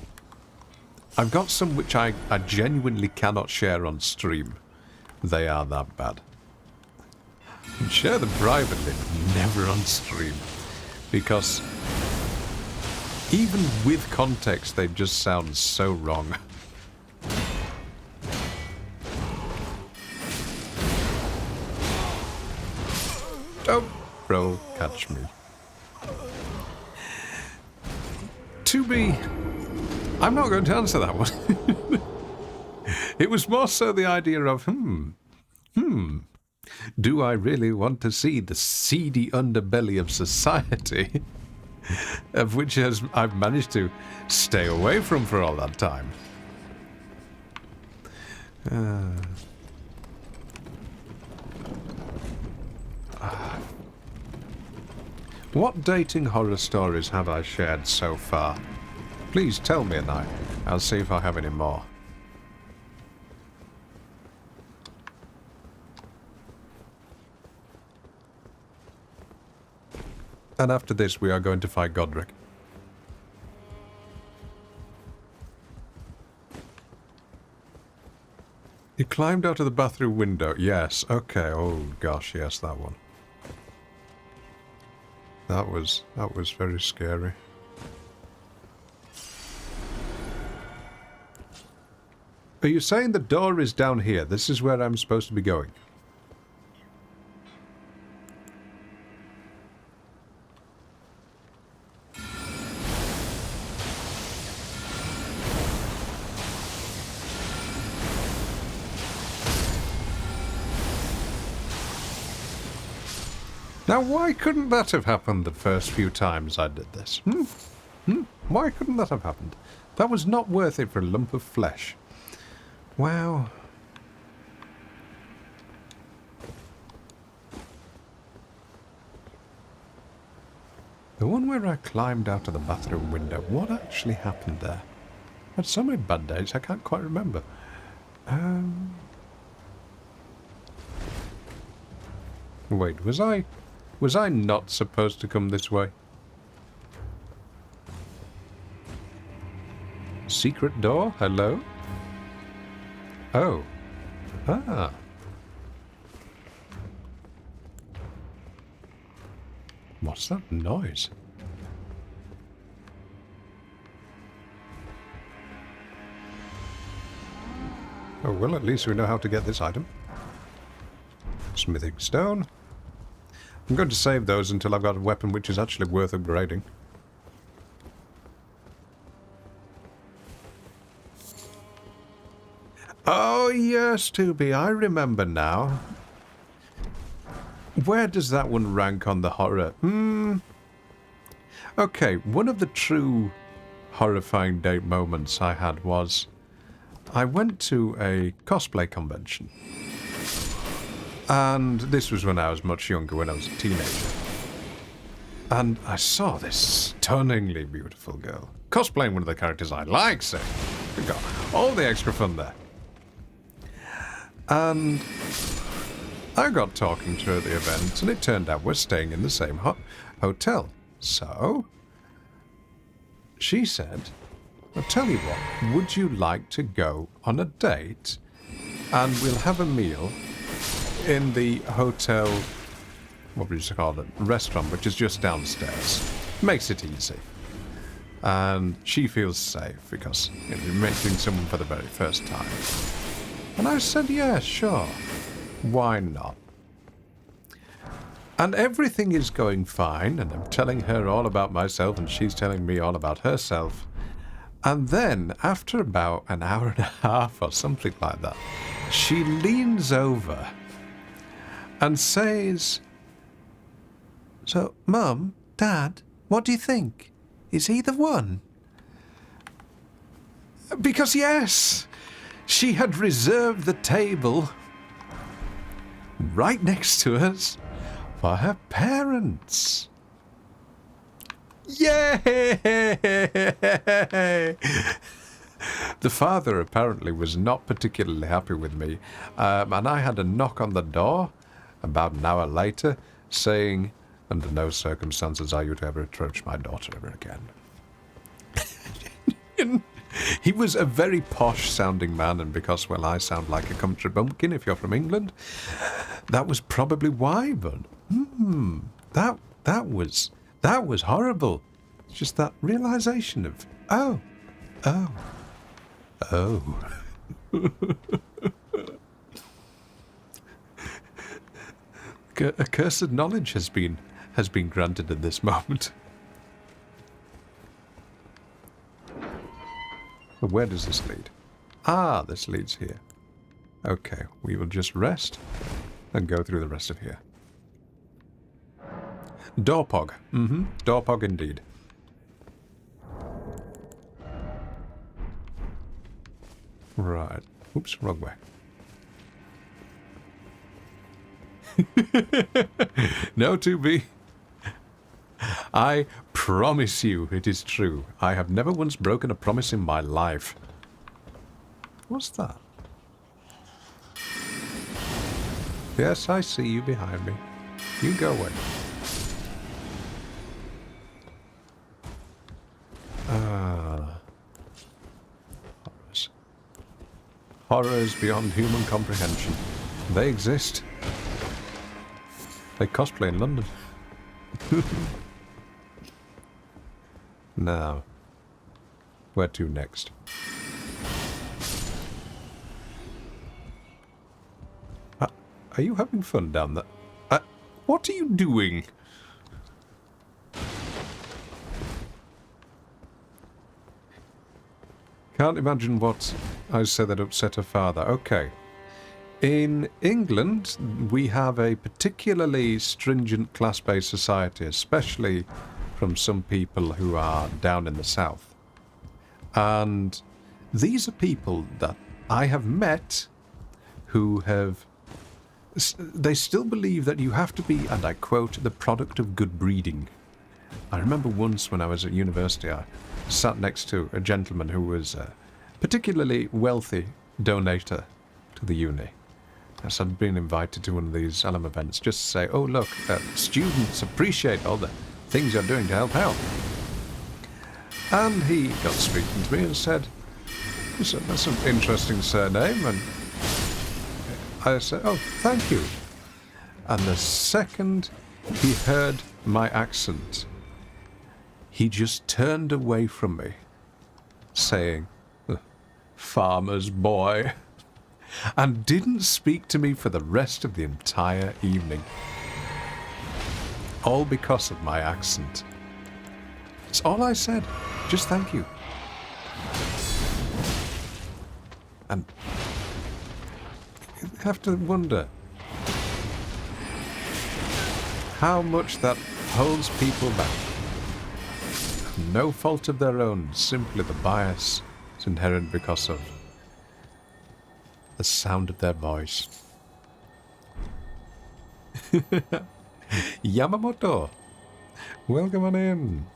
I've got some which I genuinely cannot share on stream. They are that bad. I can share them privately, but never on stream. Because even with context, they just sound so wrong. Don't, bro, catch me. To be... I'm not going to answer that one. It was more so the idea of, do I really want to see the seedy underbelly of society, of which I've managed to stay away from for all that time? What dating horror stories have I shared so far? Please tell me and I'll see if I have any more. And after this, we are going to fight Godric. He climbed out of the bathroom window. Yes, okay. Oh gosh, yes, that one. That was very scary. Are you saying the door is down here? This is where I'm supposed to be going. Now, why couldn't that have happened the first few times I did this? Why couldn't that have happened? That was not worth it for a lump of flesh. Wow. The one where I climbed out of the bathroom window, what actually happened there? I had so many bad days, I can't quite remember. Wait, was I not supposed to come this way? Secret door? Hello? Oh. Ah. What's that noise? Oh, well, at least we know how to get this item. Smithing stone. I'm going to save those until I've got a weapon which is actually worth upgrading. Oh, yes, Tubi, I remember now. Where does that one rank on the horror? Okay, one of the true horrifying date moments I had was I went to a cosplay convention. And this was when I was much younger, when I was a teenager. And I saw this stunningly beautiful girl cosplaying one of the characters I like, so we got all the extra fun there. And I got talking to her at the event, and it turned out we're staying in the same hotel. So she said, I'll tell you what, would you like to go on a date and we'll have a meal in the hotel, what would you call it, restaurant, which is just downstairs. Makes it easy. And she feels safe because you're meeting someone for the very first time. And I said, yeah, sure. Why not? And everything is going fine, and I'm telling her all about myself, and she's telling me all about herself. And then, after about an hour and a half or something like that, she leans over and says, so, Mum, Dad, what do you think? Is he the one? Because, yes, she had reserved the table right next to us for her parents. Yay! The father apparently was not particularly happy with me, and I had a knock on the door about an hour later saying, under no circumstances are you to ever approach my daughter ever again. He was a very posh-sounding man, and because, well, I sound like a country bumpkin if you're from England, that was probably why, but that was horrible. It's just that realization of, oh. Accursed knowledge has been granted at this moment. But where does this lead? Ah, this leads here. Okay, we will just rest and go through the rest of here. Dorpog. Dorpog indeed. Right. Oops, wrong way. No, 2B. I promise you it is true. I have never once broken a promise in my life. What's that? Yes, I see you behind me. You go away. Horrors. Horrors beyond human comprehension. They exist. They cosplay in London. Now, where to next? Are you having fun down there? What are you doing? Can't imagine what I said that upset her father. Okay. In England, we have a particularly stringent class-based society, especially from some people who are down in the south. And these are people that I have met who have... They still believe that you have to be, and I quote, the product of good breeding. I remember once when I was at university, I sat next to a gentleman who was a particularly wealthy donator to the uni. As I'd been invited to one of these Elm events just to say, oh look, students appreciate all the things you're doing to help out. And he got speaking to me and said, that's an interesting surname, and I said, oh, thank you. And the second he heard my accent, he just turned away from me, saying, farmer's boy. and didn't speak to me for the rest of the entire evening. All because of my accent. It's all I said. Just thank you. And you have to wonder how much that holds people back. No fault of their own, simply the bias is inherent because of the sound of their voice. Yamamoto, welcome on in.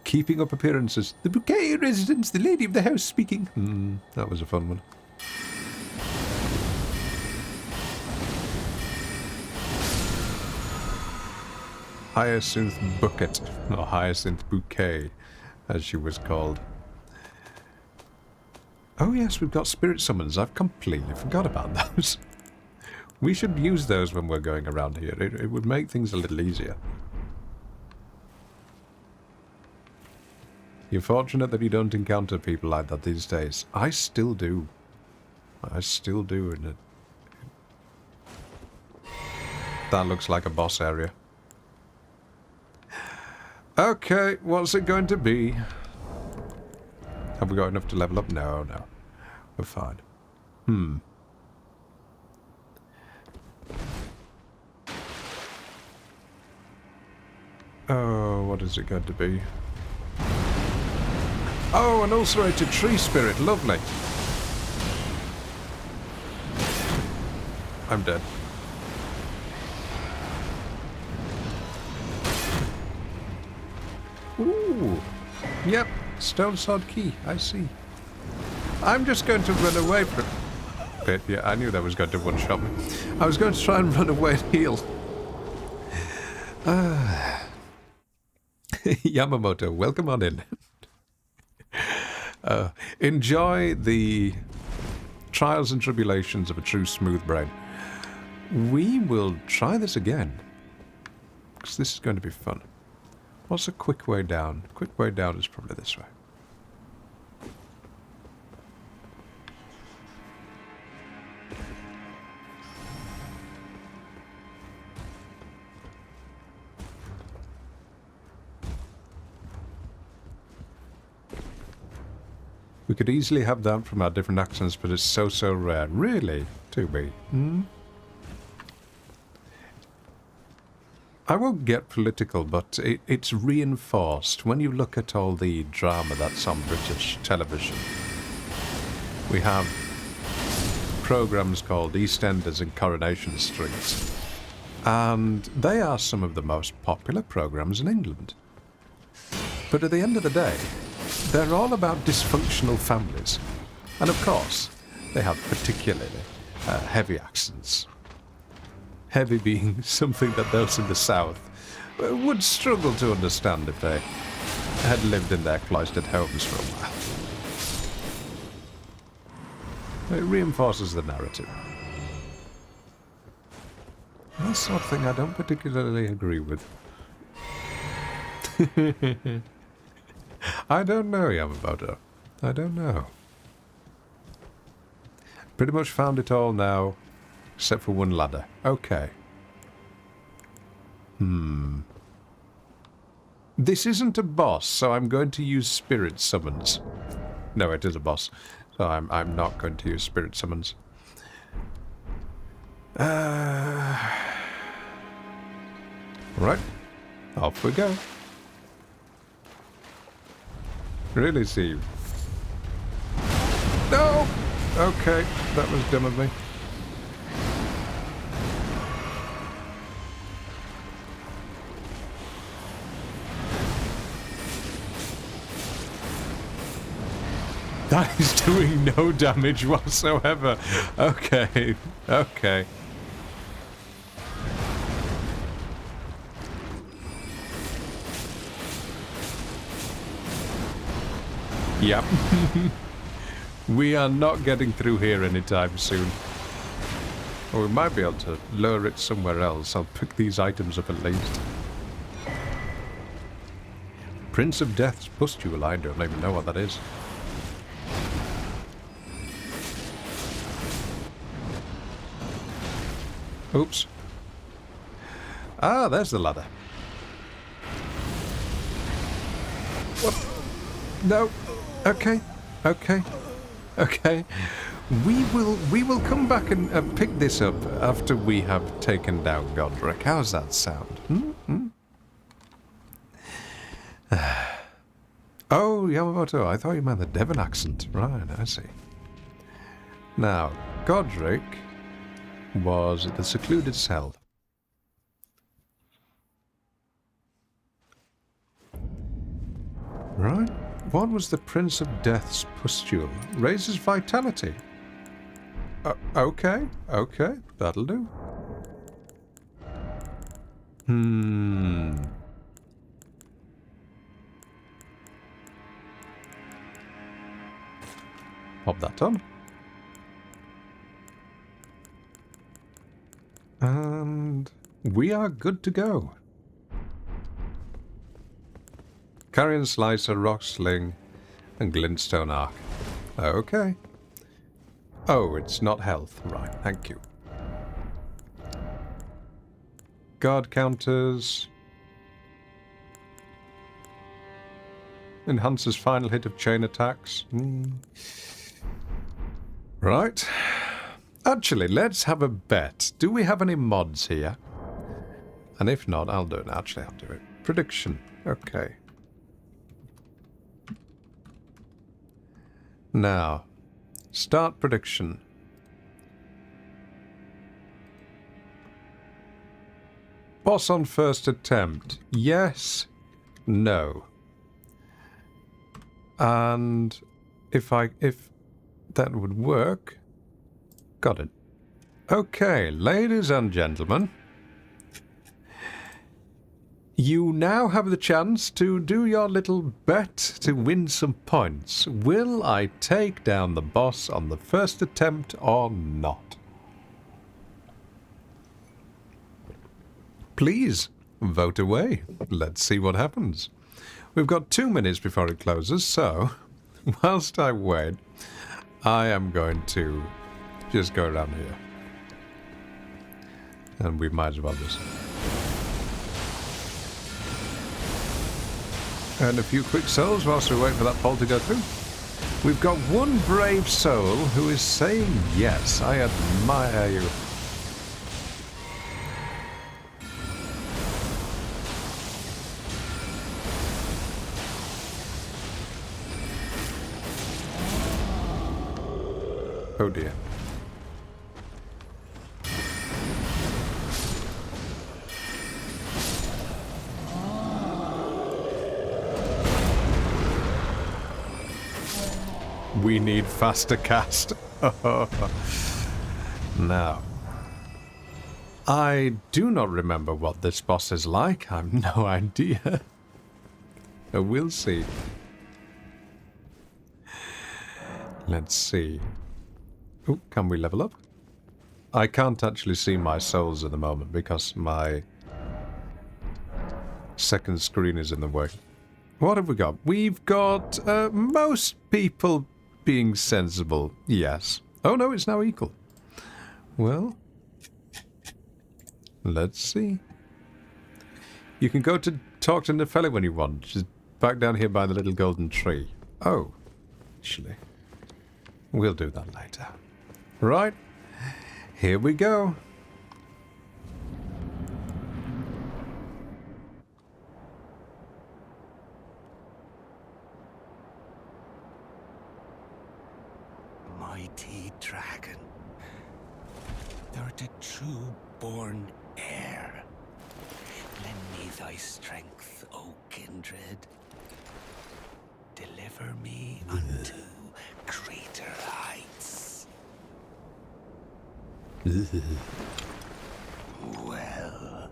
Keeping up appearances. The bouquet residence, the lady of the house speaking. That was a fun one. Hyacinth Bucket, or Hyacinth Bouquet, as she was called. Oh yes, we've got spirit summons. I've completely forgot about those. We should use those when we're going around here. It would make things a little easier. You're fortunate that you don't encounter people like that these days. I still do. I still do. And that looks like a boss area. Okay, what's it going to be? Have we got enough to level up? No. We're fine. Oh, what is it going to be? Oh, an ulcerated tree spirit. Lovely. I'm dead. Ooh. Yep. Stone sword key. I see. I'm just going to run away from it. Yeah, I knew that was going to one-shot me. I was going to try and run away and heal. Yamamoto, welcome on in. Enjoy the trials and tribulations of a true Smoothbrain. We will try this again, because this is going to be fun. What's a quick way down? Quick way down is probably this way. We could easily have that from our different accents, but it's so rare. Really? To be? I won't get political, but it's reinforced when you look at all the drama that's on British television. We have programs called EastEnders and Coronation Street, and they are some of the most popular programs in England. But at the end of the day, they're all about dysfunctional families. And of course, they have particularly heavy accents. Heavy being something that those in the south would struggle to understand if they had lived in their cloistered homes for a while. It reinforces the narrative. That's sort of thing I don't particularly agree with. I don't know, Yamamoto. I don't know. Pretty much found it all now, except for one ladder. Okay. This isn't a boss, so I'm going to use spirit summons. No, it is a boss, so I'm not going to use spirit summons. Right. Off we go. Really, Steve? No! Okay, that was dumb of me. That is doing no damage whatsoever. Okay, okay. Yep. We are not getting through here anytime soon. Or we might be able to lure it somewhere else. I'll pick these items up at least. Prince of Death's pustule. I don't even know what that is. Oops. Ah, there's the ladder. What? No. Okay. Okay. Okay. We will come back and pick this up after we have taken down Godric. How's that sound? Oh, Yamamoto, I thought you meant the Devon accent. Right, I see. Now, Godric was at the secluded cell. Right. What was the Prince of Death's pustule? Raises vitality. Okay, okay, that'll do. Pop that on. And we are good to go. Carrion Slicer, Rock Sling, and Glintstone Arc. Okay. Oh, it's not health. Right, thank you. Guard counters. Enhances final hit of chain attacks. Right. Actually, let's have a bet. Do we have any mods here? And if not, I'll do it. Actually, I'll do it. Prediction. Okay. Now, start prediction. Boss on first attempt. Yes. No. And if that would work. Got it. Okay, ladies and gentlemen. You now have the chance to do your little bet to win some points. Will I take down the boss on the first attempt or not? Please, vote away. Let's see what happens. We've got 2 minutes before it closes, so whilst I wait, I am going to just go around here. And we might as well just... And a few quick souls whilst we wait for that poll to go through. We've got one brave soul who is saying yes. I admire you. Oh dear. We need faster cast. Now, I do not remember what this boss is like. I have no idea. We'll see. Let's see. Oh, can we level up? I can't actually see my souls at the moment because my second screen is in the way. What have we got? We've got most people being sensible. Yes. Oh no, it's now equal. Well, let's see. You can go to talk to Nefeli when you want. She's back down here by the little golden tree. Oh, actually, we'll do that later. Right, here we go. Mighty dragon, thou'rt a true-born heir. Lend me thy strength, O kindred. Deliver me unto greater heights. Well.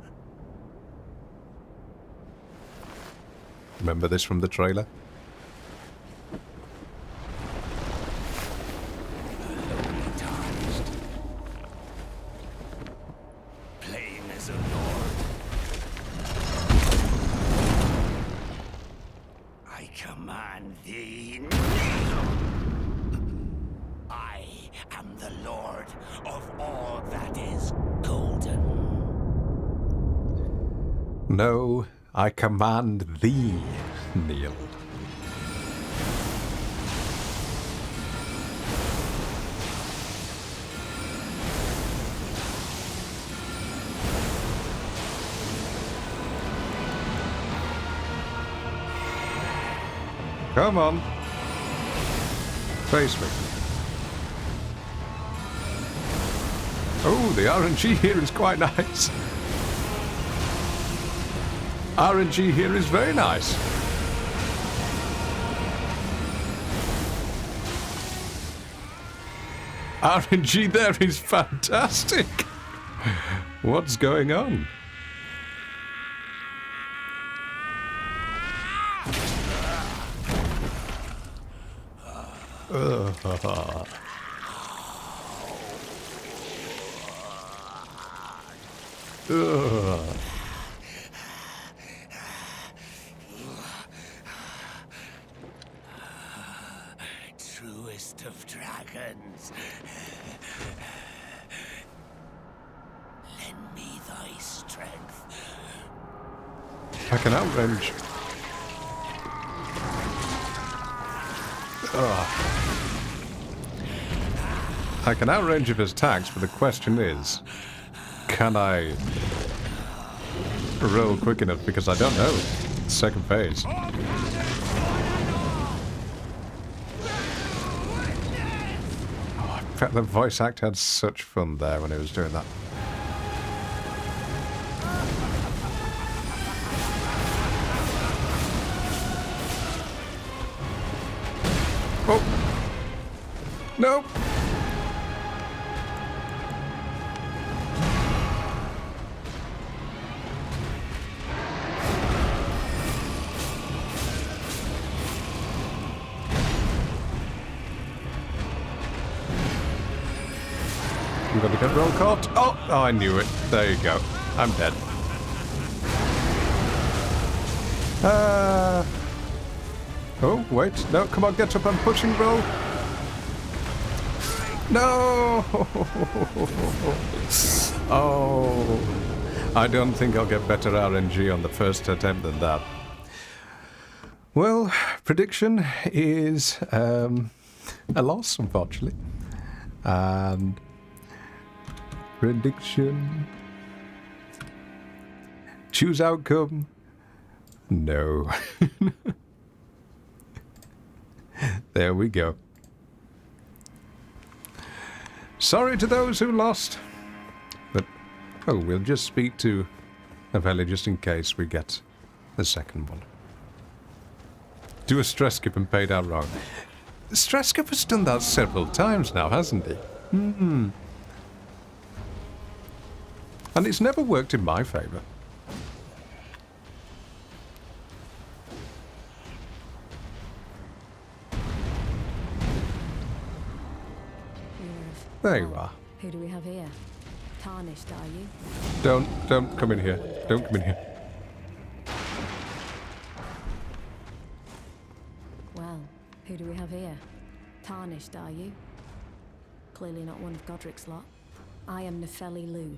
Remember this from the trailer? I am the Lord of all that is golden. No, I command thee, kneel. Come on. Face me. Oh, the RNG here is quite nice. RNG here is very nice. RNG there is fantastic. What's going on? Truest of dragons. Lend me thy strength. I can outrange. I can outrange of his attacks, but the question is, can I roll quick enough? Because I don't know. Second phase. The voice actor had such fun there when he was doing that. Oh! No! I'm gonna get roll caught. Oh, I knew it. There you go. I'm dead. Oh, wait. No, come on, get up. I'm pushing roll. No! Oh. I don't think I'll get better RNG on the first attempt than that. Well, prediction is a loss, unfortunately. And prediction. Choose outcome. No. There we go. Sorry to those who lost. But, oh, we'll just speak to Aveli just in case we get the second one. Do a stress skip and paid out wrong. Stress skip has done that several times now, hasn't he? Hmm. And it's never worked in my favour. There you are. Who do we have here? Tarnished, are you? Don't come in here. Don't come in here. Well, who do we have here? Tarnished, are you? Clearly not one of Godric's lot. I am Nefeli Lu.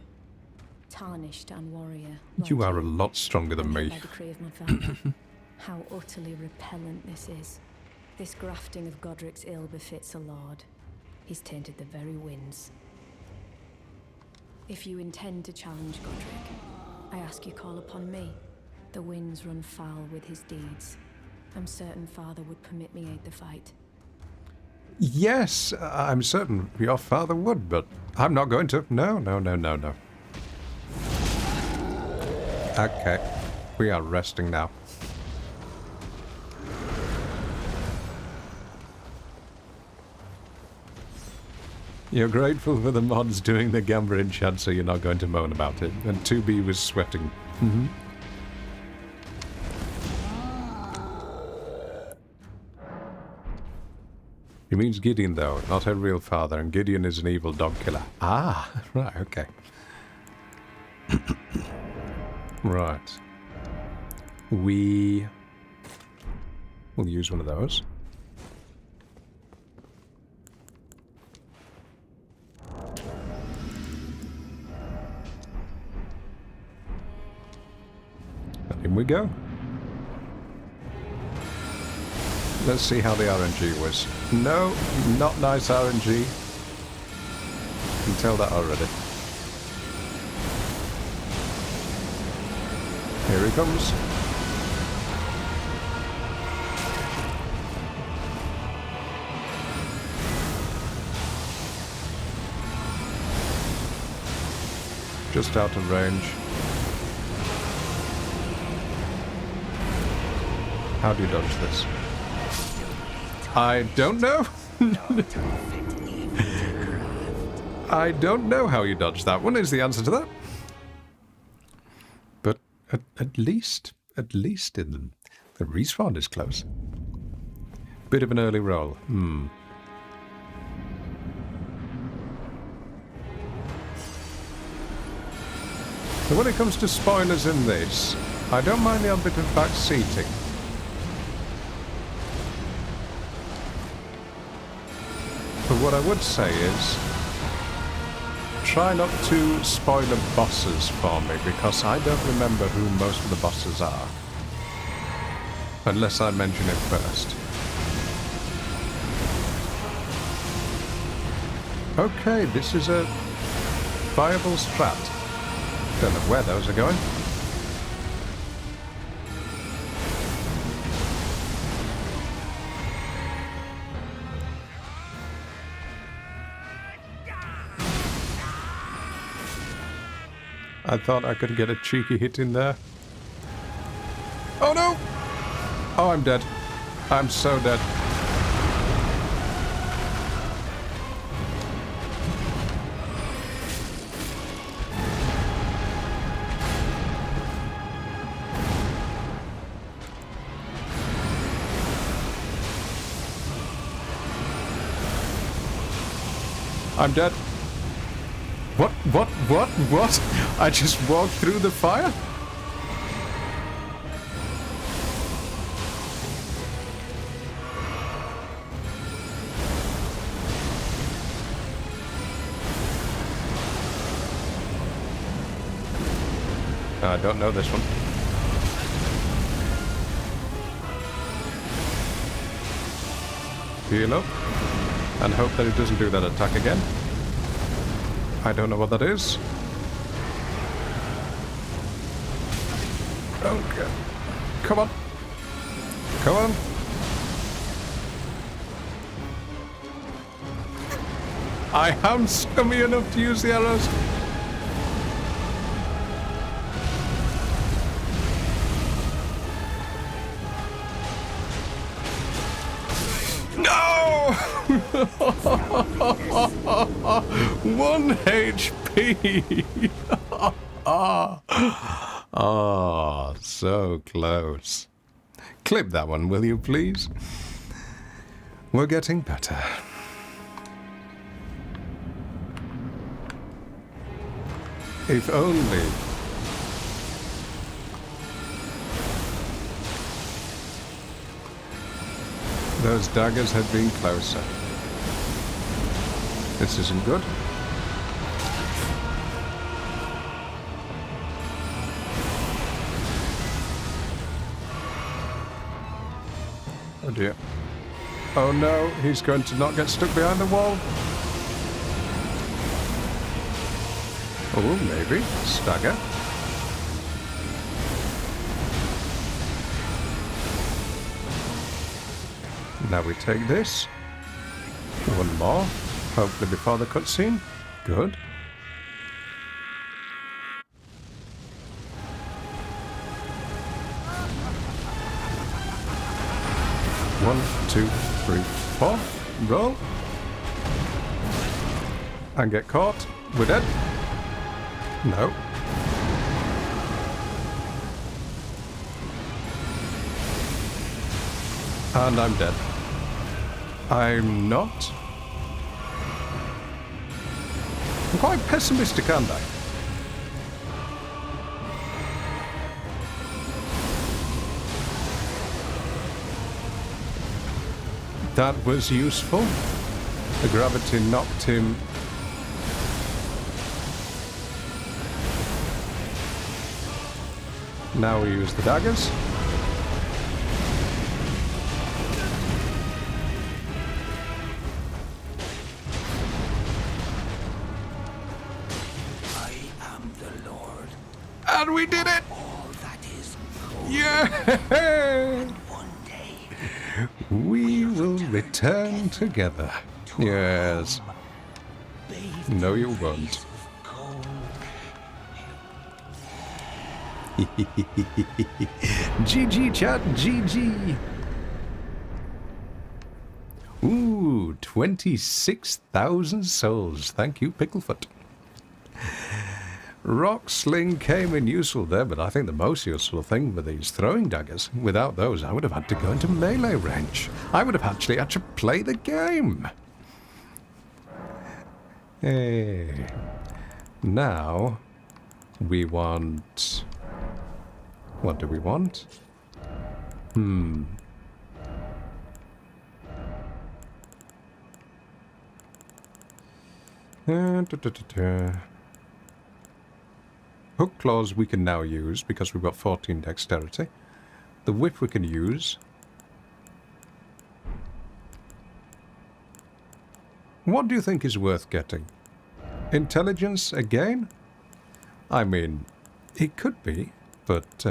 Tarnished and warrior. You are a lot stronger than me. By decree of my father. How utterly repellent this is. This grafting of Godric's ill befits a lord. He's tainted the very winds. If you intend to challenge Godric, I ask you call upon me. The winds run foul with his deeds. I'm certain father would permit me aid the fight. Yes, I'm certain your father would, but I'm not going to. No. Okay, we are resting now. You're grateful for the mods doing the Gamba enchant, so you're not going to moan about it. And 2B was sweating. Mm-hmm. He means Gideon, though, not her real father, and Gideon is an evil dog killer. Ah, right, okay. Right. We'll use one of those. In we go. Let's see how the RNG was. No, not nice RNG. You can tell that already. Here he comes. Just out of range. How do you dodge this? I don't know. I don't know how you dodge that one is the answer to that. But at least in the respawn is close. Bit of an early roll. So when it comes to spoilers in this, I don't mind the odd bit of back seating. But what I would say is, try not to spoil the bosses for me, because I don't remember who most of the bosses are. Unless I mention it first. Okay, this is a viable strat. Don't know where those are going. I thought I could get a cheeky hit in there. Oh no! Oh, I'm dead. I'm so dead. I'm dead. What? I just walked through the fire? I don't know this one. Heal up. And hope that it doesn't do that attack again. I don't know what that is. Okay. Come on. Come on. I am scummy enough to use the arrows. No! 1 HP. Oh, so close. Clip that one, will you, please? We're getting better. If only. Those daggers had been closer. This isn't good. Oh dear. Oh no, he's going to not get stuck behind the wall. Oh, maybe. Stagger. Now we take this. One more. Hopefully before the cutscene. Good. One, 2, 3, 4. Roll. And get caught. We're dead. No. And I'm dead. I'm not. I'm quite pessimistic, aren't I? That was useful. The gravity knocked him. Now we use the daggers. I am the Lord. And we did it! All that is gold. Yeah! One day, We will return together. Yes. bathed No, you in won't. rays of gold. GG, chat, GG. Ooh, 26,000 souls. Thank you, Picklefoot. Rock Sling came in useful there, but I think the most useful thing were these throwing daggers. Without those, I would have had to go into melee range. I would have actually had to play the game. Hey. Now, we want... What do we want? Hook claws we can now use because we've got 14 dexterity. The whip we can use. What do you think is worth getting? Intelligence again? I mean, it could be, but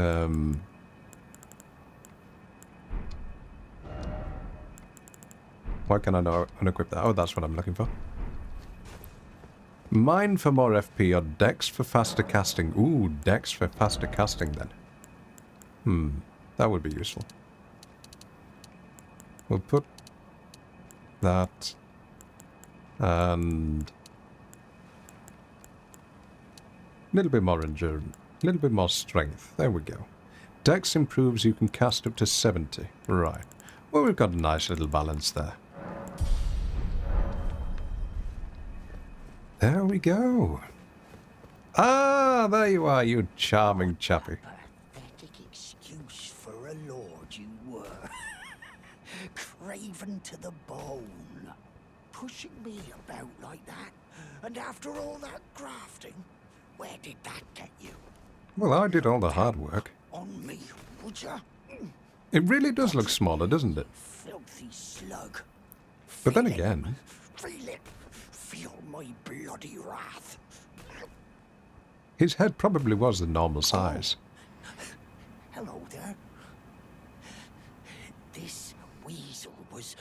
why can I not unequip that? Oh, that's what I'm looking for. Mine for more FP or Dex for faster casting? Ooh, Dex for faster casting then. That would be useful. We'll put that and a little bit more endurance, a little bit more strength. There we go. Dex improves, you can cast up to 70. Right. Well, we've got a nice little balance there. There we go. Ah, there you are, you charming chappy. Pathetic excuse for a lord you were. Craven to the bone. Pushing me about like that. And after all that grafting, where did that get you? Well, I did all the hard work. On me, would ya? It really does look smaller, doesn't it? Filthy slug. But then Feel it. again, Feel it. Feel my bloody wrath. his head probably was the normal size. Hello there. This weasel was...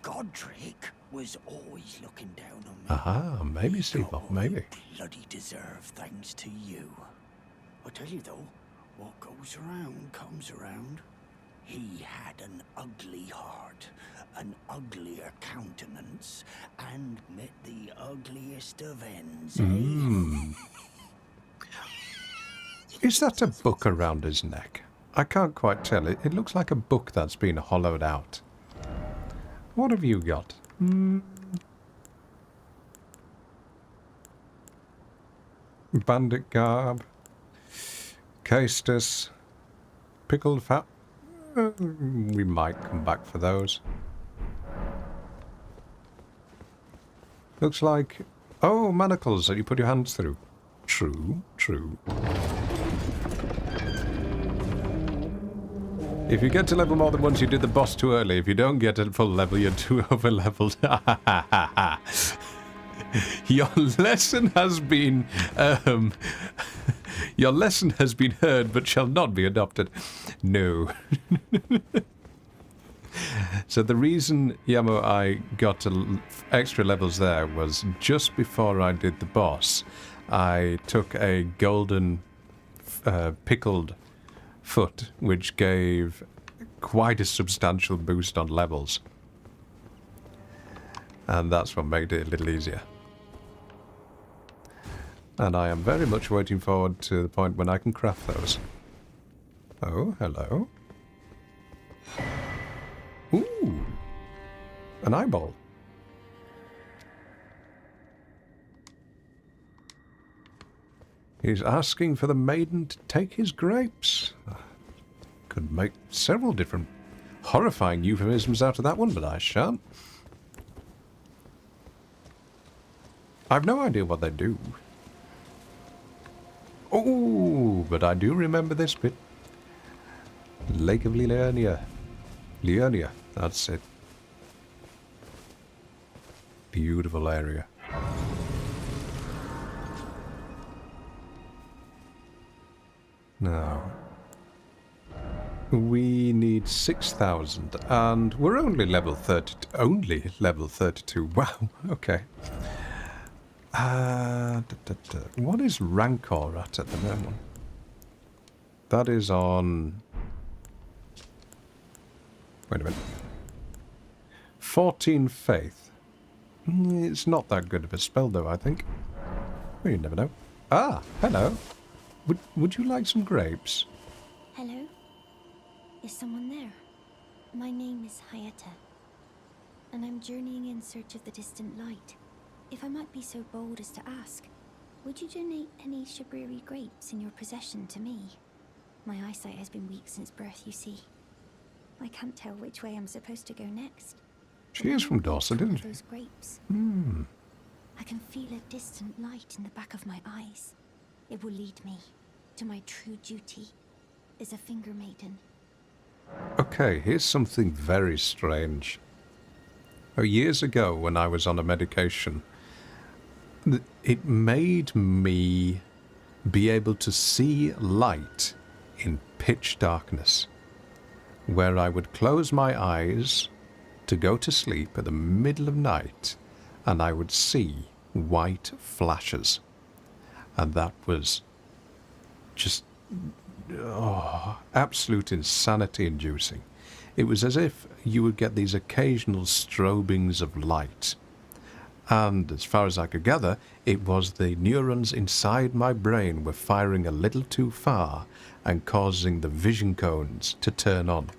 Godric was always looking down on me. Aha, maybe, Steve-Bob, maybe. Bloody deserve thanks to you. I tell you though, what goes around comes around. He had an ugly heart, an uglier countenance, and met the ugliest of ends, Is that a book around his neck? I can't quite tell. It looks like a book that's been hollowed out. What have you got? Bandit garb. Castus. Pickled fat. We might come back for those. Looks like... Oh, manacles that you put your hands through. True, true. If you get to level more than once, you did the boss too early. If you don't get to full level, you're too over-leveled. Your lesson has been... your lesson has been heard, but shall not be adopted. No. So the reason, Yamo, I got extra levels there was just before I did the boss, I took a golden pickled foot, which gave quite a substantial boost on levels. And that's what made it a little easier. And I am very much waiting forward to the point when I can craft those. Oh, hello. Ooh, an eyeball. He's asking for the maiden to take his grapes. Could make several different horrifying euphemisms out of that one, but I shan't. I've no idea what they do. Oh, but I do remember this bit. Lake of Liurnia. Liurnia, that's it. Beautiful area. Now, we need 6,000, and we're only level 30. Only level 32. Wow. Okay. What is Rancor at the moment? That is on. Wait a minute. 14 faith. It's not that good of a spell, though, I think. Well, you never know. Ah, hello. Would you like some grapes? Hello? Is someone there? My name is Hayata, and I'm journeying in search of the distant light. If I might be so bold as to ask, would you donate any Shabriri grapes in your possession to me? My eyesight has been weak since birth, you see. I can't tell which way I'm supposed to go next. She is from Dorset, isn't she? Those grapes. Hmm. I can feel a distant light in the back of my eyes. It will lead me to my true duty as a finger maiden. Okay, here's something very strange. Years ago, when I was on a medication, it made me be able to see light in pitch darkness, where I would close my eyes to go to sleep at the middle of night, and I would see white flashes. And that was just absolute insanity inducing. It was as if you would get these occasional strobings of light. And as far as I could gather, it was the neurons inside my brain were firing a little too far and causing the vision cones to turn on.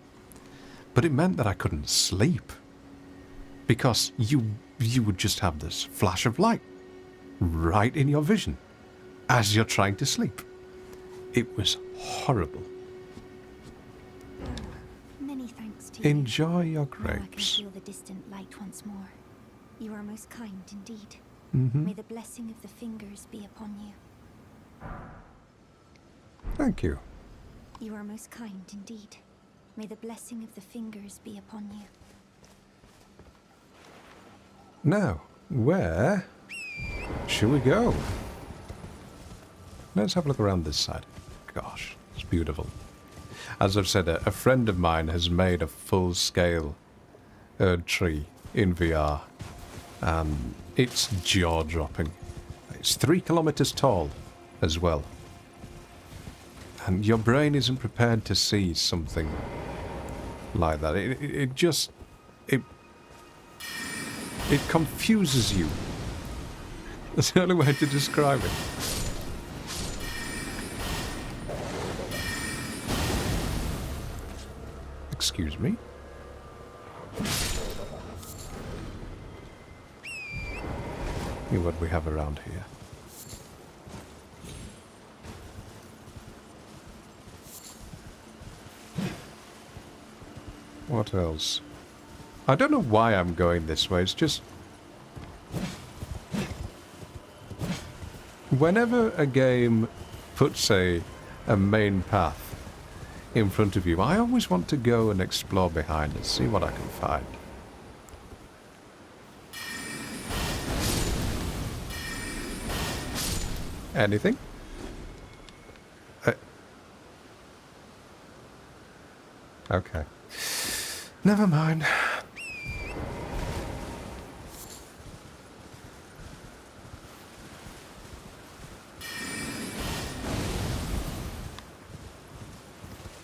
But it meant that I couldn't sleep, because you would just have this flash of light right in your vision as you're trying to sleep. It was horrible. Many thanks to you. Enjoy your Now I can grapes. feel the distant light once more. You are most kind indeed. Mm-hmm. May the blessing of the fingers be upon you. Thank you. You are most kind indeed. May the blessing of the fingers be upon you. Now, where should we go? Let's have a look around this side. Gosh, it's beautiful. As I've said, a friend of mine has made a full-scale Erd tree in VR, and it's jaw-dropping. It's 3 kilometers tall as well. And your brain isn't prepared to see something like that. It just... It confuses you. That's the only way to describe it. Excuse me. See what we have around here. What else? I don't know why I'm going this way. It's just... Whenever a game puts a main path in front of you, I always want to go and explore behind it, see what I can find. Anything? Okay. Never mind.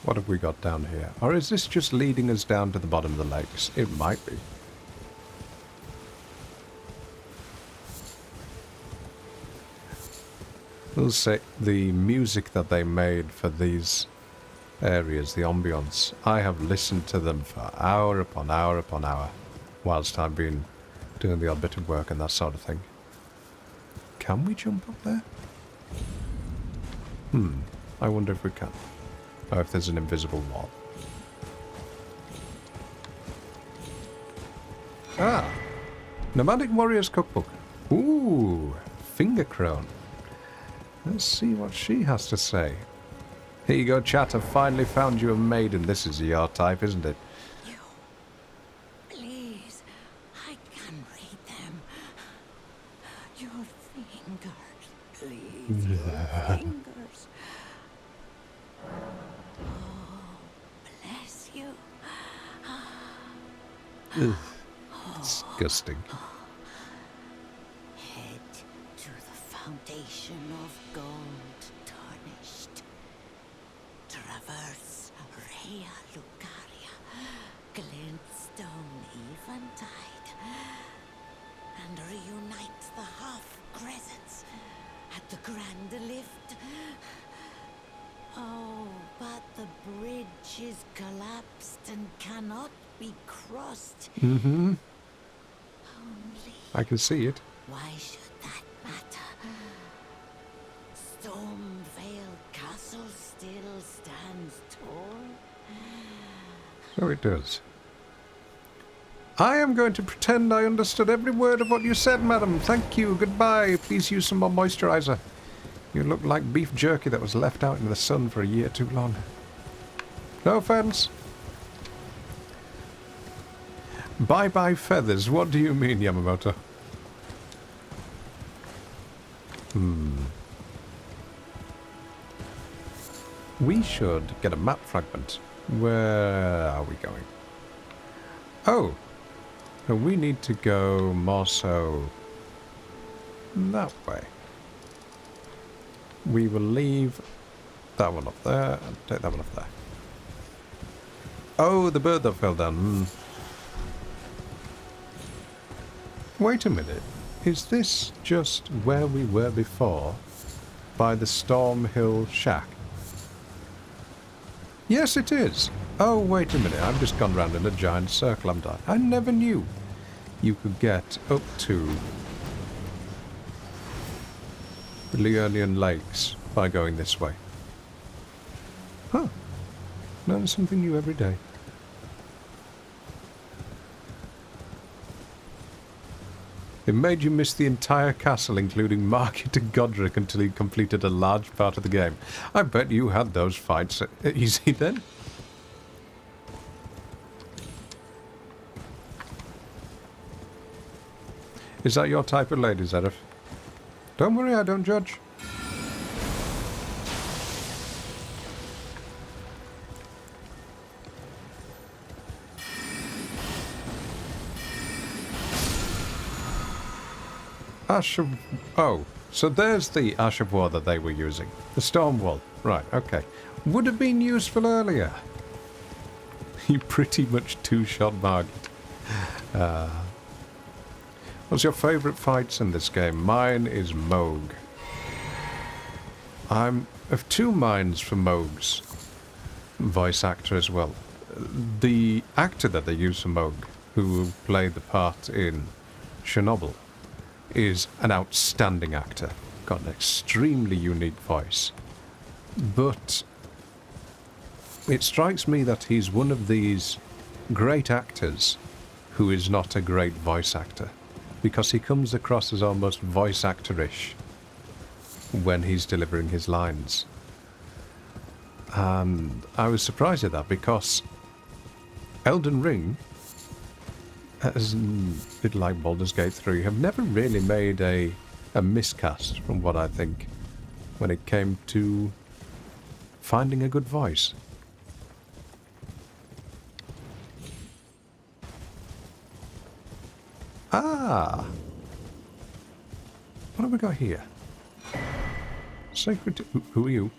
What have we got down here? Or is this just leading us down to the bottom of the lakes? It might be. We'll say the music that they made for these areas, the ambience, I have listened to them for hour upon hour upon hour whilst I've been doing the odd bit of work and that sort of thing. Can we jump up there? I wonder if we can. Or if there's an invisible wall. Ah! Nomadic Warrior's Cookbook. Ooh! Finger crone. Let's see what she has to say. Here you go, chat. I've finally found you a maiden. This is your type, isn't it? You. Please. I can read them. Your fingers. Please. Your fingers. Oh, bless you. Ugh, disgusting. Head to the foundation of gold tarnished. Traverse Rea Lucaria, glintstone eventide, and reunite the half-crescents at the grand lift. Oh, but the bridge is collapsed and cannot be crossed. Mm-hmm. Only, I can see it. why should that matter? Stormvale Castle still stands tall. So it does. I am going to pretend I understood every word of what you said, madam. Thank you. Goodbye. Please use some more moisturizer. You look like beef jerky that was left out in the sun for a year too long. No offense. Bye-bye feathers. What do you mean, Yamamoto? We should get a map fragment. Where are we going? Oh. So we need to go more so that way. We will leave that one up there and take that one up there. Oh, the bird that fell down. Wait a minute. Is this just where we were before? By the Storm Hill Shack? Yes, it is. Oh, wait a minute. I've just gone round in a giant circle, haven't I? I never knew you could get up to the Leonian Lakes by going this way. Huh. Learn something new every day. It made you miss the entire castle, including Market and Godric, until you completed a large part of the game. I bet you had those fights easy then. Is that your type of lady, Zerif? Don't worry, I don't judge. Ash of... Oh, so there's the Ash of War that they were using. The Storm Wall. Right, okay. Would have been useful earlier. You pretty much two-shot Margit. What's your favourite fights in this game? Mine is Moog. I'm of two minds for Moog's voice actor as well. The actor that they use for Moog, who played the part in Chernobyl, is an outstanding actor. Got an extremely unique voice. But it strikes me that he's one of these great actors who is not a great voice actor, because he comes across as almost voice actor-ish when he's delivering his lines. And I was surprised at that, because Elden Ring, as a bit like Baldur's Gate 3, have never really made a miscast, from what I think, when it came to finding a good voice. Ah! What have we got here? Sacred... Who are you?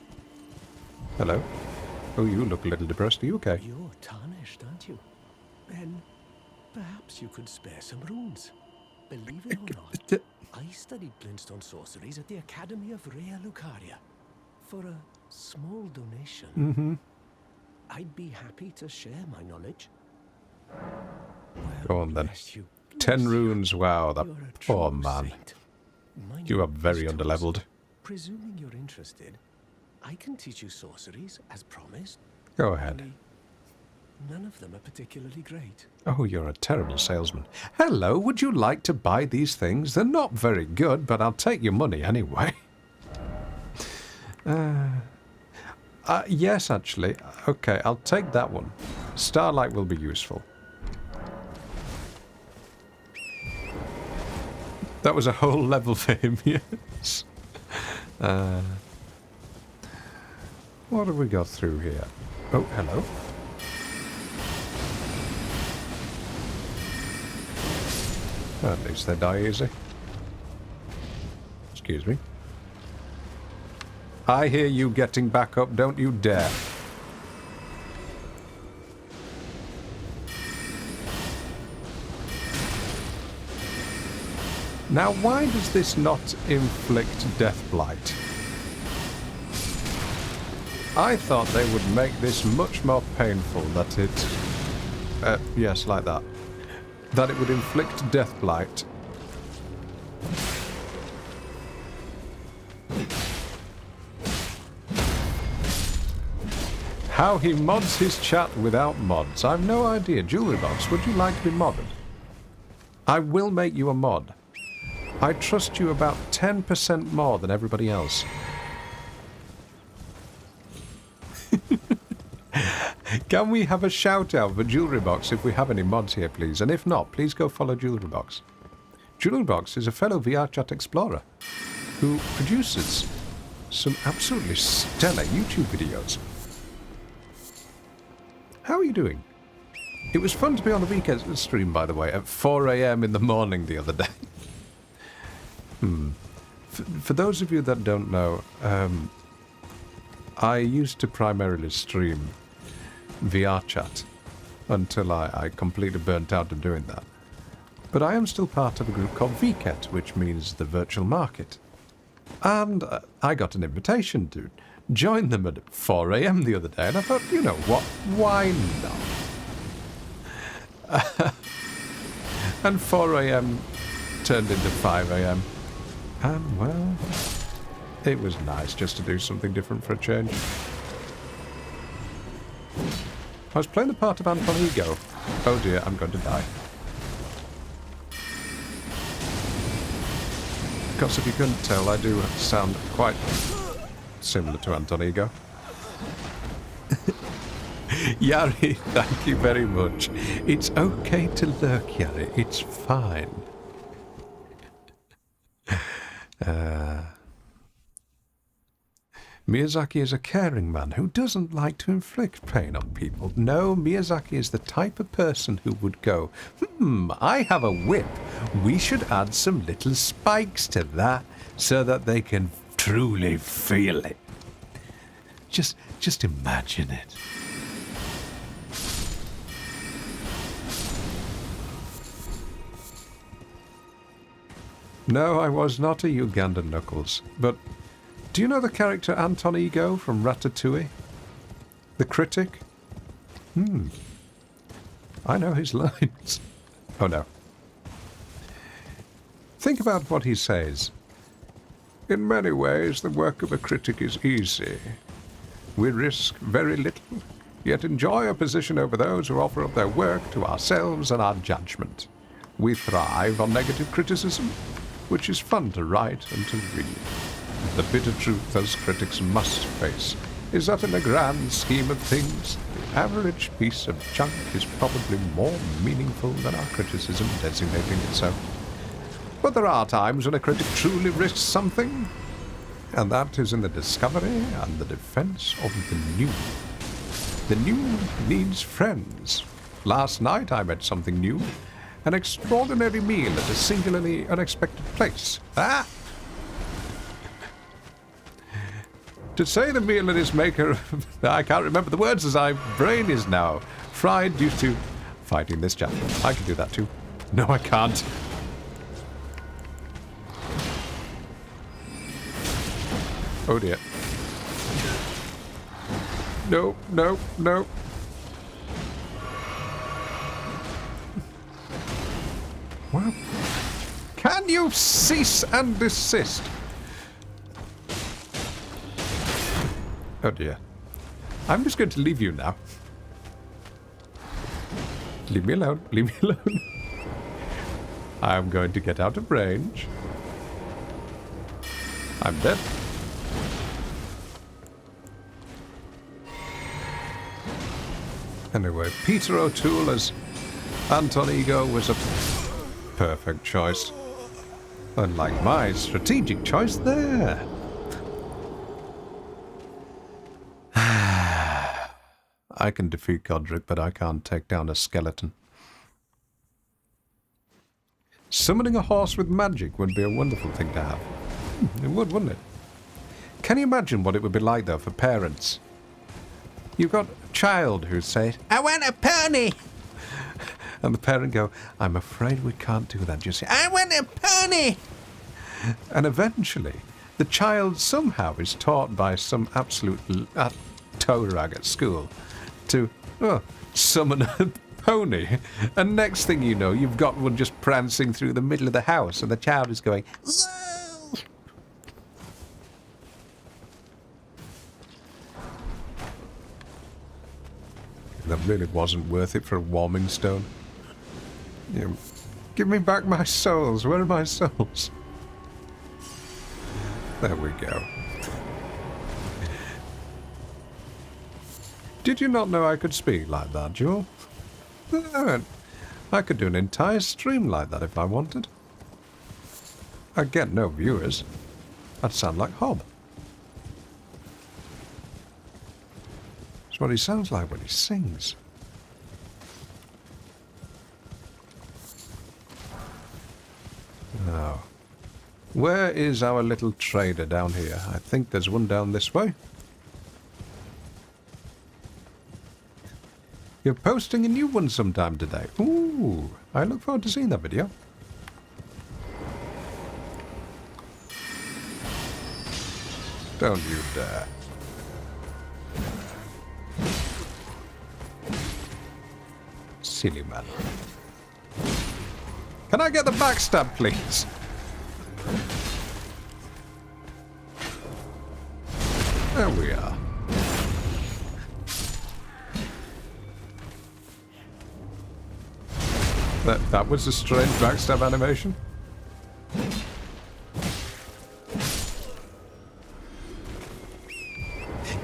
Hello? Oh, you look a little depressed. Are you okay? You're tarnished, aren't you? Then perhaps you could spare some runes. Believe it or not, I studied glintstone sorceries at the Academy of Rea Lucaria. For a small donation, I'd be happy to share my knowledge. Well, Go on then. bless you, 10 bless you. runes, wow, that You're a poor true man. saint. My You are name very is underleveled. Thomas. Presuming you're interested, I can teach you sorceries as promised. Go ahead. Only none of them are particularly great. Oh, you're a terrible salesman. Hello, would you like to buy these things? They're not very good, but I'll take your money anyway. Yes, actually. Okay, I'll take that one. Starlight will be useful. That was a whole level for him, yes. What have we got through here? Oh, hello. At least they die easy. Excuse me. I hear you getting back up, don't you dare. Now, why does this not inflict death blight? I thought they would make this much more painful, that it... yes, like that. That it would inflict death blight. How he mods his chat without mods. I've no idea. Jewelry Box, would you like to be modded? I will make you a mod. I trust you about 10% more than everybody else. Can we have a shout out for Jewelry Box if we have any mods here, please? And if not, please go follow Jewelry Box. Jewelry Box is a fellow VR chat explorer who produces some absolutely stellar YouTube videos. How are you doing? It was fun to be on the weekend stream, by the way, at 4 AM in the morning the other day. For those of you that don't know, I used to primarily stream VR chat until I completely burnt out of doing that. But I am still part of a group called VCAT, which means the virtual market. And I got an invitation to join them at 4 AM the other day, and I thought, you know what, why not? And 4 AM turned into 5 AM. And, well, it was nice just to do something different for a change. I was playing the part of Anton Ego. Oh dear, I'm going to die. Because if you couldn't tell, I do sound quite similar to Anton Ego. Yari, thank you very much. It's okay to lurk, Yari. It's fine. Miyazaki is a caring man who doesn't like to inflict pain on people. No, Miyazaki is the type of person who would go, I have a whip. We should add some little spikes to that so that they can truly feel it. Just imagine it. No, I was not a Ugandan Knuckles, but do you know the character Anton Ego from Ratatouille? The critic? I know his lines. Oh no. Think about what he says. In many ways, the work of a critic is easy. We risk very little, yet enjoy a position over those who offer up their work to ourselves and our judgment. We thrive on negative criticism, which is fun to write and to read. The bitter truth those critics must face is that in the grand scheme of things, the average piece of junk is probably more meaningful than our criticism designating it so. But there are times when a critic truly risks something, and that is in the discovery and the defense of the new. The new needs friends. Last night I met something new. An extraordinary meal at a singularly unexpected place. To say the meal and its maker, I can't remember the words as my brain is now fried due to fighting this chapter. I can do that too. No, I can't. Oh dear. No, no, no. Well, can you cease and desist? Oh dear. I'm just going to leave you now. Leave me alone. Leave me alone. I'm going to get out of range. I'm dead. Anyway, Peter O'Toole as Anton Ego was a perfect choice. Unlike my strategic choice there. I can defeat Godric, but I can't take down a skeleton. Summoning a horse with magic would be a wonderful thing to have. It would, wouldn't it? Can you imagine what it would be like, though, for parents? You've got a child who says, "I want a pony!" And the parent go, "I'm afraid we can't do that just yet. I want a pony!" And eventually, the child somehow is taught by some absolute toe rag at school to summon a pony. And next thing you know, you've got one just prancing through the middle of the house, and the child is going, "Whoa!" That really wasn't worth it for a warming stone. You know, give me back my souls. Where are my souls? There we go. Did you not know I could speak like that, Jewel? I could do an entire stream like that if I wanted. I'd get no viewers. I'd sound like Hob. That's what he sounds like when he sings. Now, where is our little trader down here? I think there's one down this way. You're posting a new one sometime today. Ooh, I look forward to seeing that video. Don't you dare. Silly man. Can I get the backstab, please? There we are. That was a strange backstab animation.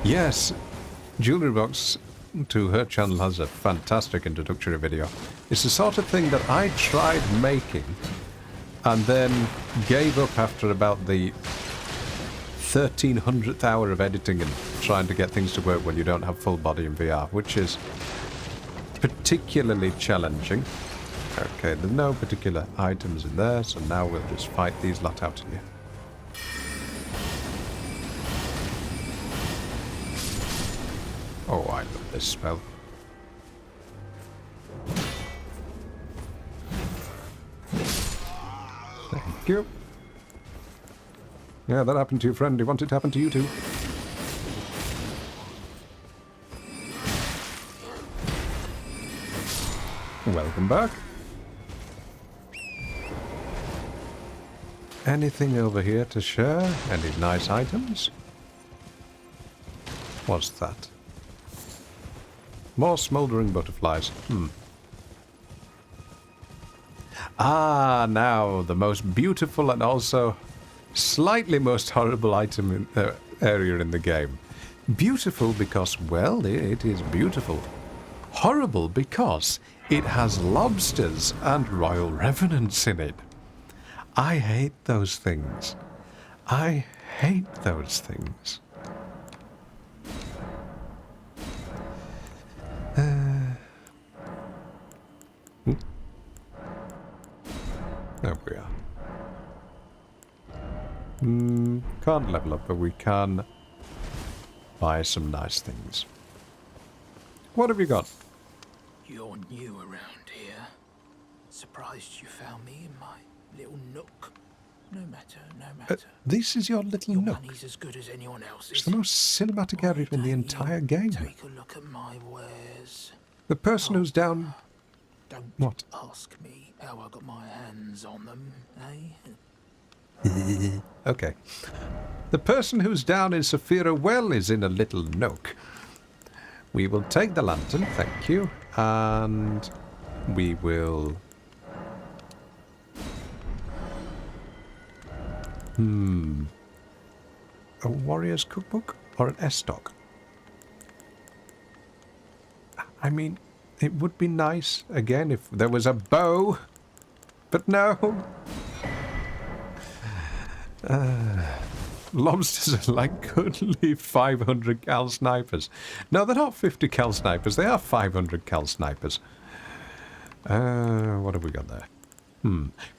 Yes, Jewelry Box to her channel has a fantastic introductory video. It's the sort of thing that I tried making and then gave up after about the 1300th hour of editing and trying to get things to work when you don't have full body in VR, which is particularly challenging. Okay, there's no particular items in there, so now we'll just fight these lot out here. Oh, I love this spell. Thank you. Yeah, that happened to your friend. You want it to happen to you too. Welcome back. Anything over here to share? Any nice items? What's that? More smouldering butterflies. Ah, now the most beautiful and also slightly most horrible item in area in the game. Beautiful because, well, it is beautiful. Horrible because it has lobsters and royal revenants in it. I hate those things. I hate those things. There we are. Can't level up, but we can buy some nice things. What have you got? You're new around here. Surprised you found me in my little nook. No matter, no matter. This is your little Your nook. money's as good as anyone else's. It's the most cinematic area in the entire game. Take a look at my wares. The person who's down... Don't What? ask me how I got my hands on them, eh? Okay. The person who's down in Saphira Well is in a little nook. We will take the lantern, thank you, and we will... A warrior's cookbook or an S-stock? I mean, it would be nice, again, if there was a bow. But no. Lobsters are like cuddly 500 cal snipers. No, they're not 50 cal snipers. They are 500 cal snipers. What have we got there?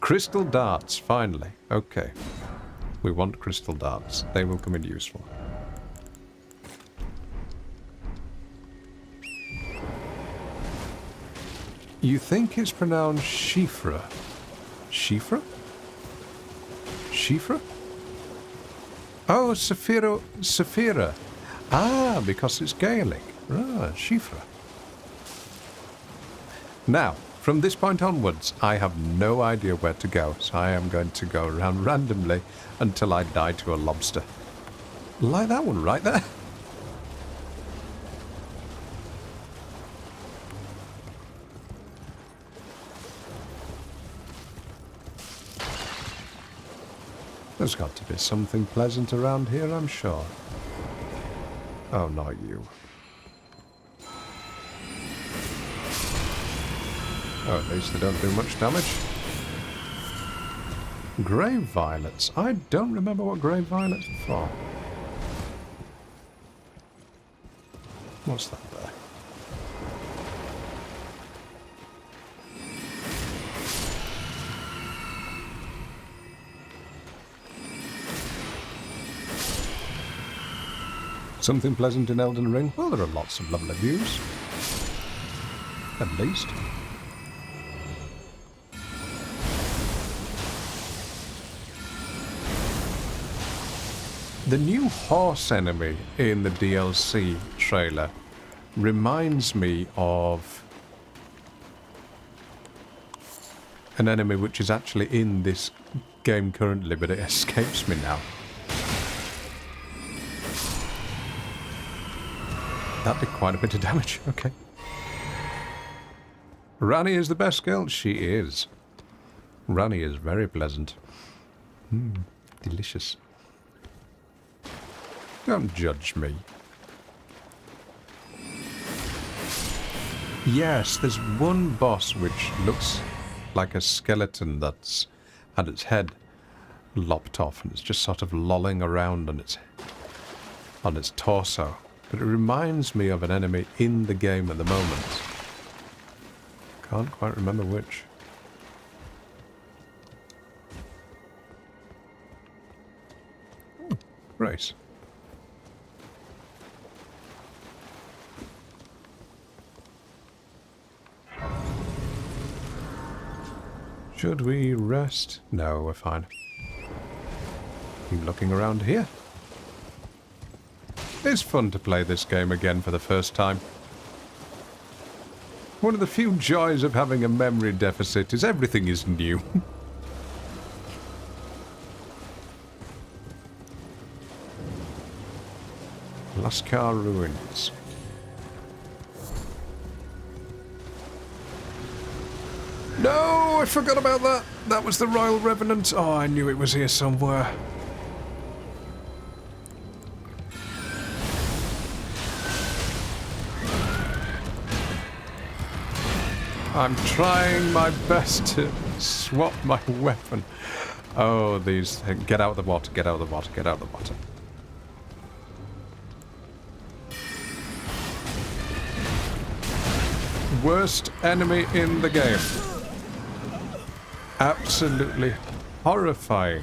Crystal darts, finally. Okay. We want crystal darts. They will come in useful. You think it's pronounced Shifra? Shifra? Shifra? Oh, Saphira. Ah, because it's Gaelic. Ah, Shifra. Now, from this point onwards, I have no idea where to go, so I am going to go around randomly until I die to a lobster. Like that one right there. There's got to be something pleasant around here, I'm sure. Oh, not you. Oh, at least they don't do much damage. Grave violets. I don't remember what grave violets are for. What's that there? Something pleasant in Elden Ring? Well, there are lots of lovely views. At least. The new horse enemy in the DLC trailer reminds me of an enemy which is actually in this game currently, but it escapes me now. That did quite a bit of damage, okay. Rani is the best girl? She is. Rani is very pleasant. Delicious. Don't judge me. Yes, there's one boss which looks like a skeleton that's had its head lopped off and it's just sort of lolling around on its torso. But it reminds me of an enemy in the game at the moment. Can't quite remember which. Grace. Should we rest? No, we're fine. Keep looking around here. It's fun to play this game again for the first time. One of the few joys of having a memory deficit is everything is new. Lascar Ruins. No, I forgot about that. That was the Royal Revenant. Oh, I knew it was here somewhere. I'm trying my best to swap my weapon. Oh, these things. Get out of the water, get out of the water, get out of the water. Worst enemy in the game. Absolutely horrifying.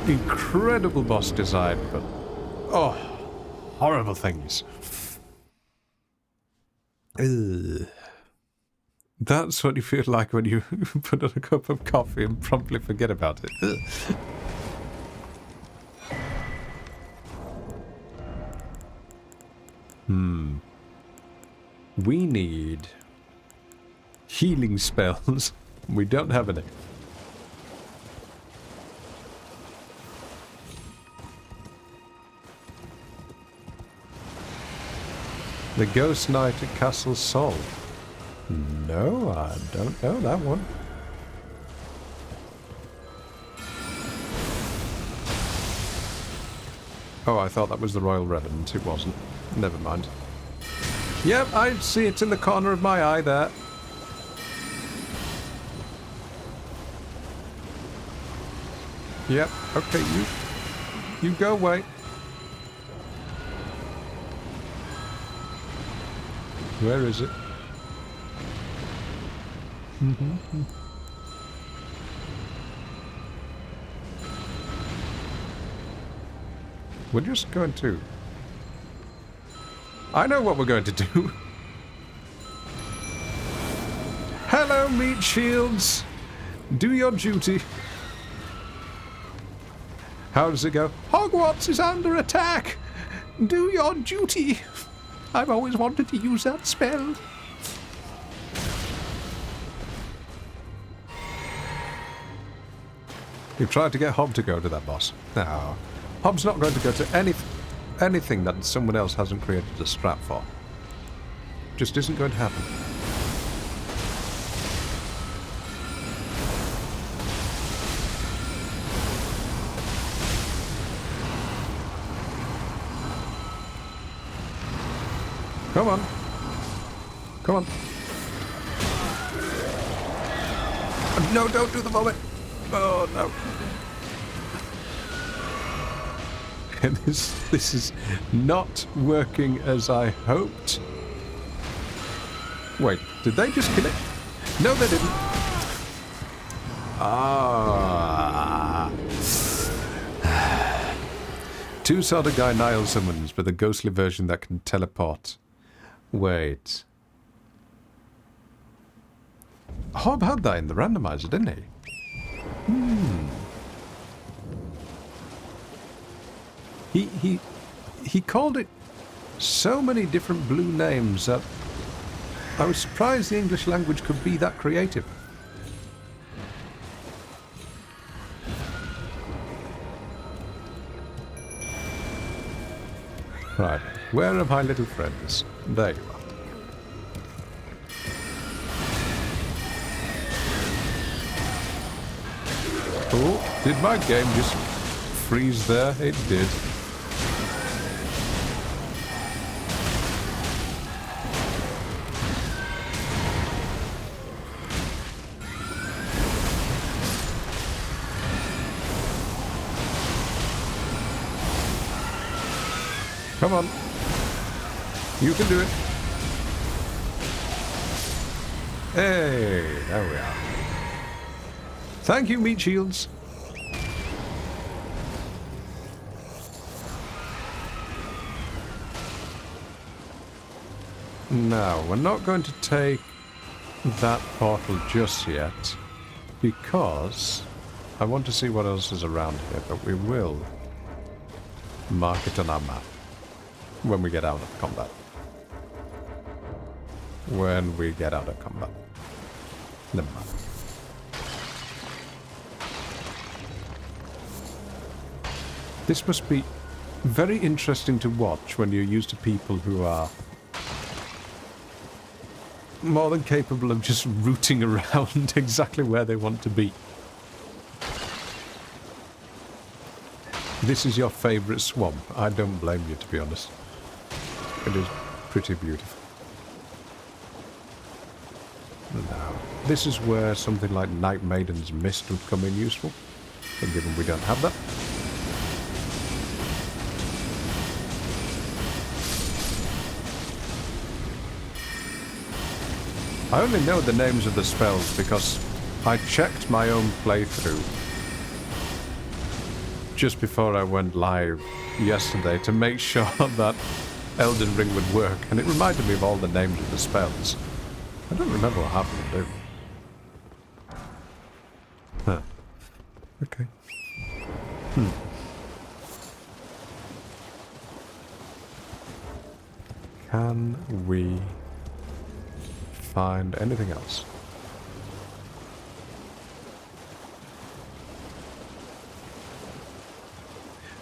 Incredible boss design, but... oh, horrible things. Ugh. That's what you feel like when you put on a cup of coffee and promptly forget about it. Ugh. We need healing spells. We don't have any. The Ghost Knight at Castle Sol. No, I don't know that one. Oh, I thought that was the Royal Revenant. It wasn't. Never mind. Yep, I see it in the corner of my eye there. Yep, okay, you go away. Where is it? We're just going to... I know what we're going to do. Hello, meat shields. Do your duty. How does it go? Hogwarts is under attack. Do your duty. I've always wanted to use that spell. You've tried to get Hob to go to that boss. No. Hob's not going to go to anything that someone else hasn't created a strap for. Just isn't going to happen. Come on. Come on. No, don't do the vomit. Oh, no. And this is not working as I hoped. Wait, did they just kill it? No, they didn't. Ah. Two sort of guy Nile summons with a ghostly version that can teleport. Wait. Hob had that in the randomizer, didn't he? He called it so many different blue names that I was surprised the English language could be that creative. Right, where are my little friends? There you are. Oh, did my game just freeze there? It did. Come on. You can do it. Hey, there we are. Thank you, meat shields. No, we're not going to take that portal just yet because I want to see what else is around here, but we will mark it on our map when we get out of combat. When we get out of combat. Never mind. This must be very interesting to watch when you're used to people who are more than capable of just rooting around exactly where they want to be. This is your favourite swamp. I don't blame you, to be honest. It is pretty beautiful. Now, this is where something like Night Maiden's Mist would come in useful, but given we don't have that. I only know the names of the spells because I checked my own playthrough just before I went live yesterday to make sure that Elden Ring would work, and it reminded me of all the names of the spells. I don't remember what half of them do. Huh. Okay. Can we find anything else?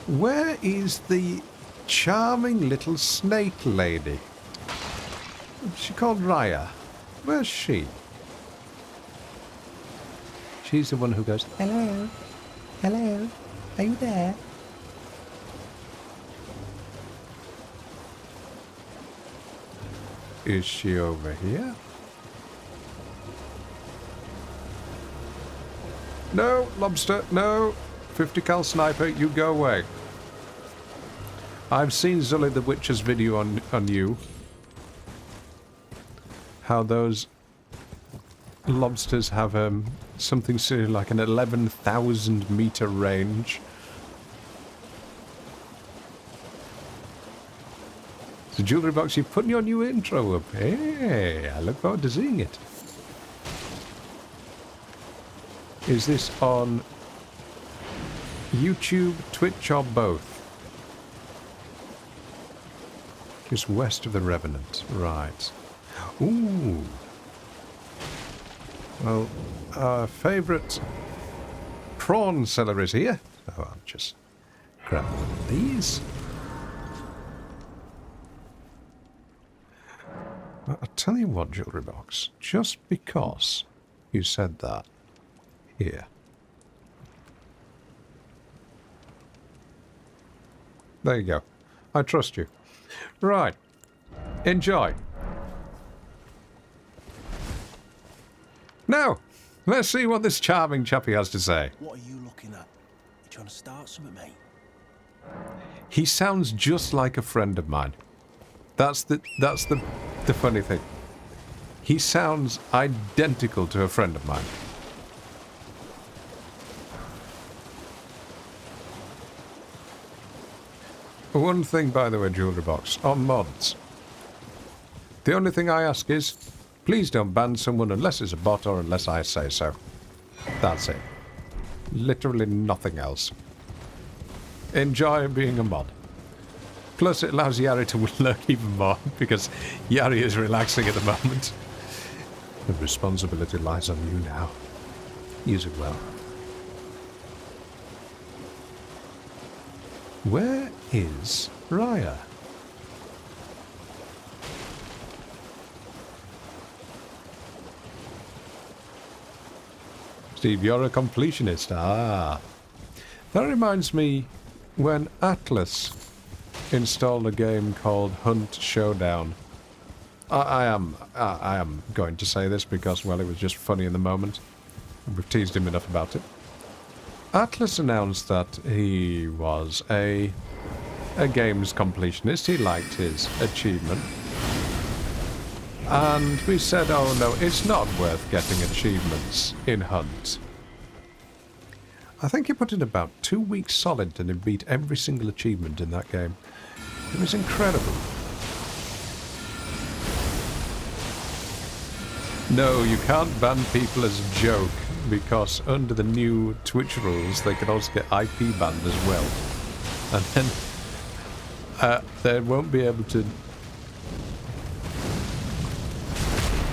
Where is the charming little snake lady? What's she called? Raya. Where's she? She's the one who goes, "Hello? Hello? Are you there?" is she over here? No, lobster, no. 50 cal sniper, you go away. I've seen Zully the Witcher's video on you. How those lobsters have something silly like an 11,000 meter range. The jewellery box, you're putting your new intro up. Hey, I look forward to seeing it. Is this on YouTube, Twitch, or both? Just west of the Revenant. Right. Ooh. Well, our favourite prawn seller is here. Oh, I'll just grab one of these. Well, I'll tell you what, jewellery box. Just because you said that. Here. There you go. I trust you. Right. Enjoy. Now, let's see what this charming chappie has to say. What are you looking at? You trying to start something, mate? He sounds just like a friend of mine. That's the funny thing. He sounds identical to a friend of mine. One thing, by the way, jewellery box, on mods. The only thing I ask is, please don't ban someone unless it's a bot or unless I say so. That's it. Literally nothing else. Enjoy being a mod. Plus, it allows Yari to lurk even more, because Yari is relaxing at the moment. The responsibility lies on you now. Use it well. Where is Raya? Steve, you're a completionist. Ah. That reminds me when Atlas installed a game called Hunt Showdown. I am going to say this because, well, it was just funny in the moment. We've teased him enough about it. Atlas announced that he was a games completionist. He liked his achievement. And we said, oh no, it's not worth getting achievements in Hunt. I think he put in about 2 weeks solid and he beat every single achievement in that game. It was incredible. No, you can't ban people as a joke, because under the new Twitch rules, they can also get IP banned as well. And then they won't be able to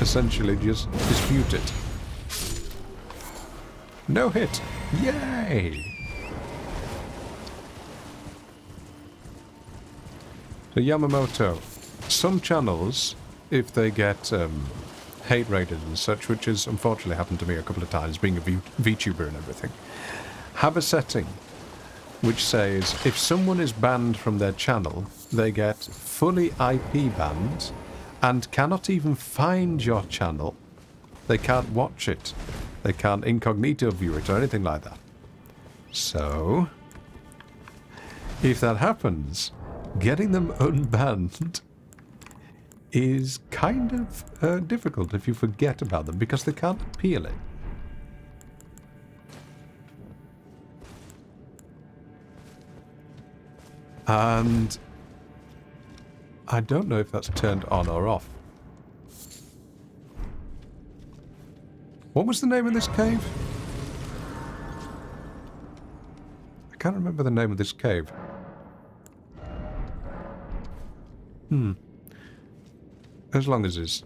essentially just dispute it. No hit. Yay! So Yamamoto, some channels, if they get hate rated and such, which has unfortunately happened to me a couple of times, being a VTuber and everything, have a setting which says if someone is banned from their channel, they get fully IP banned and cannot even find your channel. They can't watch it. They can't incognito view it or anything like that. So, if that happens, getting them unbanned is kind of difficult if you forget about them, because they can't appeal it. And I don't know if that's turned on or off. What was the name of this cave? I can't remember the name of this cave. As long as it's...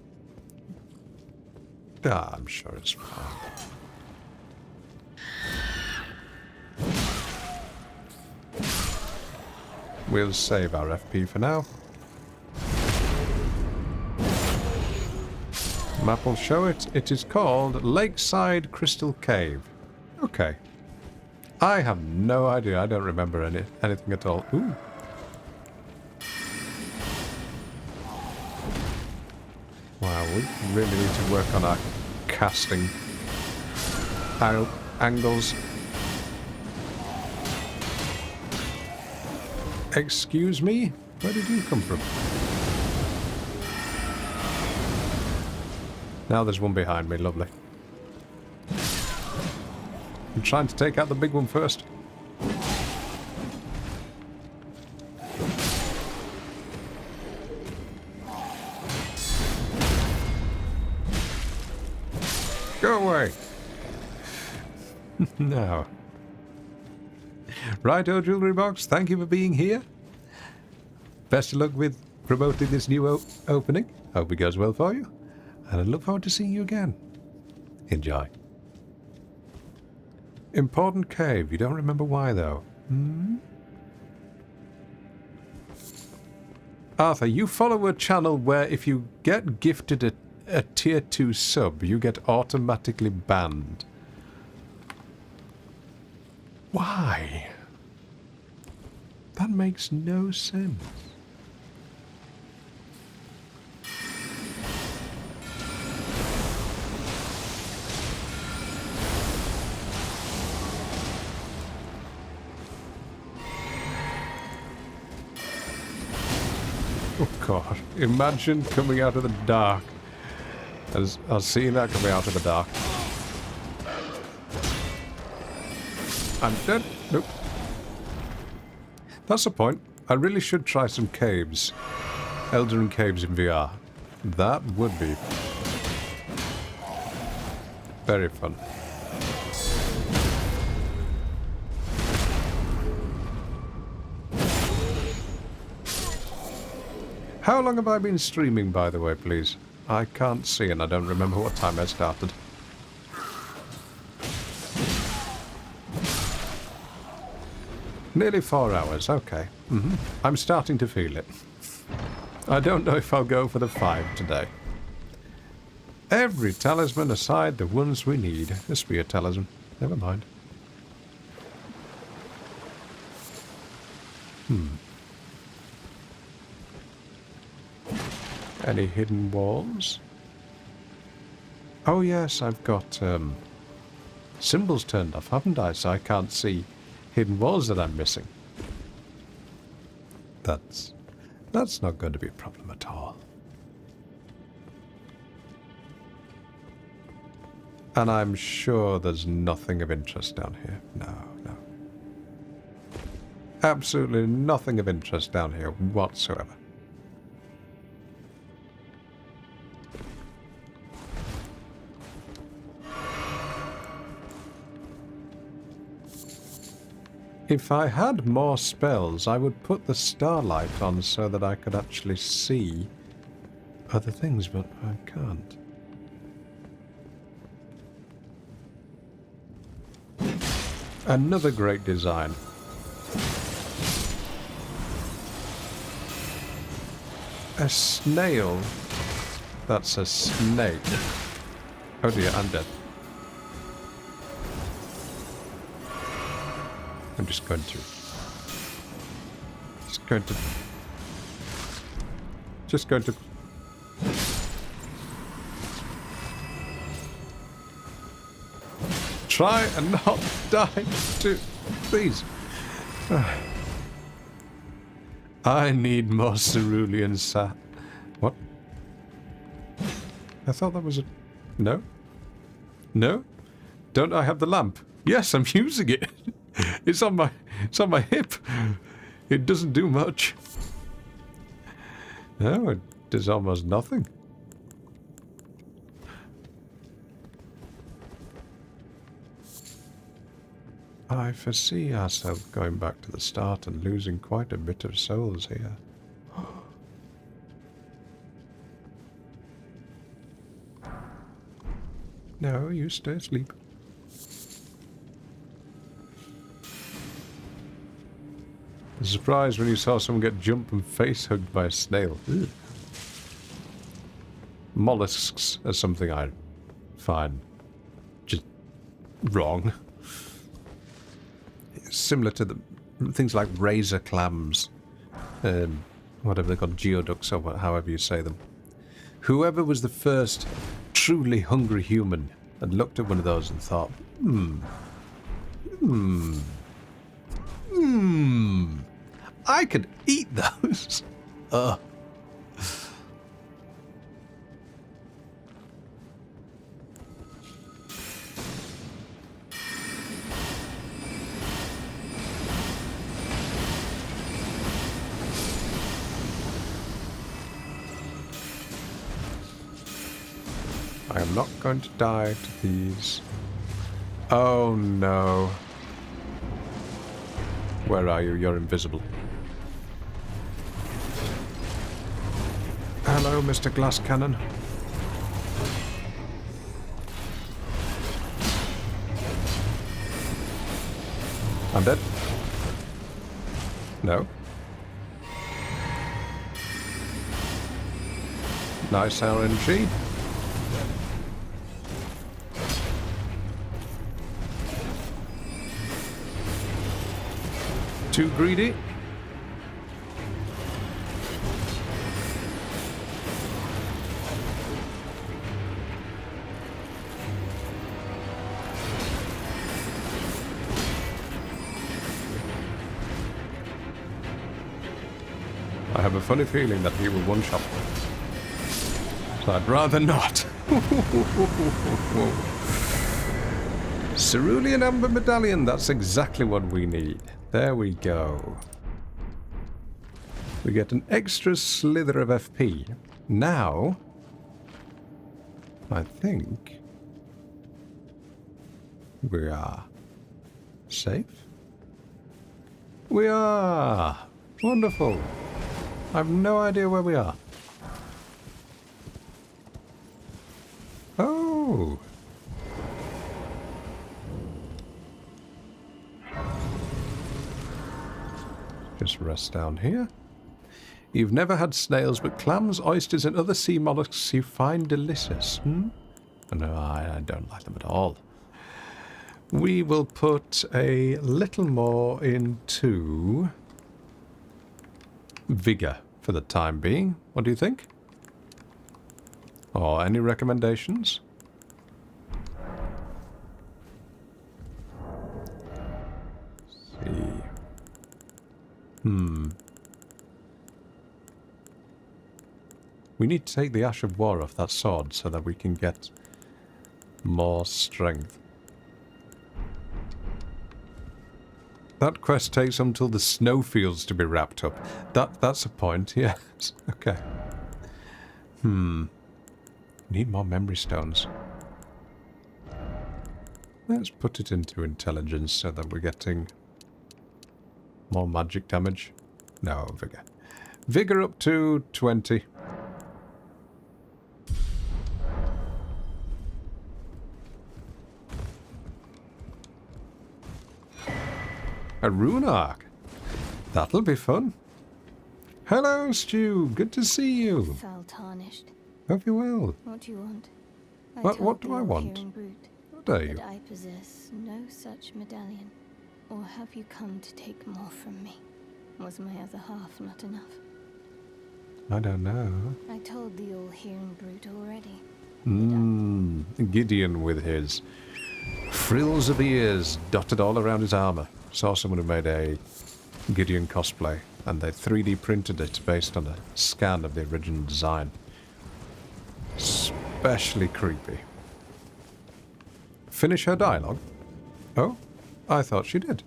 I'm sure it's fine. We'll save our FP for now. Map will show it. It is called Lakeside Crystal Cave. Okay. I have no idea. I don't remember anything at all. Ooh. we really need to work on our casting angles. Excuse me? Where did you come from? Now there's one behind me, lovely. I'm trying to take out the big one first. Go away! Now. Righto, Jewelry Box, thank you for being here. Best of luck with promoting this new opening. Hope it goes well for you. And I look forward to seeing you again. Enjoy. Important cave. You don't remember why, though. Hmm? Arthur, you follow a channel where if you get gifted a tier 2 sub, you get automatically banned. Why? That makes no sense. Oh God, imagine coming out of the dark. I've seen that coming out of the dark. I'm dead. Nope. That's the point. I really should try some caves. Elden Ring caves in VR. That would be very fun. How long have I been streaming, by the way, please? I can't see and I don't remember what time I started. Nearly 4 hours, okay. I'm starting to feel it. I don't know if I'll go for the 5 today. Every talisman aside the ones we need. A spear talisman. Never mind. Any hidden walls? Oh yes, I've got symbols turned off, haven't I? So I can't see hidden walls that I'm missing. That's not going to be a problem at all. And I'm sure there's nothing of interest down here. No. Absolutely nothing of interest down here whatsoever. If I had more spells, I would put the starlight on so that I could actually see other things, but I can't. Another great design. A snail. That's a snake. Oh dear, I'm dead. I'm just going to try and not die too, please. I need more cerulean sap. What? I thought that was a... No? No? Don't I have the lamp? Yes, I'm using it. It's on my hip. It doesn't do much. No, it does almost nothing. I foresee ourselves going back to the start and losing quite a bit of souls here. No, you stay asleep. I was surprised when you saw someone get jumped and face hugged by a snail. Ugh. Mollusks are something I find just wrong. Similar to the things like razor clams, whatever they're called, geoducks or however you say them. Whoever was the first truly hungry human had looked at one of those and thought, I could eat those. Ugh. I am not going to die to these. Oh no. Where are you? You're invisible. Hello, Mr. Glass Cannon. I'm dead. No. Nice RNG. Too greedy. I have a funny feeling that he will one-shot me. So I'd rather not. Cerulean Amber Medallion, that's exactly what we need. There we go. We get an extra slither of FP. Now, I think we are safe. We are! Wonderful. I have no idea where we are. Oh! Just rest down here. You've never had snails, but clams, oysters, and other sea mollusks you find delicious. No, I don't like them at all. We will put a little more into vigor for the time being. What do you think? Or any recommendations? Let's see. We need to take the Ash of War off that sword so that we can get more strength. That quest takes until the snowfields to be wrapped up. That's a point, yes. Okay. Need more memory stones. Let's put it into intelligence so that we're getting more magic damage. No, vigor. Vigor up to 20. A rune arc. That'll be fun. Hello, Stu. Good to see you. Fell tarnished. Hope you well. What do you want? What do I want? What are you? That I possess no such medallion. Or have you come to take more from me? Was my other half not enough? I don't know. I told the all-hearing brute already. Gideon with his frills of ears dotted all around his armor. Saw someone who made a Gideon cosplay, and they 3D printed it based on a scan of the original design. Especially creepy. Finish her dialogue? Oh, I thought she did.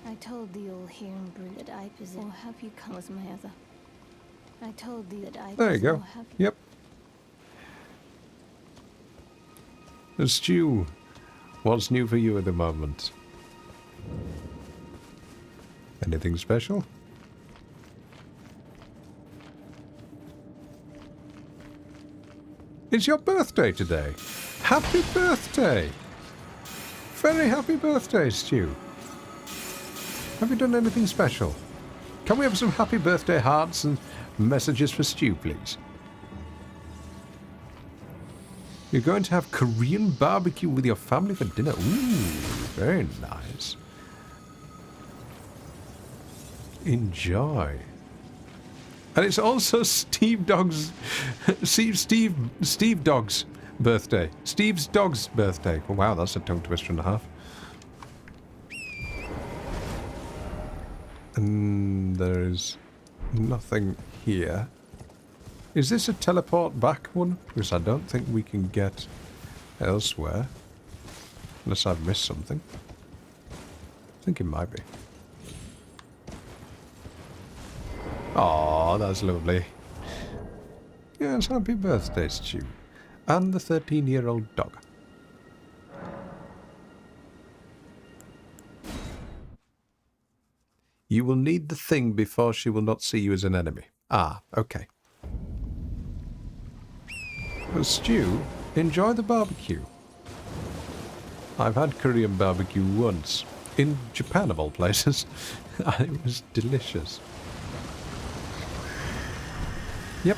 I told the all-hearing brute that I possess. Or have you come as my other? I told thee that I. There you go. Yep. Stu, what's new for you at the moment? Anything special? It's your birthday today. Happy birthday! Very happy birthday, Stu. Have you done anything special? Can we have some happy birthday hearts and messages for Stu, please? You're going to have Korean barbecue with your family for dinner. Ooh, very nice. Enjoy. And it's also Steve Dog's Steve Dog's birthday. Steve's dog's birthday. Oh, wow, that's a tongue twister and a half. And there's nothing here. Is this a teleport back one? Because I don't think we can get elsewhere. Unless I've missed something. I think it might be. Oh, that's lovely. Yes, happy birthday, Stu. And the 13-year-old dog. You will need the thing before she will not see you as an enemy. Ah, okay. Well, Stu, enjoy the barbecue. I've had Korean barbecue once. In Japan, of all places. And it was delicious. Yep,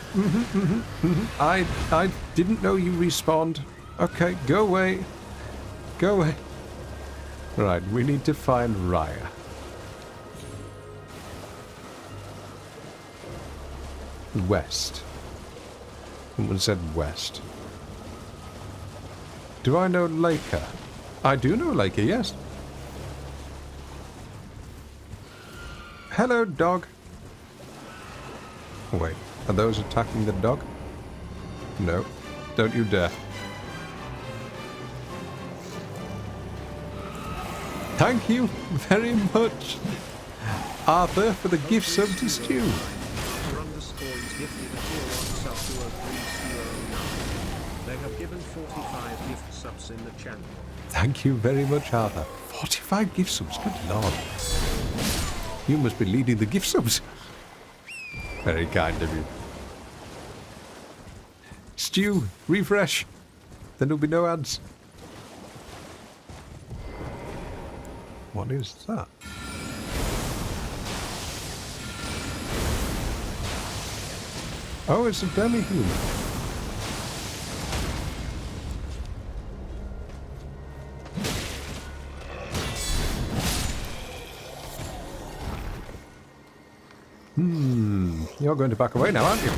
I didn't know you respawned. Okay, go away. Go away. Right, we need to find Raya. West. Someone said west. Do I know Laker? I do know Laker, yes. Hello, dog. Oh, wait, are those attacking the dog? No, don't you dare. Thank you very much, Arthur, for the gift sub to Stu. They have given 45 gift subs in the channel. Thank you very much, Arthur. 45 gift subs, good lord. You must be leading the gift subs. Very kind of you. Stu, refresh. Then there'll be no ads. What is that? Oh, it's a demi-human. You're going to back away now, aren't you?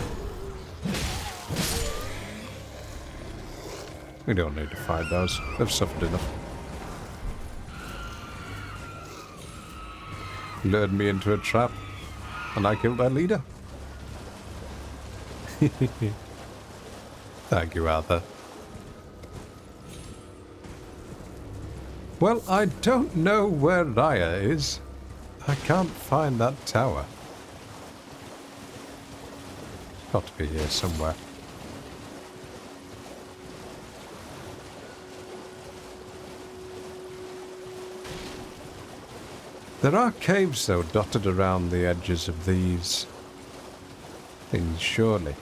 We don't need to fight those. They've suffered enough. Lured me into a trap, and I killed their leader. Thank you, Arthur. Well, I don't know where Raya is. I can't find that tower. It's got to be here somewhere. There are caves, though, dotted around the edges of these things, surely.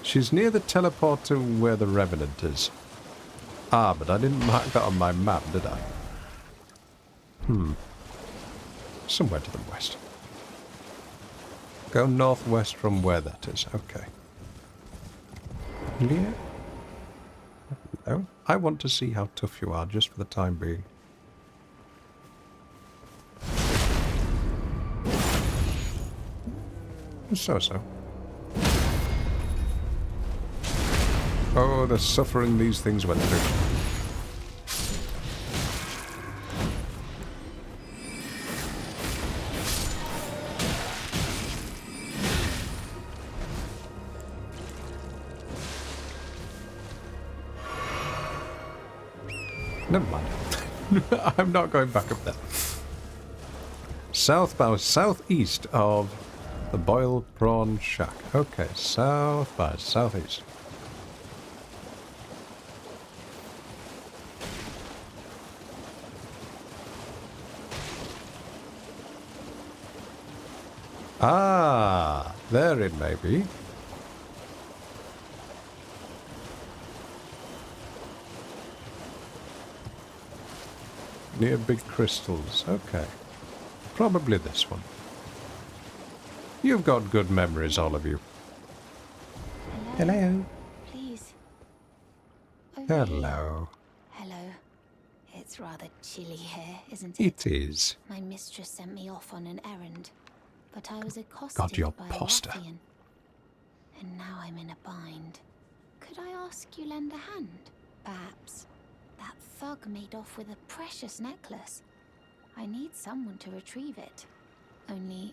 She's near the teleport to where the Revenant is. Ah, but I didn't mark that on my map, did I? Somewhere to the west. Go northwest from where that is. Okay. Yeah. Hello. I want to see how tough you are, just for the time being. So-so. Oh, the suffering these things went through. Never mind. I'm not going back up there. Southeast of the Boiled Prawn Shack. Okay, south by southeast. Ah, there it may be. Near big crystals. Okay. Probably this one. You've got good memories, all of you. Hello. Please. Hello. Hello. It's rather chilly here, isn't it? It is. My mistress sent me off on an errand. but I was accosted God, you're by poster. a ruffian. And now I'm in a bind. Could I ask you lend a hand? Perhaps. That thug made off with a precious necklace. I need someone to retrieve it. Only,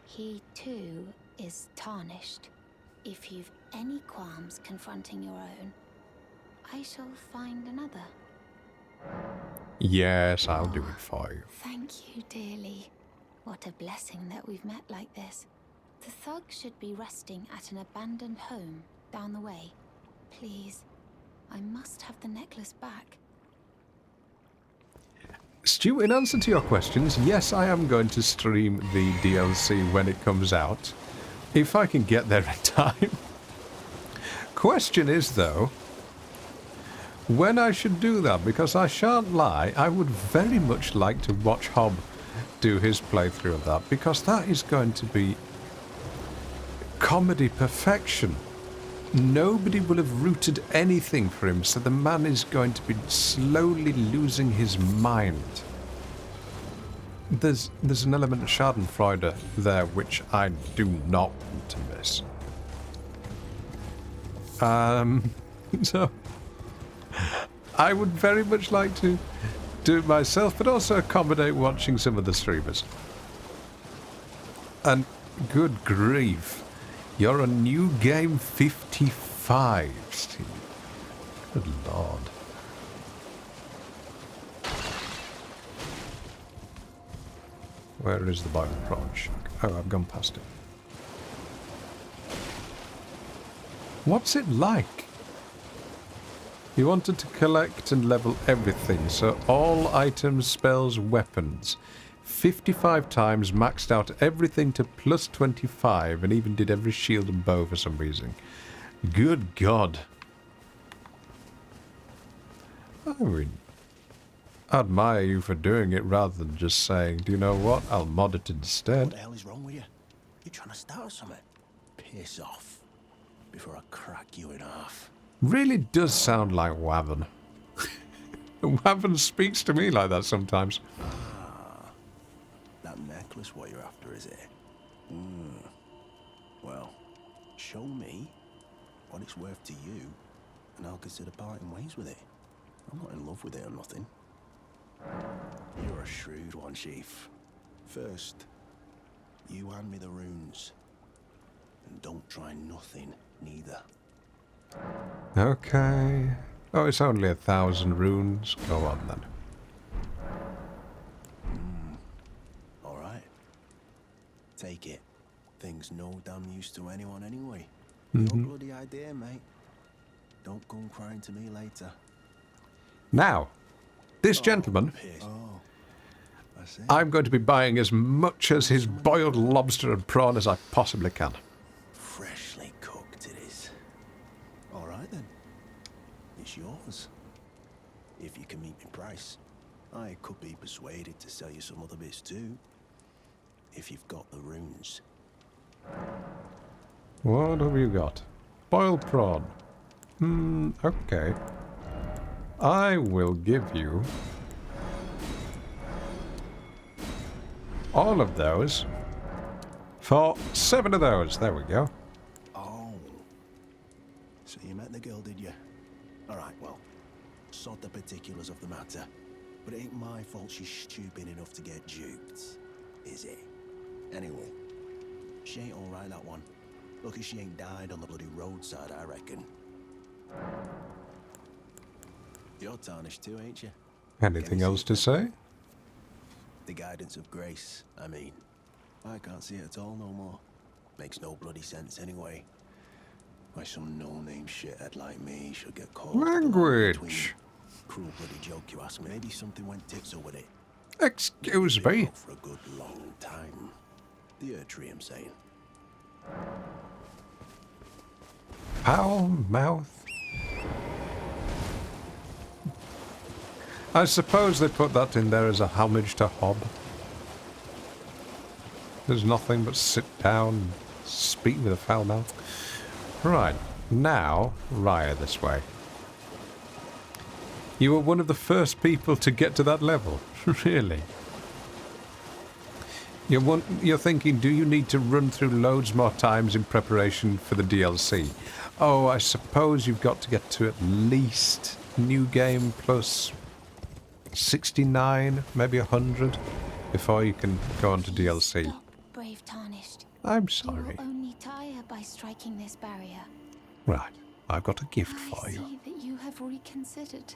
he too is tarnished. If you've any qualms confronting your own, I shall find another. Yes, I'll do it for you. Thank you dearly. What a blessing that we've met like this. The thug should be resting at an abandoned home down the way. Please, I must have the necklace back. Stu, in answer to your questions, yes, I am going to stream the DLC when it comes out, if I can get there in time. Question is, though, when I should do that, because I shan't lie, I would very much like to watch Hob do his playthrough of that, because that is going to be comedy perfection. Nobody will have rooted anything for him, so the man is going to be slowly losing his mind. There's an element of Schadenfreude there which I do not want to miss. So I would very much like to do it myself, but also accommodate watching some of the streamers. And good grief, you're on New Game 55, Steve. Good lord. Where is the Bible Project? Oh, I've gone past it. What's it like? You wanted to collect and level everything, so all items, spells, weapons. 55 times, maxed out everything to plus 25, and even did every shield and bow for some reason. Good God. I mean, I admire you for doing it rather than just saying, do you know what, I'll mod it instead. What the hell is wrong with you? You trying to start something? Piss off before I crack you in half. Really does sound like Wavin. Wavin speaks to me like that sometimes. That necklace what you're after, is it? Well, show me what it's worth to you, and I'll consider parting ways with it. I'm not in love with it or nothing. You're a shrewd one, Chief. First, you hand me the runes. And don't try nothing, neither. Okay. Oh, it's only 1,000 runes. Go on then. Alright. Take it. Thing's no damn use to anyone anyway. Mm-hmm. Your bloody idea, mate. Don't come crying to me later. Now, this gentleman, I see. I'm going to be buying as much as his boiled lobster and prawn as I possibly can. Freshly cooked it is. Alright then. It's yours. If you can meet me price. I could be persuaded to sell you some other bits too. If you've got the runes. What have you got? Boiled prawn. Okay. I will give you all of those for 7 of those. There we go. Oh. So you met the girl, did you? Alright, well, sod the particulars of the matter. But it ain't my fault she's stupid enough to get duped, is it? Anyway, she ain't alright, that one. Lucky she ain't died on the bloody roadside, I reckon. You're tarnished too, ain't you? Anything else to say? The guidance of grace, I mean. I can't see it at all no more. Makes no bloody sense anyway. Why some no-name shithead like me should get caught. Language. Cruel bloody joke, you ask me. Maybe something went tits up with it. Excuse me. For a good long time. The Oratore, I'm saying. Foul mouth. I suppose they put that in there as a homage to Hob. There's nothing but sit down and speak with a foul mouth. Right, now, Raya this way. You were one of the first people to get to that level, really. You're thinking, do you need to run through loads more times in preparation for the DLC? Oh, I suppose you've got to get to at least New Game plus 69, maybe 100, before you can go on to DLC. Stop, brave Tarnished. I'm You sorry. will only tire by striking this barrier. Right, I've got a gift for I you. see that you have reconsidered.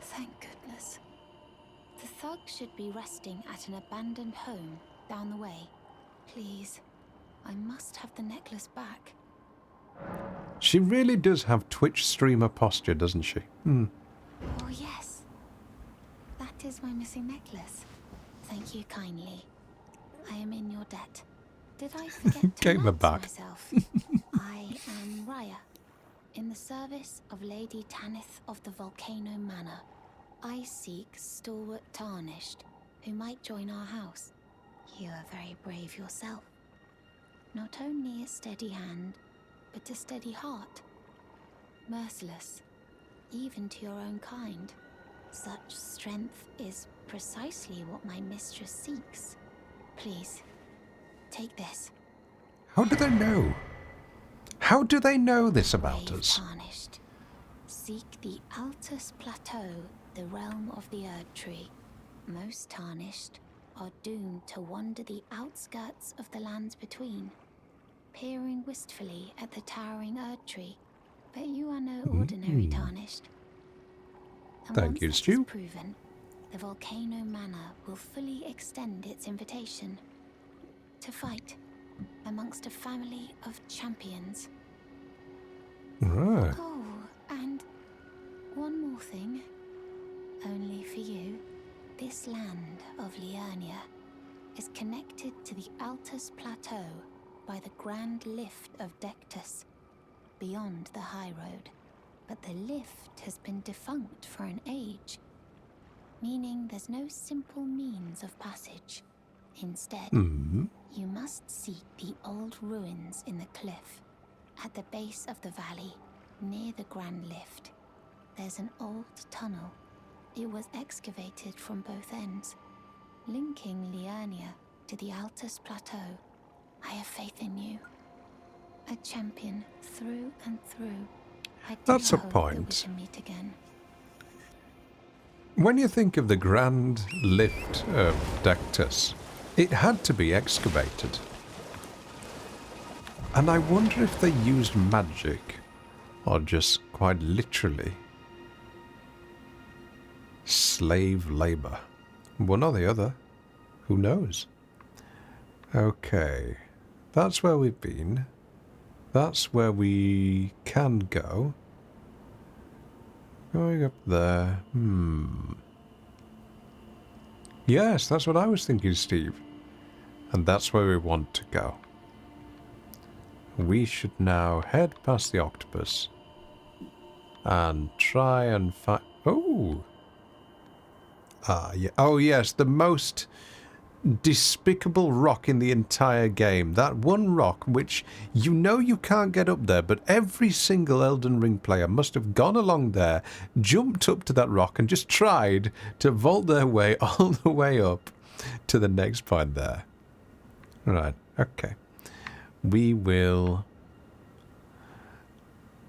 Thank goodness. The thug should be resting at an abandoned home down the way. Please, I must have the necklace back. She really does have Twitch streamer posture, doesn't she? Oh yes. That is my missing necklace. Thank you kindly. I am in your debt. Did I forget to Gave her announce back. myself? I am Raya, in the service of Lady Tanith of the Volcano Manor. I seek stalwart Tarnished, who might join our house. You are very brave yourself. Not only a steady hand, but a steady heart. Merciless, even to your own kind. Such strength is precisely what my mistress seeks. Please, take this. How do they know? How do they know this about Brave us? Tarnished. Seek the Altus Plateau, the realm of the Erd Tree. Most Tarnished are doomed to wander the outskirts of the lands between, peering wistfully at the towering Erd Tree. But you are no ordinary Tarnished. And Thank once you, that is Stu. proven, the Volcano Manor will fully extend its invitation to fight amongst a family of champions. Right. Oh, and one more thing. Only for you, this land of Liurnia is connected to the Altus Plateau by the Grand Lift of Dectus, beyond the High Road. But the lift has been defunct for an age, meaning there's no simple means of passage. Instead, you must seek the old ruins in the cliff. At the base of the valley, near the Grand Lift, there's an old tunnel. It was excavated from both ends, linking Liurnia to the Altus Plateau. I have faith in you. A champion through and through. I do That's a hope that point. we can meet again. When you think of the Grand Lift of Dectus, it had to be excavated. And I wonder if they used magic, or just quite literally slave labor. One or the other. Who knows? Okay. That's where we've been. That's where we can go. Going up there. Yes, that's what I was thinking, Steve. And that's where we want to go. We should now head past the octopus and try and find... Oh! Yeah. Oh, yes, the most despicable rock in the entire game. That one rock which you know you can't get up there, but every single Elden Ring player must have gone along there, jumped up to that rock and just tried to vault their way all the way up to the next point there. Right, okay. We will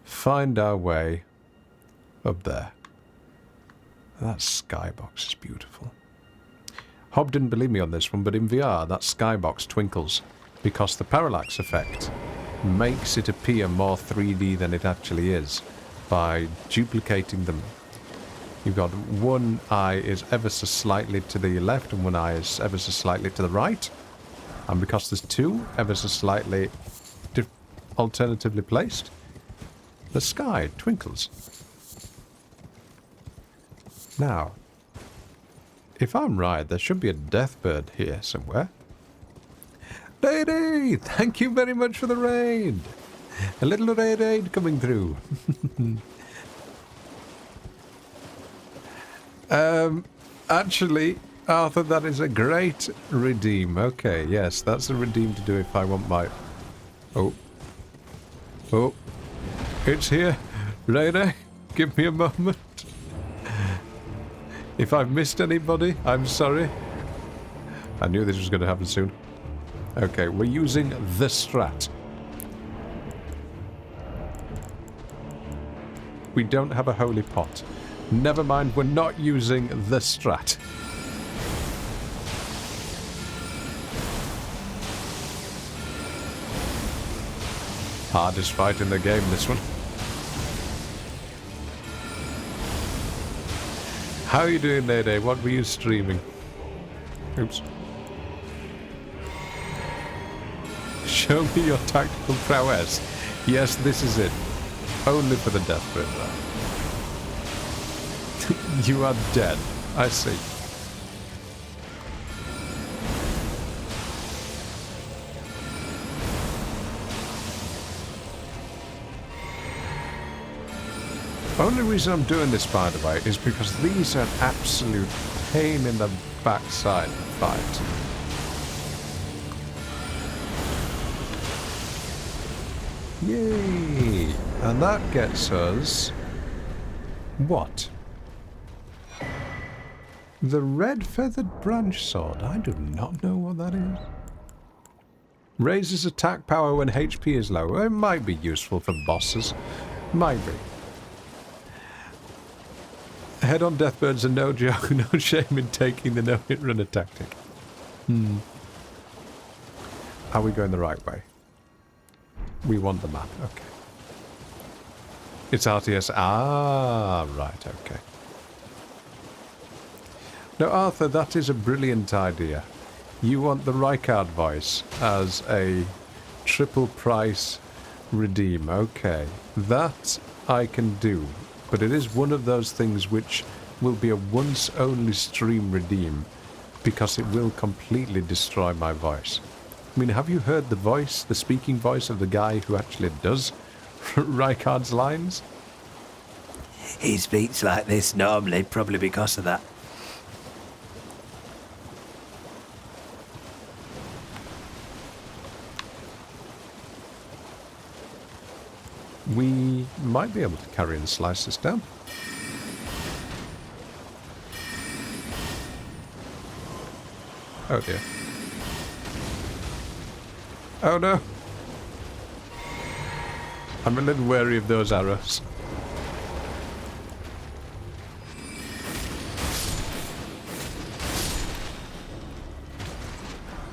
find our way up there. That skybox is beautiful. Hob didn't believe me on this one, but in VR, that skybox twinkles because the parallax effect makes it appear more 3D than it actually is by duplicating them. You've got one eye is ever so slightly to the left and one eye is ever so slightly to the right. And because there's two ever so slightly alternatively placed, the sky twinkles. Now, if I'm right, there should be a deathbird here somewhere. Lady, thank you very much for the raid. A little raid coming through. Actually, Arthur, that is a great redeem. Okay, yes, that's a redeem to do if I want my... Oh, it's here. Raid, give me a moment. If I've missed anybody, I'm sorry. I knew this was going to happen soon. Okay, we're using the strat. We don't have a holy pot. Never mind, we're not using the strat. Hardest fight in the game, this one. How are you doing there, Dave? What were you streaming? Oops. Show me your tactical prowess. Yes, this is it. Only for the desperate, though. You are dead. I see. Only reason I'm doing this, by the way, is because these are absolute pain in the backside to fight. Yay! And that gets us... what? The red feathered branch sword. I do not know what that is. Raises attack power when HP is low. It might be useful for bosses. Might be. Head-on deathbirds are no joke, no shame in taking the no-hit runner tactic. Are we going the right way? We want the map, okay. It's RTS. Ah, right, okay. Now, Arthur, that is a brilliant idea. You want the Rykard voice as a triple price redeem. Okay, that I can do. But it is one of those things which will be a once-only stream redeem because it will completely destroy my voice. I mean, have you heard the voice, the speaking voice of the guy who actually does Rykard's lines? He speaks like this normally, probably because of that. We might be able to carry and slice this down. Oh dear. Oh no! I'm a little wary of those arrows.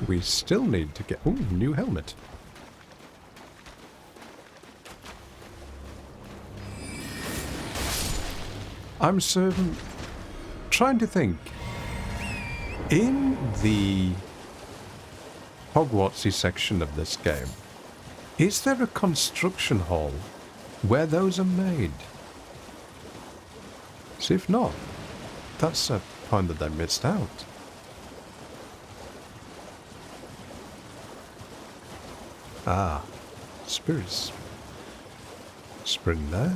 We still need to get... ooh, new helmet. I'm trying to think. In the Hogwartsy section of this game, is there a construction hall where those are made? So if not, that's a point that they missed out. Ah, spirits. Spring there.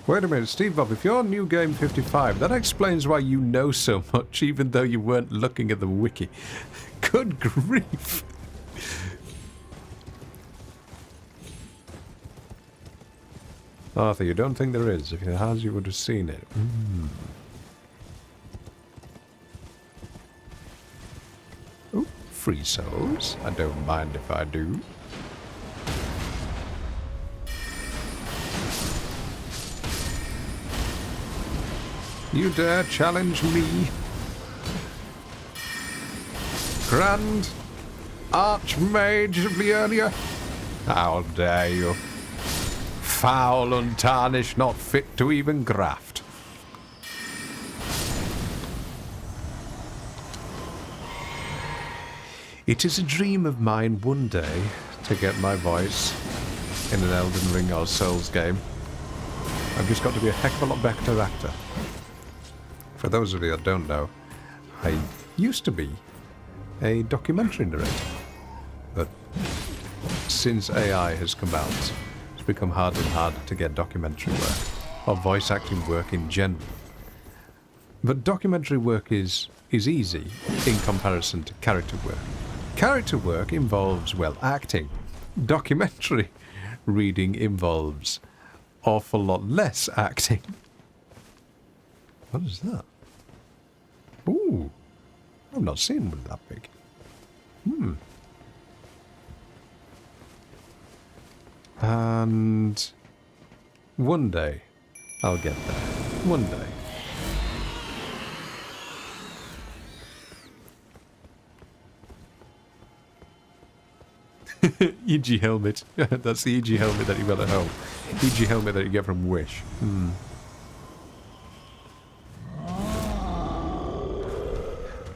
Wait a minute, Steve Bob, if you're New Game 55, that explains why you know so much, even though you weren't looking at the wiki. Good grief! Arthur, you don't think there is? If it has, you would have seen it. Oh, free souls. I don't mind if I do. You dare challenge me? Grand Archmage of Liurnia? How dare you? Foul, untarnished, not fit to even graft. It is a dream of mine one day to get my voice in an Elden Ring or Souls game. I've just got to be a heck of a lot better actor. For those of you that don't know, I used to be a documentary narrator. But since AI has come out, it's become harder and harder to get documentary work, or voice acting work in general. But documentary work is easy in comparison to character work. Character work involves, well, acting. Documentary reading involves awful lot less acting. What is that? Ooh. I've not seen one that big. And one day I'll get there. One day. EG helmet. That's the EG helmet that you got at home. EG helmet that you get from Wish.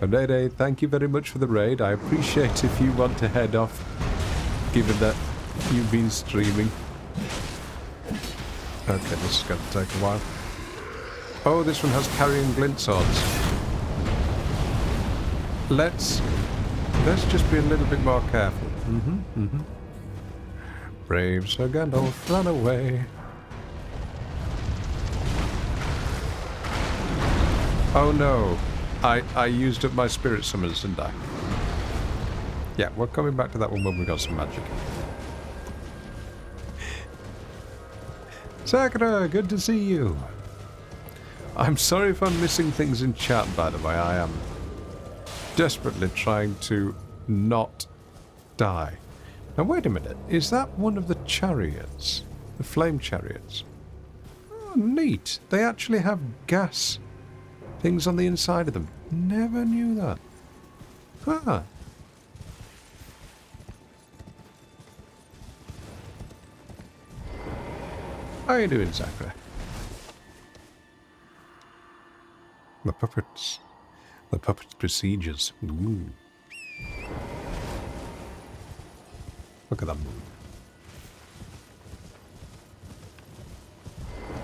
Oratore, thank you very much for the raid. I appreciate if you want to head off, given that you've been streaming. Okay, this is going to take a while. Oh, this one has carrying glint swords. Let's just be a little bit more careful. Brave Sir Gandalf, run away. Oh no, I used up my spirit summons, didn't I? Yeah, we're coming back to that one when we got some magic. Sakura, good to see you. I'm sorry if I'm missing things in chat, by the way. I am desperately trying to not die. Now, wait a minute. Is that one of the chariots? The flame chariots? Oh, neat. They actually have gas things on the inside of them. Never knew that. Huh. How are you doing, Sakura? The puppets. The puppet procedures. Ooh. Look at them.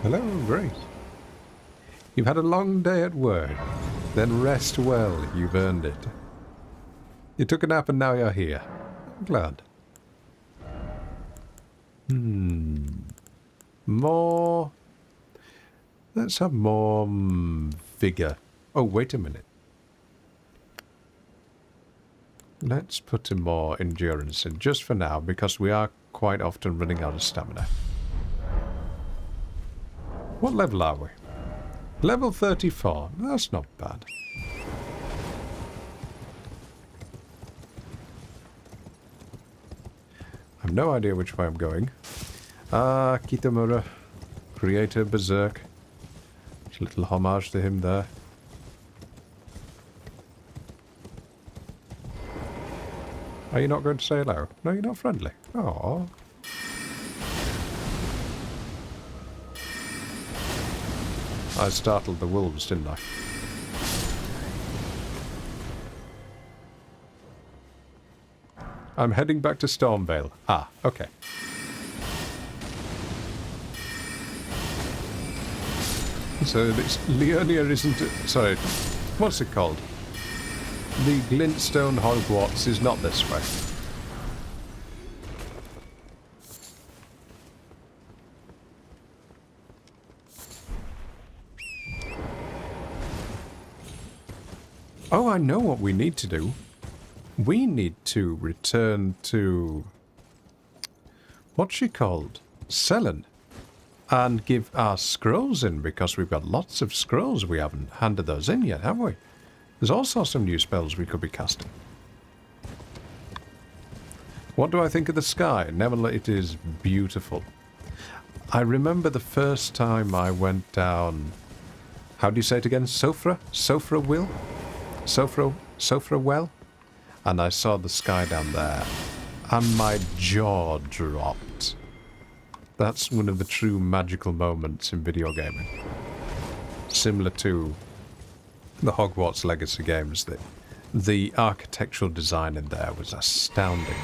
Hello, Grace. You've had a long day at work. Then rest well. You've earned it. You took a nap and now you're here. I'm glad. More. Let's have more vigor. Oh, wait a minute. Let's put in more endurance in just for now, because we are quite often running out of stamina. What level are we? Level 34. That's not bad. I have no idea which way I'm going. Ah, Kitamura. Creator Berserk. Just a little homage to him there. Are you not going to say hello? No, you're not friendly. Oh. I startled the wolves, didn't I? I'm heading back to Stormvale. Ah, okay. So this Leonia isn't... Sorry, what's it called? The Glintstone Hogwarts is not this way. Oh, I know what we need to do. We need to return to... What's she called? Selen. And give our scrolls in, because we've got lots of scrolls. We haven't handed those in yet, have we? There's all sorts of new spells we could be casting. What do I think of the sky? Never, it is beautiful. I remember the first time I went down... How do you say it again? Sofra? Sofra Will? Sofra Well? And I saw the sky down there. And my jaw dropped. That's one of the true magical moments in video gaming. Similar to the Hogwarts Legacy games, the architectural design in there was astounding.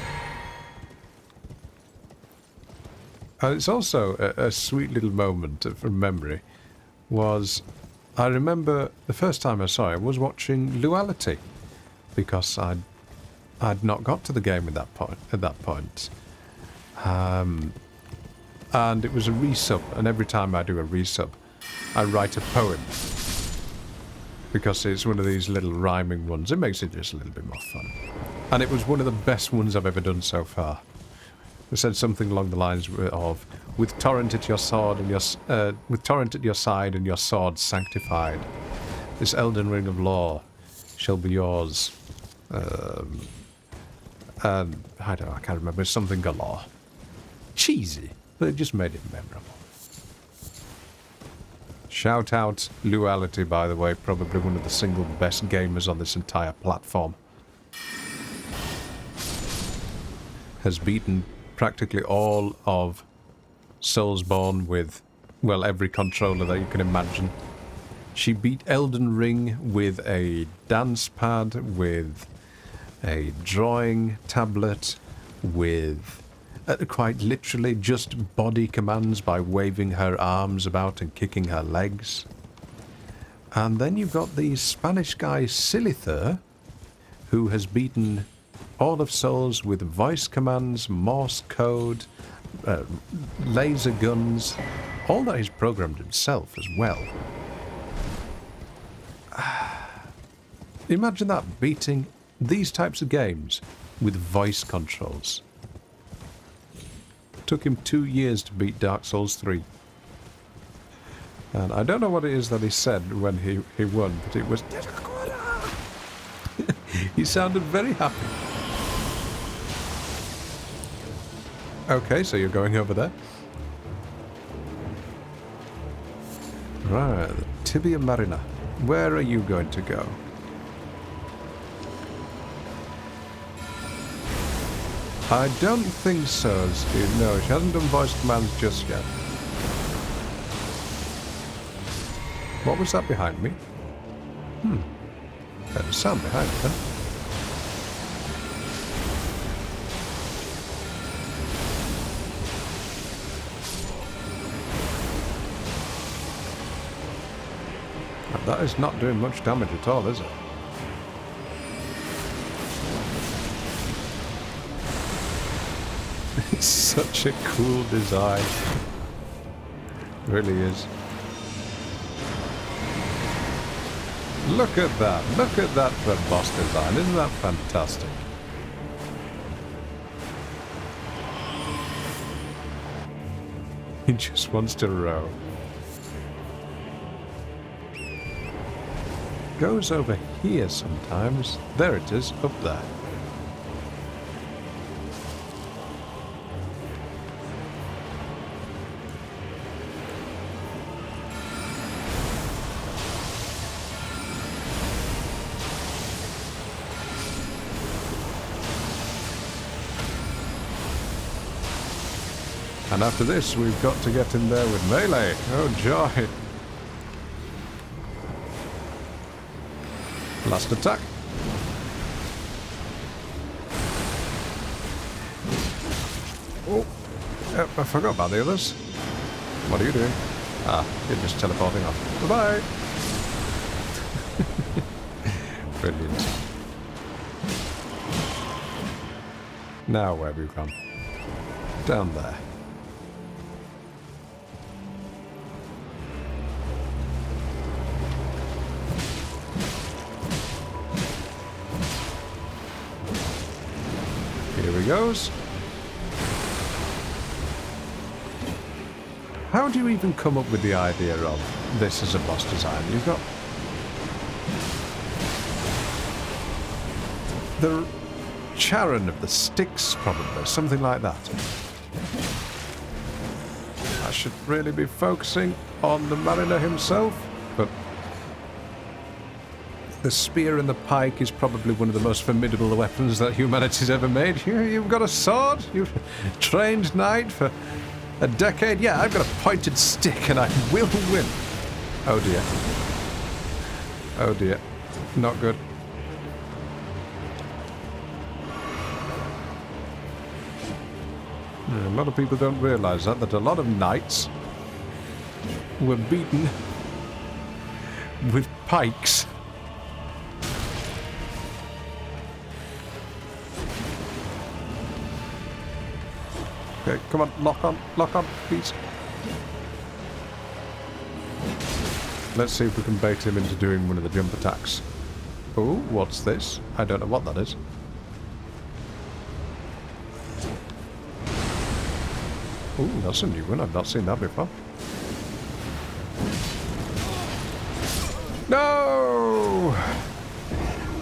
It's also a sweet little moment from memory. Was I remember the first time I saw it was watching Luality, because I'd not got to the game at that point. And it was a resub, and every time I do a resub, I write a poem. Because it's one of these little rhyming ones. It makes it just a little bit more fun. And it was one of the best ones I've ever done so far. It said something along the lines of, with torrent at your sword and with torrent at your side and your sword sanctified, this Elden Ring of Law shall be yours. And I can't remember, something galore. Cheesy, but it just made it memorable. Shout out Luality, by the way, probably one of the single best gamers on this entire platform. Has beaten practically all of Soulsborne with, well, every controller that you can imagine. She beat Elden Ring with a dance pad, with a drawing tablet, with quite literally just body commands by waving her arms about and kicking her legs. And then you've got the Spanish guy Silithur, who has beaten all of Souls with voice commands, Morse code, laser guns, all that he's programmed himself as well. Imagine that, beating these types of games with voice controls. Took him 2 years to beat Dark Souls 3. And I don't know what it is that he said when he won, but it was... He sounded very happy. Okay, so you're going over there. Right, the Tibia Marina. Where are you going to go? I don't think so, Steve. No, she hasn't done voice commands just yet. What was that behind me? There's a sound behind me, then. That is not doing much damage at all, is it? It's such a cool design. It really is. Look at that. Look at that for a boss design. Isn't that fantastic? He just wants to row. Goes over here sometimes. There it is, up there. And after this, we've got to get in there with melee. Oh, joy. Last attack. Oh, I forgot about the others. What are you doing? Ah, you're just teleporting off. Bye-bye. Brilliant. Now where have you gone? Down there. Here he goes. How do you even come up with the idea of this as a boss design? You've got the Charon of the Styx, probably, something like that. I should really be focusing on the mariner himself, but the spear and the pike is probably one of the most formidable weapons that humanity's ever made. You've got a sword? You've trained knight for a decade? Yeah, I've got a pointed stick and I will win. Oh dear. Oh dear. Not good. A lot of people don't realise that a lot of knights were beaten with pikes. Okay, come on, lock on, please. Let's see if we can bait him into doing one of the jump attacks. Oh, what's this? I don't know what that is. Ooh, that's a new one. I've not seen that before. No!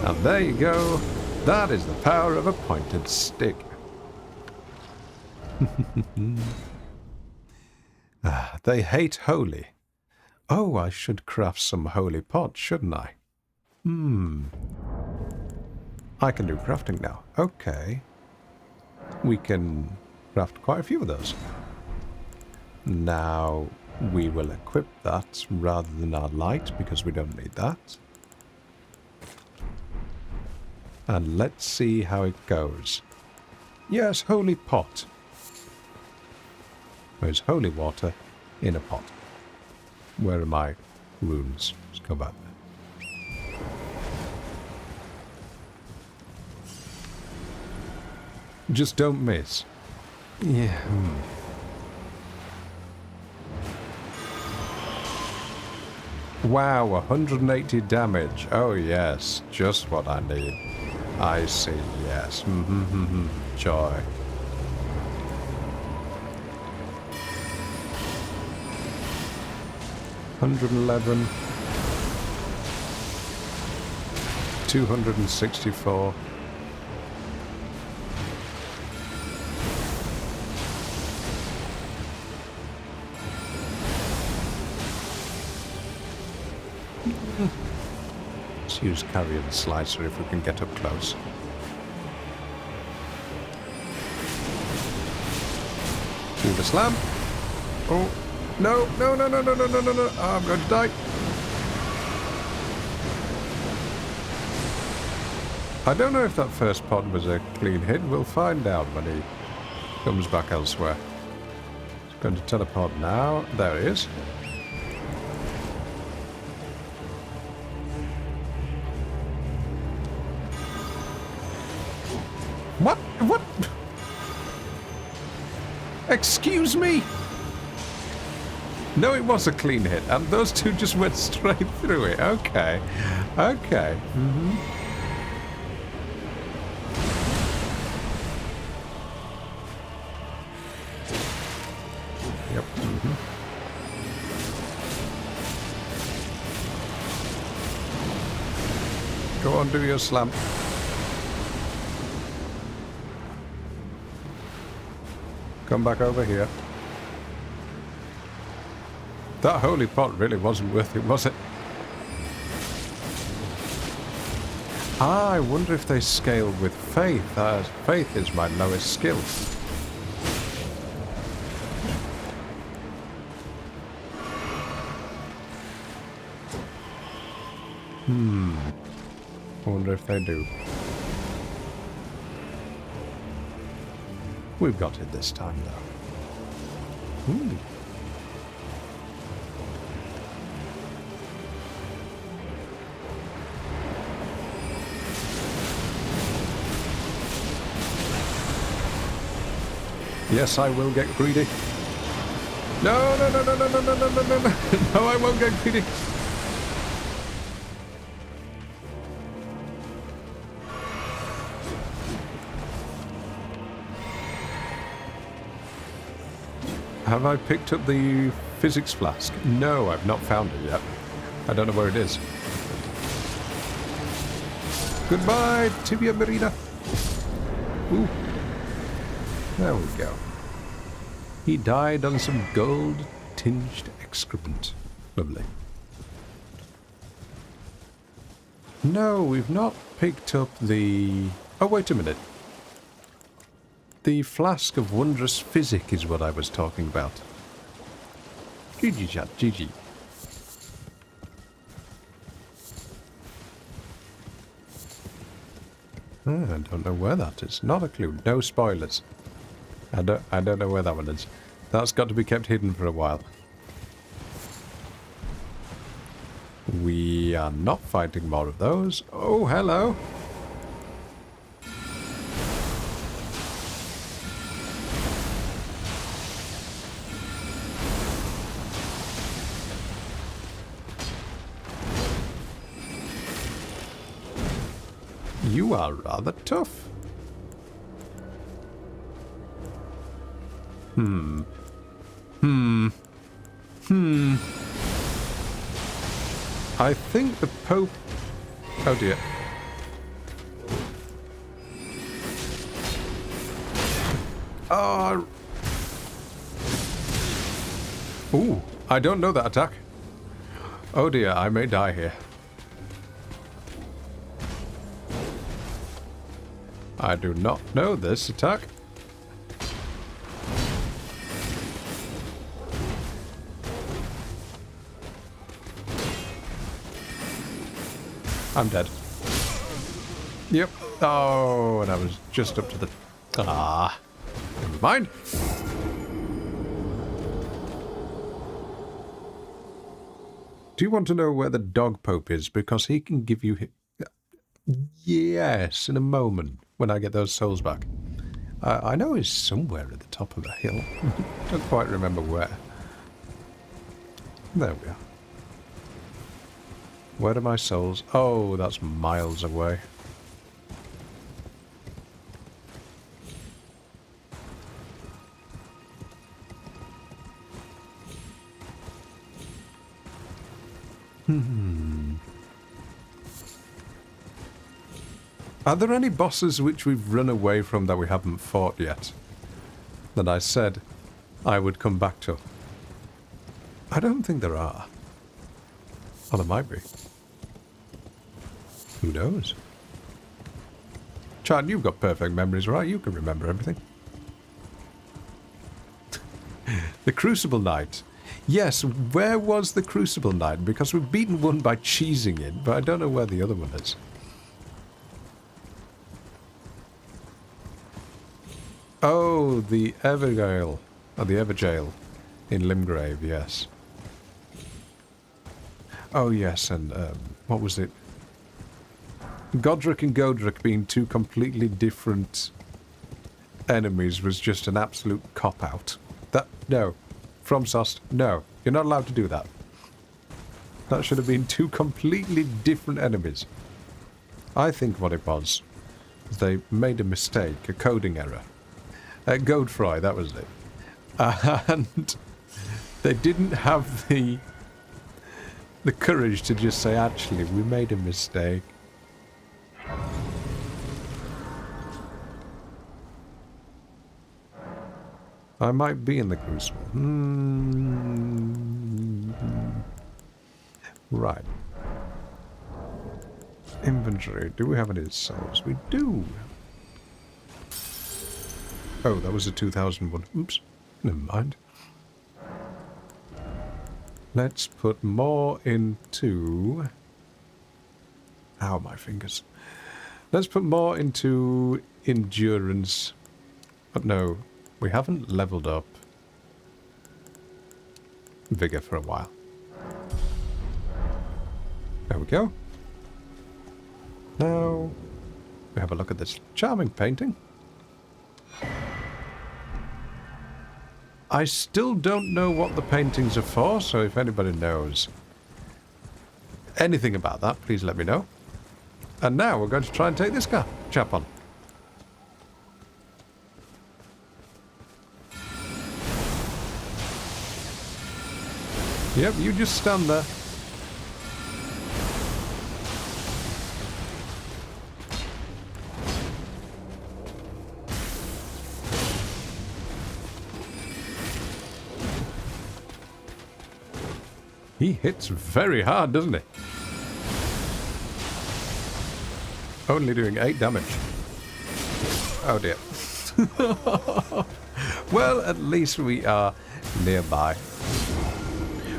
And there you go. That is the power of a pointed stick. They hate holy. Oh, I should craft some holy pots, shouldn't I? I can do crafting now. Okay. We can craft quite a few of those. Now, we will equip that rather than our light, because we don't need that. And let's see how it goes. Yes, holy pot. There's holy water in a pot. Where are my runes? Let's go back there. Just don't miss. Yeah. Wow, 180 damage. Oh yes, just what I need. I see, yes. Joy. $111. 264. Let's use carrier and slicer if we can get up close. Do the slam. Oh, no, no, no, no, no, no, no, no, no. Oh, I'm going to die. I don't know if that first pot was a clean hit. We'll find out when he comes back elsewhere. He's going to teleport now. There he is. What? What? Excuse me? No, it was a clean hit, and those two just went straight through it. Okay. Okay. Yep. Go on, do your slam. Come back over here. That holy pot really wasn't worth it, was it? Ah, I wonder if they scale with faith. Faith is my lowest skill. I wonder if they do. We've got it this time, though. Yes, I will get greedy. No, no, no, no, no, no, no, no, no, no, no. No, I won't get greedy. Have I picked up the physics flask? No, I've not found it yet. I don't know where it is. Goodbye, Tibia Marina. Ooh. There we go. He died on some gold-tinged excrement. Lovely. No, we've not picked up the... Oh, wait a minute. The flask of wondrous physic is what I was talking about. GG chat, GG. I don't know where that is. Not a clue. No spoilers. I don't know where that one is. That's got to be kept hidden for a while. We are not fighting more of those. Oh, hello. You are rather tough. I think the Pope... Oh dear. Oh. Ooh, I don't know that attack. Oh dear, I may die here. I do not know this attack. I'm dead. Yep. Oh, and I was just up to the... Ah. Never mind. Do you want to know where the dog Pope is? Because he can give you... Yes, in a moment, when I get those souls back. I know he's somewhere at the top of a hill. Don't quite remember where. There we are. Where are my souls? Oh, that's miles away. Are there any bosses which we've run away from that we haven't fought yet? That I said I would come back to? I don't think there are. Or there might be. Who knows? Chad, you've got perfect memories, right? You can remember everything. The Crucible Knight. Yes, where was the Crucible Knight? Because we've beaten one by cheesing it, but I don't know where the other one is. Oh, the Evergaol. Oh, the Everjail in Limgrave, yes. Oh, yes, and what was it? Godric and Godric being two completely different enemies was just an absolute cop-out. No. FromSoft, no. You're not allowed to do that. That should have been two completely different enemies. I think what it was, they made a mistake, a coding error. Godfrey, that was it. And they didn't have the courage to just say, actually, we made a mistake. I might be in the Crucible. Right. Inventory. Do we have any souls? We do. Oh, that was a 2001. Oops. Never mind. Let's put more into... Ow, my fingers. Let's put more into endurance. But no, we haven't leveled up vigor for a while. There we go. Now, we have a look at this charming painting. I still don't know what the paintings are for, so if anybody knows anything about that, please let me know. And now we're going to try and take this chap on. Yep, you just stand there. He hits very hard, doesn't he? Only doing 8 damage. Oh dear. Well, at least we are nearby.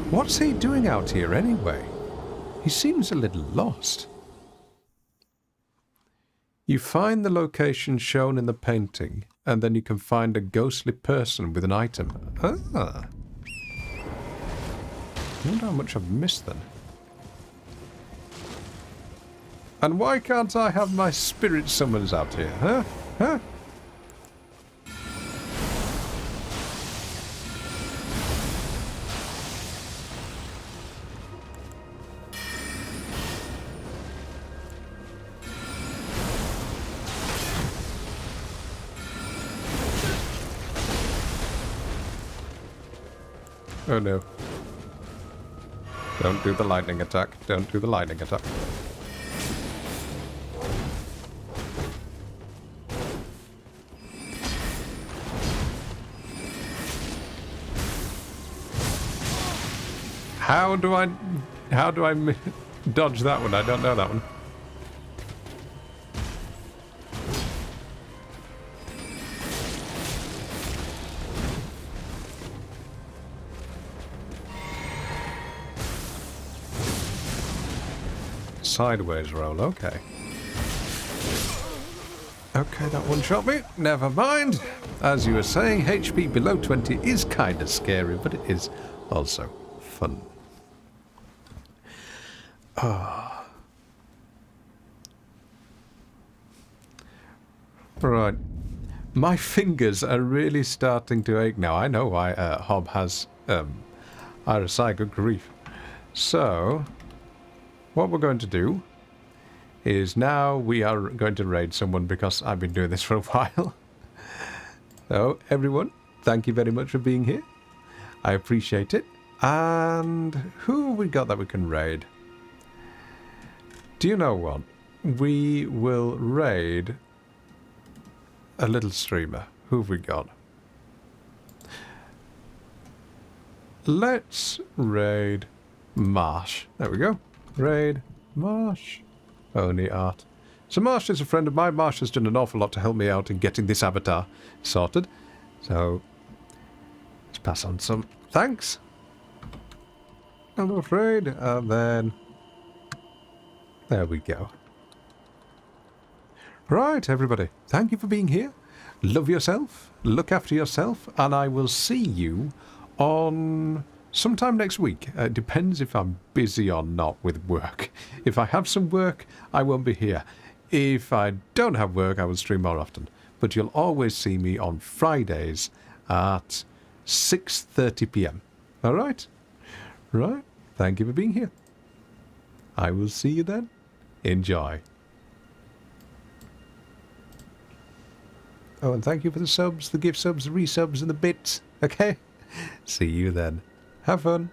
What's he doing out here anyway? He seems a little lost. You find the location shown in the painting, and then you can find a ghostly person with an item. Ah. I wonder how much I've missed then. And why can't I have my spirit summons out here, huh? Huh? Oh no. Don't do the lightning attack. Don't do the lightning attack. How do I dodge that one? I don't know that one. Sideways roll, okay. Okay, that one shot me. Never mind. As you were saying, HP below 20 is kind of scary, but it is also fun. Ah. Right. My fingers are really starting to ache now. I know why Hob has Arasaga grief. So, what we're going to do is now we are going to raid someone because I've been doing this for a while. So, everyone, thank you very much for being here. I appreciate it. And who have we got that we can raid? Do you know what? We will raid a little streamer. Who have we got? Let's raid Marsh. There we go. Raid Marsh. Only art. So Marsh is a friend of mine. Marsh has done an awful lot to help me out in getting this avatar sorted. So, let's pass on some thanks. I'm not afraid. And then, there we go. Right, everybody. Thank you for being here. Love yourself. Look after yourself. And I will see you on sometime next week. It depends if I'm busy or not with work. If I have some work, I won't be here. If I don't have work, I will stream more often. But you'll always see me on Fridays at 6:30 p.m. All right? Right. Thank you for being here. I will see you then. Enjoy. Oh, and thank you for the subs, the gift subs, the resubs, and the bits. Okay? See you then. Have fun.